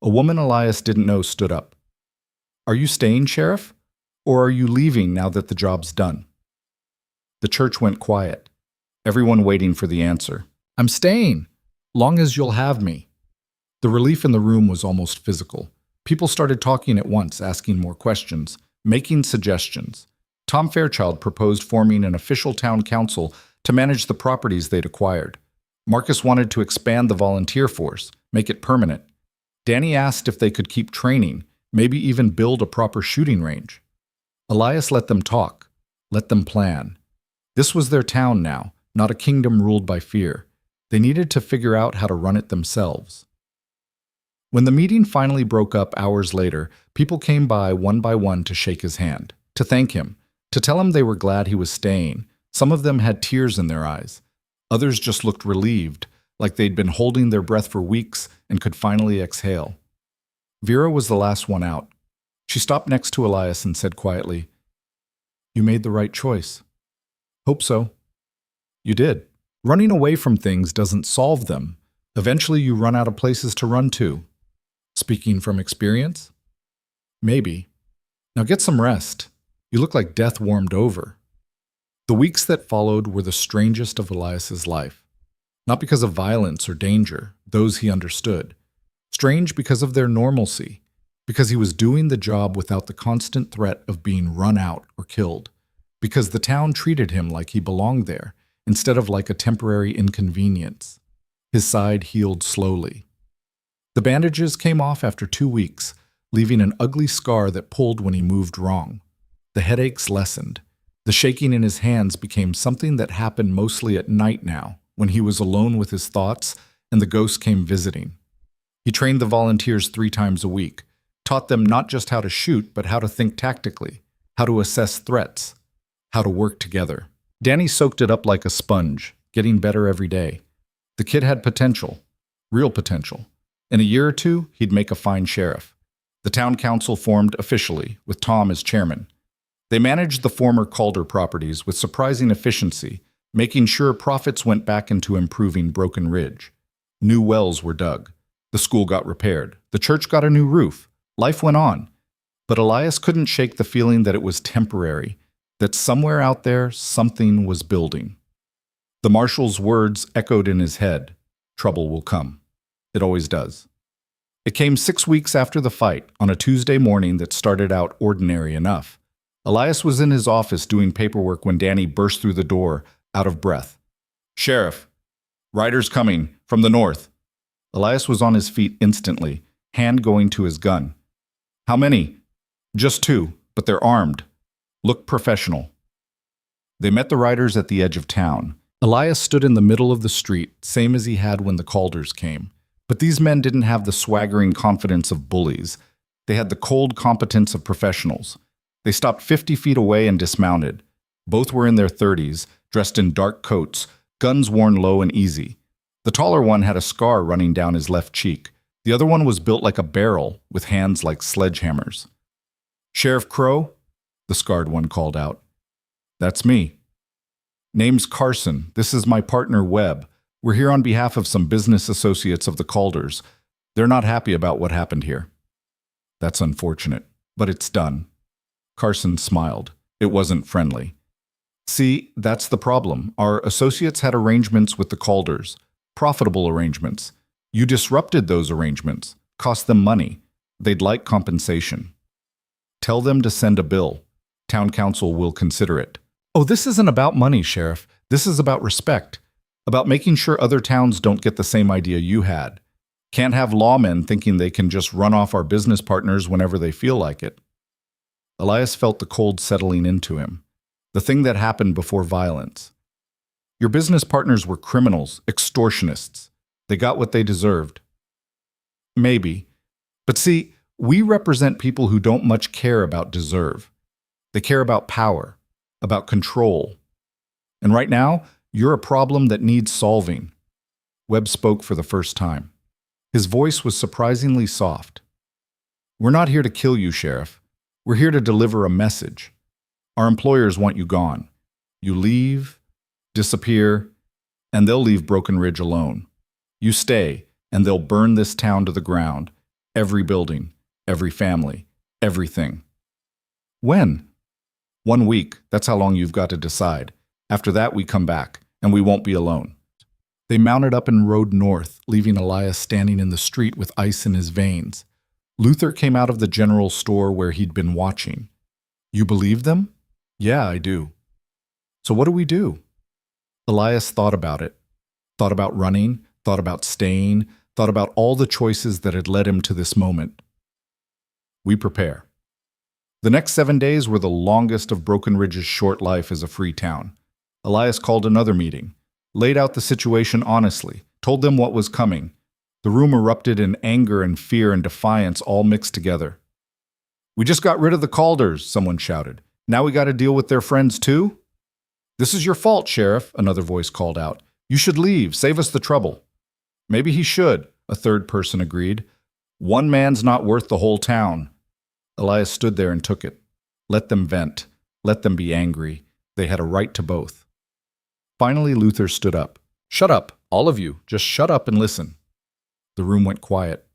A woman Elias didn't know stood up. Are you staying, Sheriff? Or are you leaving now that the job's done? The church went quiet, everyone waiting for the answer. I'm staying, long as you'll have me. The relief in the room was almost physical. People started talking at once, asking more questions, making suggestions. Tom Fairchild proposed forming an official town council to manage the properties they'd acquired. Marcus wanted to expand the volunteer force, make it permanent. Danny asked if they could keep training, maybe even build a proper shooting range. Elias let them talk, let them plan. This was their town now, not a kingdom ruled by fear. They needed to figure out how to run it themselves. When the meeting finally broke up hours later, people came by one to shake his hand, to thank him, to tell him they were glad he was staying. Some of them had tears in their eyes. Others just looked relieved, like they'd been holding their breath for weeks and could finally exhale. Vera was the last one out. She stopped next to Elias and said quietly, "You made the right choice." "Hope so." "You did. Running away from things doesn't solve them. Eventually you run out of places to run to." "Speaking from experience?" "Maybe. Now get some rest. You look like death warmed over." The weeks that followed were the strangest of Elias's life. Not because of violence or danger, those he understood. Strange because of their normalcy, because he was doing the job without the constant threat of being run out or killed, because the town treated him like he belonged there, instead of like a temporary inconvenience. His side healed slowly. The bandages came off after 2 weeks, leaving an ugly scar that pulled when he moved wrong. The headaches lessened. The shaking in his hands became something that happened mostly at night now, when he was alone with his thoughts and the ghosts came visiting. He trained the volunteers 3 times a week, taught them not just how to shoot, but how to think tactically, how to assess threats, how to work together. Danny soaked it up like a sponge, getting better every day. The kid had potential, real potential. In a year or 2, he'd make a fine sheriff. The town council formed officially, with Tom as chairman. They managed the former Calder properties with surprising efficiency, making sure profits went back into improving Broken Ridge. New wells were dug. The school got repaired. The church got a new roof. Life went on. But Elias couldn't shake the feeling that it was temporary, that somewhere out there something was building. The marshal's words echoed in his head. Trouble will come. It always does. It came 6 weeks after the fight, on a Tuesday morning that started out ordinary enough. Elias was in his office doing paperwork when Danny burst through the door, out of breath. "Sheriff, riders coming, from the north." Elias was on his feet instantly, hand going to his gun. "How many?" "Just 2, but they're armed. Look professional." They met the riders at the edge of town. Elias stood in the middle of the street, same as he had when the Calders came. But these men didn't have the swaggering confidence of bullies. They had the cold competence of professionals. They stopped 50 feet away and dismounted. Both were in their 30s, dressed in dark coats, guns worn low and easy. The taller one had a scar running down his left cheek. The other one was built like a barrel, with hands like sledgehammers. "Sheriff Crow?" the scarred one called out. "That's me." "Name's Carson. This is my partner, Webb. We're here on behalf of some business associates of the Calders. They're not happy about what happened here." "That's unfortunate, but it's done." Carson smiled. It wasn't friendly. "See, that's the problem. Our associates had arrangements with the Calders, profitable arrangements. You disrupted those arrangements, cost them money. They'd like compensation. Tell them to send a bill. Town council will consider it." "Oh, this isn't about money, Sheriff. This is about respect. About making sure other towns don't get the same idea you had. Can't have lawmen thinking they can just run off our business partners whenever they feel like it." Elias felt the cold settling into him. The thing that happened before violence. Your business partners were criminals, extortionists. They got what they deserved. Maybe. But see, we represent people who don't much care about deserve. They care about power, about control. And right now, you're a problem that needs solving. Webb spoke for the first time. His voice was surprisingly soft. "We're not here to kill you, Sheriff. We're here to deliver a message. Our employers want you gone. You leave, disappear, and they'll leave Broken Ridge alone. You stay, and they'll burn this town to the ground. Every building, every family, everything." "When?" "1 week. That's how long you've got to decide. After that, we come back, and we won't be alone." They mounted up and rode north, leaving Elias standing in the street with ice in his veins. Luther came out of the general store where he'd been watching. "You believe them?" "Yeah, I do." "So what do we do?" Elias thought about it. Thought about running, thought about staying, thought about all the choices that had led him to this moment. "We prepare." The next 7 days were the longest of Broken Ridge's short life as a free town. Elias called another meeting, laid out the situation honestly, told them what was coming. The room erupted in anger and fear and defiance all mixed together. "We just got rid of the Calders," someone shouted. "Now we got to deal with their friends too?" "This is your fault, Sheriff," another voice called out. "You should leave, save us the trouble." "Maybe he should," a third person agreed. "One man's not worth the whole town." Elias stood there and took it. Let them vent. Let them be angry. They had a right to both. Finally, Luther stood up. "Shut up, all of you. Just shut up and listen." The room went quiet.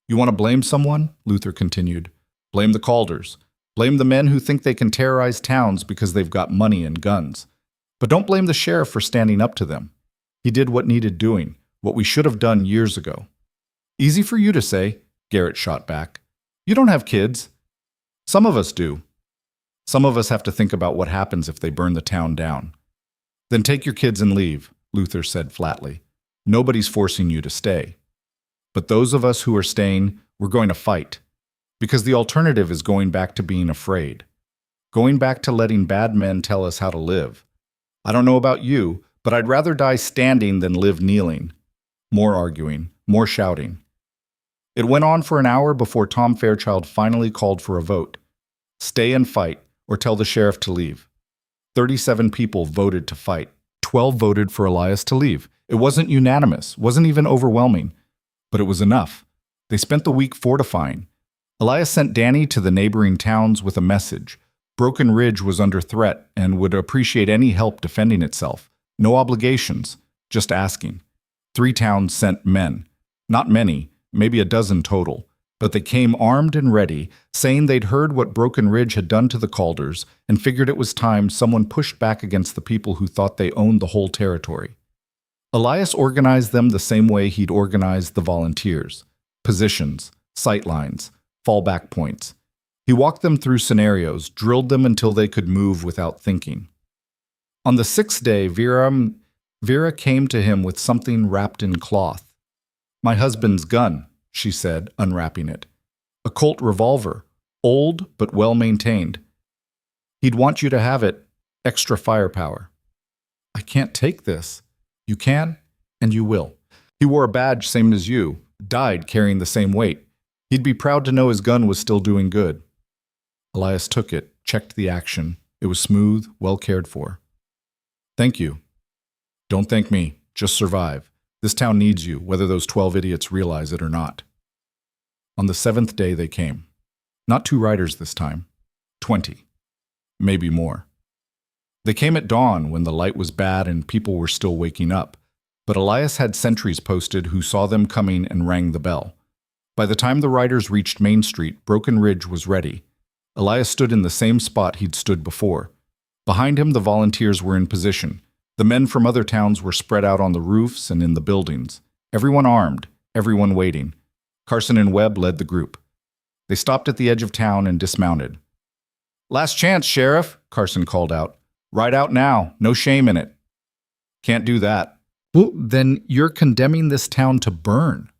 "You want to blame someone?" Luther continued. "Blame the Calders. Blame the men who think they can terrorize towns because they've got money and guns. But don't blame the sheriff for standing up to them. He did what needed doing, what we should have done years ago." "Easy for you to say," Garrett shot back. "You don't have kids." "Some of us do. Some of us have to think about what happens if they burn the town down." "Then take your kids and leave," Luther said flatly. "Nobody's forcing you to stay. But those of us who are staying, we're going to fight. Because the alternative is going back to being afraid. Going back to letting bad men tell us how to live. I don't know about you, but I'd rather die standing than live kneeling." More arguing, more shouting. It went on for an hour before Tom Fairchild finally called for a vote. Stay and fight, or tell the sheriff to leave. 37 people voted to fight. 12 voted for Elias to leave. It wasn't unanimous, wasn't even overwhelming, but it was enough. They spent the week fortifying. Elias sent Danny to the neighboring towns with a message. Broken Ridge was under threat and would appreciate any help defending itself. No obligations, just asking. 3 towns sent men. Not many, maybe a dozen total, But they came armed and ready, saying they'd heard what Broken Ridge had done to the Calders and figured it was time someone pushed back against the people who thought they owned the whole territory. Elias organized them the same way he'd organized the volunteers: positions, sight lines, fallback points. He walked them through scenarios, drilled them until they could move without thinking. On the sixth day, Vera came to him with something wrapped in cloth. "My husband's gun," she said, unwrapping it. "A Colt revolver, old but well-maintained. He'd want you to have it, extra firepower." "I can't take this." "You can, and you will. He wore a badge same as you, died carrying the same weight. He'd be proud to know his gun was still doing good." Elias took it, checked the action. It was smooth, well cared for. "Thank you." "Don't thank me. Just survive. This town needs you, whether those 12 idiots realize it or not." On the seventh day they came. Not 2 riders this time. 20. Maybe more. They came at dawn when the light was bad and people were still waking up, but Elias had sentries posted who saw them coming and rang the bell. By the time the riders reached Main Street, Broken Ridge was ready. Elias stood in the same spot he'd stood before. Behind him, the volunteers were in position. The men from other towns were spread out on the roofs and in the buildings. Everyone armed, everyone waiting. Carson and Webb led the group. They stopped at the edge of town and dismounted. "Last chance, Sheriff," Carson called out. "Ride out now, no shame in it." "Can't do that." "Well, then you're condemning this town to burn.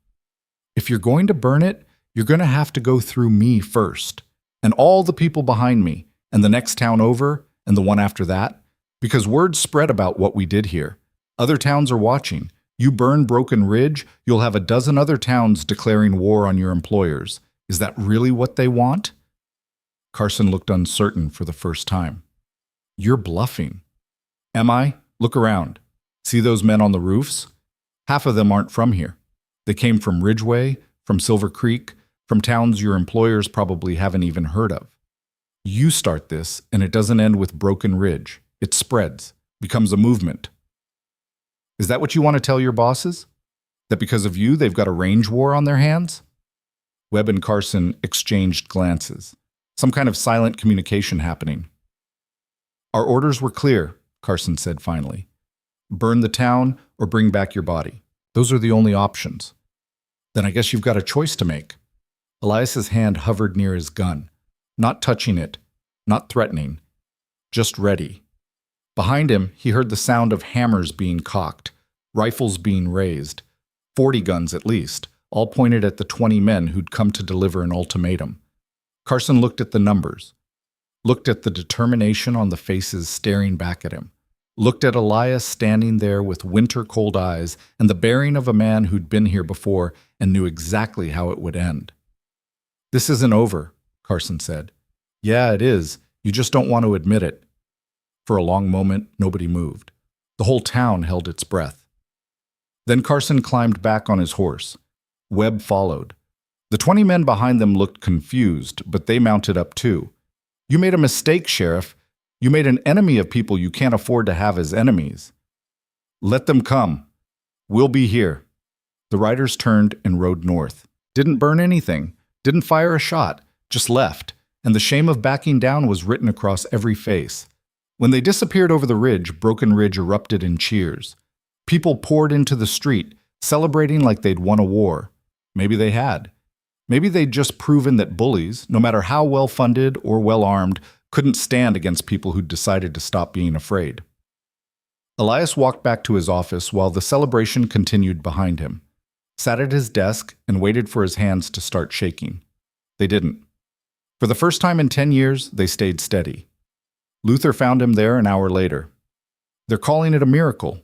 If you're going to burn it, you're going to have to go through me first, and all the people behind me, and the next town over, and the one after that, because word spread about what we did here. Other towns are watching. You burn Broken Ridge, you'll have a dozen other towns declaring war on your employers. Is that really what they want?" Carson looked uncertain for the first time. "You're bluffing." "Am I? Look around. See those men on the roofs? Half of them aren't from here. They came from Ridgeway, from Silver Creek, from towns your employers probably haven't even heard of. You start this, and it doesn't end with Broken Ridge. It spreads, becomes a movement. Is that what you want to tell your bosses? That because of you, they've got a range war on their hands?" Webb and Carson exchanged glances. Some kind of silent communication happening. "Our orders were clear," Carson said finally. "Burn the town or bring back your body. Those are the only options." "Then I guess you've got a choice to make." Elias's hand hovered near his gun, not touching it, not threatening, just ready. Behind him, he heard the sound of hammers being cocked, rifles being raised, 40 guns at least, all pointed at the 20 men who'd come to deliver an ultimatum. Carson looked at the numbers, looked at the determination on the faces staring back at him, looked at Elias standing there with winter-cold eyes and the bearing of a man who'd been here before and knew exactly how it would end. "This isn't over," Carson said. "Yeah, it is. You just don't want to admit it." For a long moment, nobody moved. The whole town held its breath. Then Carson climbed back on his horse. Webb followed. The 20 men behind them looked confused, but they mounted up too. "You made a mistake, Sheriff. You made an enemy of people you can't afford to have as enemies." "Let them come. We'll be here." The riders turned and rode north. Didn't burn anything, didn't fire a shot, just left, and the shame of backing down was written across every face. When they disappeared over the ridge, Broken Ridge erupted in cheers. People poured into the street, celebrating like they'd won a war. Maybe they had. Maybe they'd just proven that bullies, no matter how well-funded or well-armed, couldn't stand against people who'd decided to stop being afraid. Elias walked back to his office while the celebration continued behind him, sat at his desk, and waited for his hands to start shaking. They didn't. For the first time in 10 years, they stayed steady. Luther found him there an hour later. "They're calling it a miracle,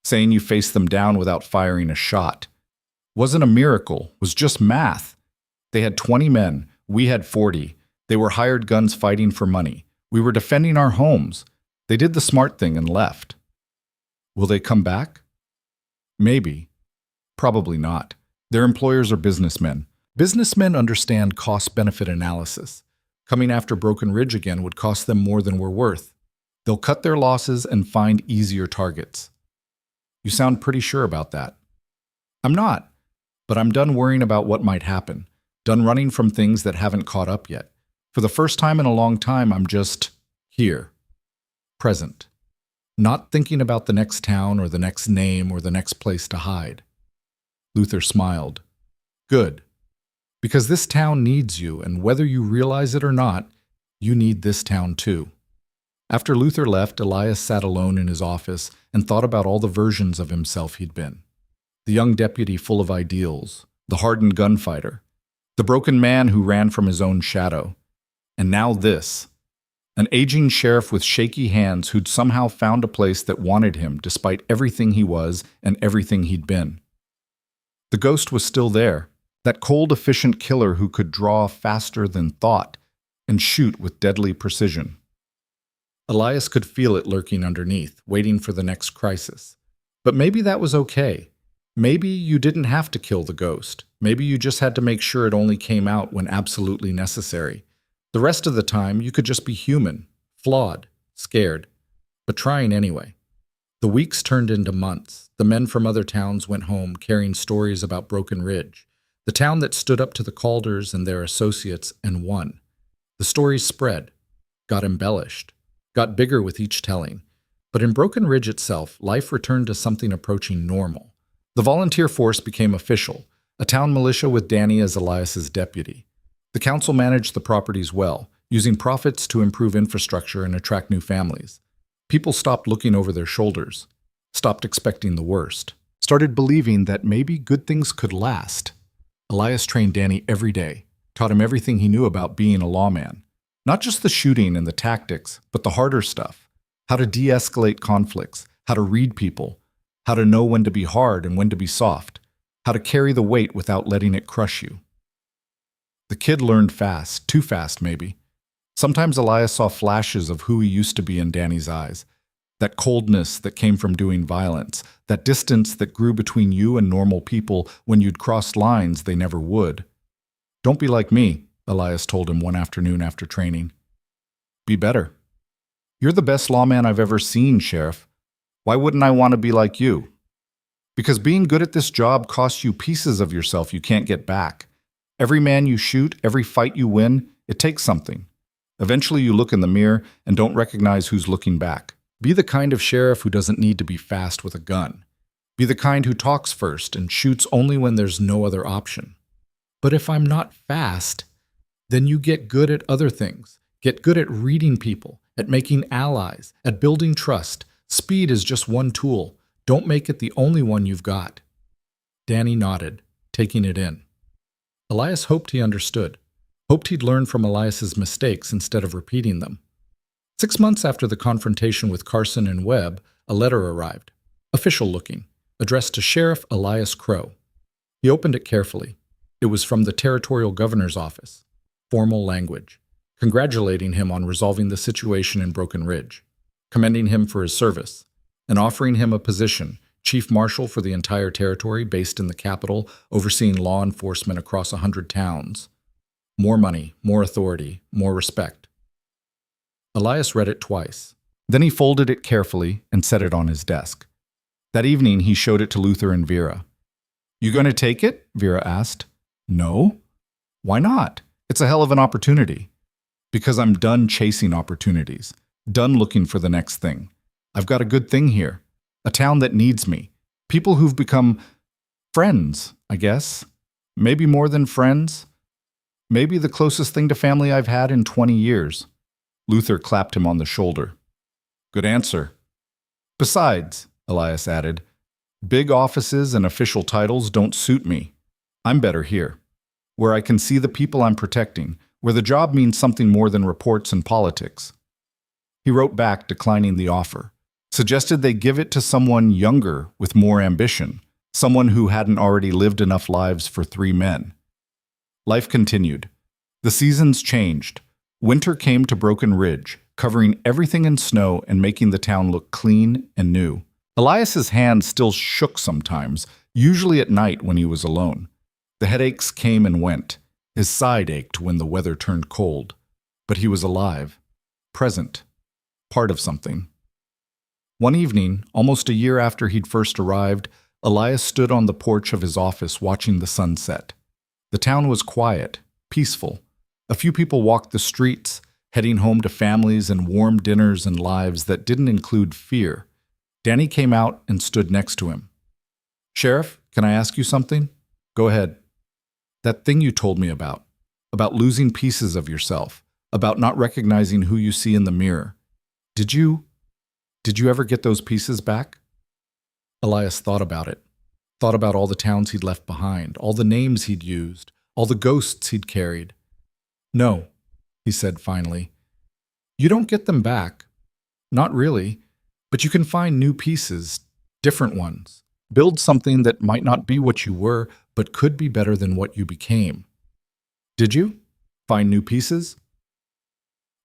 saying you faced them down without firing a shot. Wasn't a miracle, was just math. They had 20 men, we had 40. They were hired guns fighting for money. We were defending our homes. They did the smart thing and left. Will they come back? Maybe. Probably not. Their employers are businessmen. Businessmen understand cost-benefit analysis. Coming after Broken Ridge again would cost them more than we're worth. They'll cut their losses and find easier targets." "You sound pretty sure about that." "I'm not, but I'm done worrying about what might happen. Done running from things that haven't caught up yet. For the first time in a long time, I'm just here, present, not thinking about the next town or the next name or the next place to hide. Luther smiled. Good. Because this town needs you, and whether you realize it or not, you need this town too. After Luther left, Elias sat alone in his office and thought about all the versions of himself he'd been. The young deputy full of ideals, the hardened gunfighter, the broken man who ran from his own shadow, and now this, an aging sheriff with shaky hands who'd somehow found a place that wanted him despite everything he was and everything he'd been. The ghost was still there, that cold, efficient killer who could draw faster than thought and shoot with deadly precision. Elias could feel it lurking underneath, waiting for the next crisis. But maybe that was okay. Maybe you didn't have to kill the ghost. Maybe you just had to make sure it only came out when absolutely necessary. The rest of the time, you could just be human, flawed, scared, but trying anyway. The weeks turned into months. The men from other towns went home carrying stories about Broken Ridge, the town that stood up to the Calders and their associates and won. The stories spread, got embellished, got bigger with each telling. But in Broken Ridge itself, life returned to something approaching normal. The volunteer force became official, a town militia with Danny as Elias's deputy. The council managed the properties well, using profits to improve infrastructure and attract new families. People stopped looking over their shoulders, stopped expecting the worst, started believing that maybe good things could last. Elias trained Danny every day, taught him everything he knew about being a lawman. Not just the shooting and the tactics, but the harder stuff. How to de-escalate conflicts, how to read people, how to know when to be hard and when to be soft, how to carry the weight without letting it crush you. The kid learned fast, too fast maybe. Sometimes Elias saw flashes of who he used to be in Danny's eyes. That coldness that came from doing violence, that distance that grew between you and normal people when you'd crossed lines they never would. Don't be like me, Elias told him one afternoon after training. Be better. You're the best lawman I've ever seen, Sheriff. Why wouldn't I want to be like you? Because being good at this job costs you pieces of yourself you can't get back. Every man you shoot, every fight you win, it takes something. Eventually you look in the mirror and don't recognize who's looking back. Be the kind of sheriff who doesn't need to be fast with a gun. Be the kind who talks first and shoots only when there's no other option. But if I'm not fast, then you get good at other things. Get good at reading people, at making allies, at building trust. Speed is just one tool. Don't make it the only one you've got. Danny nodded, taking it in. Elias hoped he understood, hoped he'd learn from Elias's mistakes instead of repeating them. 6 months after the confrontation with Carson and Webb, a letter arrived, official-looking, addressed to Sheriff Elias Crow. He opened it carefully. It was from the territorial governor's office, formal language, congratulating him on resolving the situation in Broken Ridge, commending him for his service, and offering him a position, chief marshal for the entire territory based in the capital, overseeing law enforcement across 100 towns. More money, more authority, more respect. Elias read it twice. Then he folded it carefully and set it on his desk. That evening, he showed it to Luther and Vera. You going to take it? Vera asked. No. Why not? It's a hell of an opportunity. Because I'm done chasing opportunities, done looking for the next thing. I've got a good thing here, a town that needs me, people who've become friends, I guess. Maybe more than friends. Maybe the closest thing to family I've had in 20 years. Luther clapped him on the shoulder. Good answer. Besides, Elias added, big offices and official titles don't suit me. I'm better here, where I can see the people I'm protecting, where the job means something more than reports and politics. He wrote back declining the offer, suggested they give it to someone younger with more ambition, someone who hadn't already lived enough lives for 3 men. Life continued. The seasons changed. Winter came to Broken Ridge, covering everything in snow and making the town look clean and new. Elias's hands still shook sometimes, usually at night when he was alone. The headaches came and went. His side ached when the weather turned cold. But he was alive, present, part of something. One evening, almost a year after he'd first arrived, Elias stood on the porch of his office watching the sun set. The town was quiet, peaceful. A few people walked the streets, heading home to families and warm dinners and lives that didn't include fear. Danny came out and stood next to him. "Sheriff, can I ask you something?" "Go ahead." "That thing you told me about losing pieces of yourself, about not recognizing who you see in the mirror. Did you ever get those pieces back?" Elias thought about it. Thought about all the towns he'd left behind, all the names he'd used, all the ghosts he'd carried. "No," he said finally. "You don't get them back. Not really. But you can find new pieces, different ones. Build something that might not be what you were, but could be better than what you became." "Did you find new pieces?"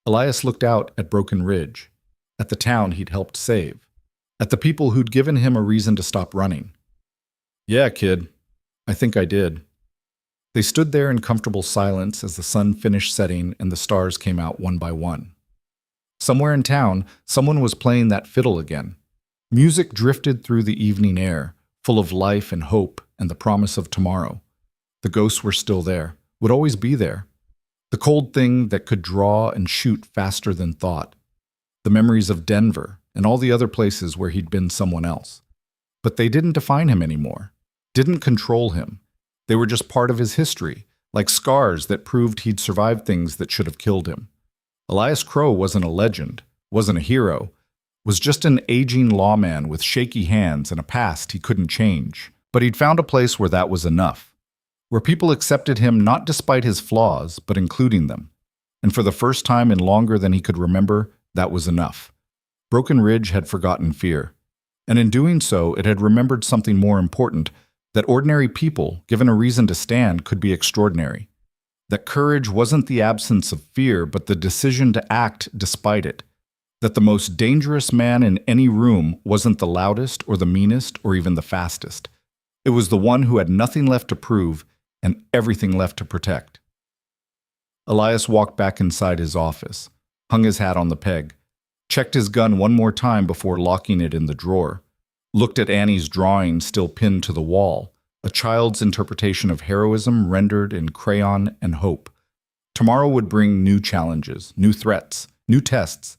Elias looked out at Broken Ridge, at the town he'd helped save, at the people who'd given him a reason to stop running. "Yeah, kid, I think I did." They stood there in comfortable silence as the sun finished setting and the stars came out one by one. Somewhere in town, someone was playing that fiddle again. Music drifted through the evening air, full of life and hope and the promise of tomorrow. The ghosts were still there, would always be there. The cold thing that could draw and shoot faster than thought. The memories of Denver and all the other places where he'd been someone else. But they didn't define him anymore, didn't control him. They were just part of his history, like scars that proved he'd survived things that should have killed him. Elias Crow wasn't a legend, wasn't a hero, was just an aging lawman with shaky hands and a past he couldn't change. But he'd found a place where that was enough, where people accepted him not despite his flaws, but including them. And for the first time in longer than he could remember, that was enough. Broken Ridge had forgotten fear. And in doing so, it had remembered something more important, that ordinary people, given a reason to stand, could be extraordinary. That courage wasn't the absence of fear, but the decision to act despite it. That the most dangerous man in any room wasn't the loudest or the meanest or even the fastest. It was the one who had nothing left to prove and everything left to protect. Elias walked back inside his office, hung his hat on the peg, checked his gun one more time before locking it in the drawer, looked at Annie's drawing still pinned to the wall, a child's interpretation of heroism rendered in crayon and hope. Tomorrow would bring new challenges, new threats, new tests.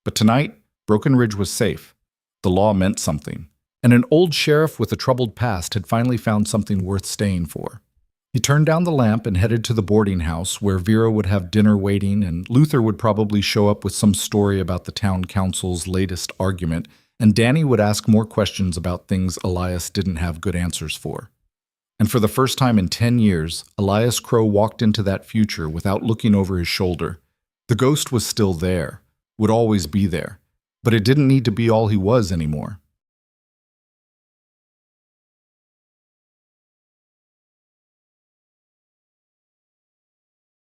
But tonight, Broken Ridge was safe. The law meant something. And an old sheriff with a troubled past had finally found something worth staying for. He turned down the lamp and headed to the boarding house where Vera would have dinner waiting and Luther would probably show up with some story about the town council's latest argument, and Danny would ask more questions about things Elias didn't have good answers for. And for the first time in 10 years, Elias Crow walked into that future without looking over his shoulder. The ghost was still there, would always be there, but it didn't need to be all he was anymore.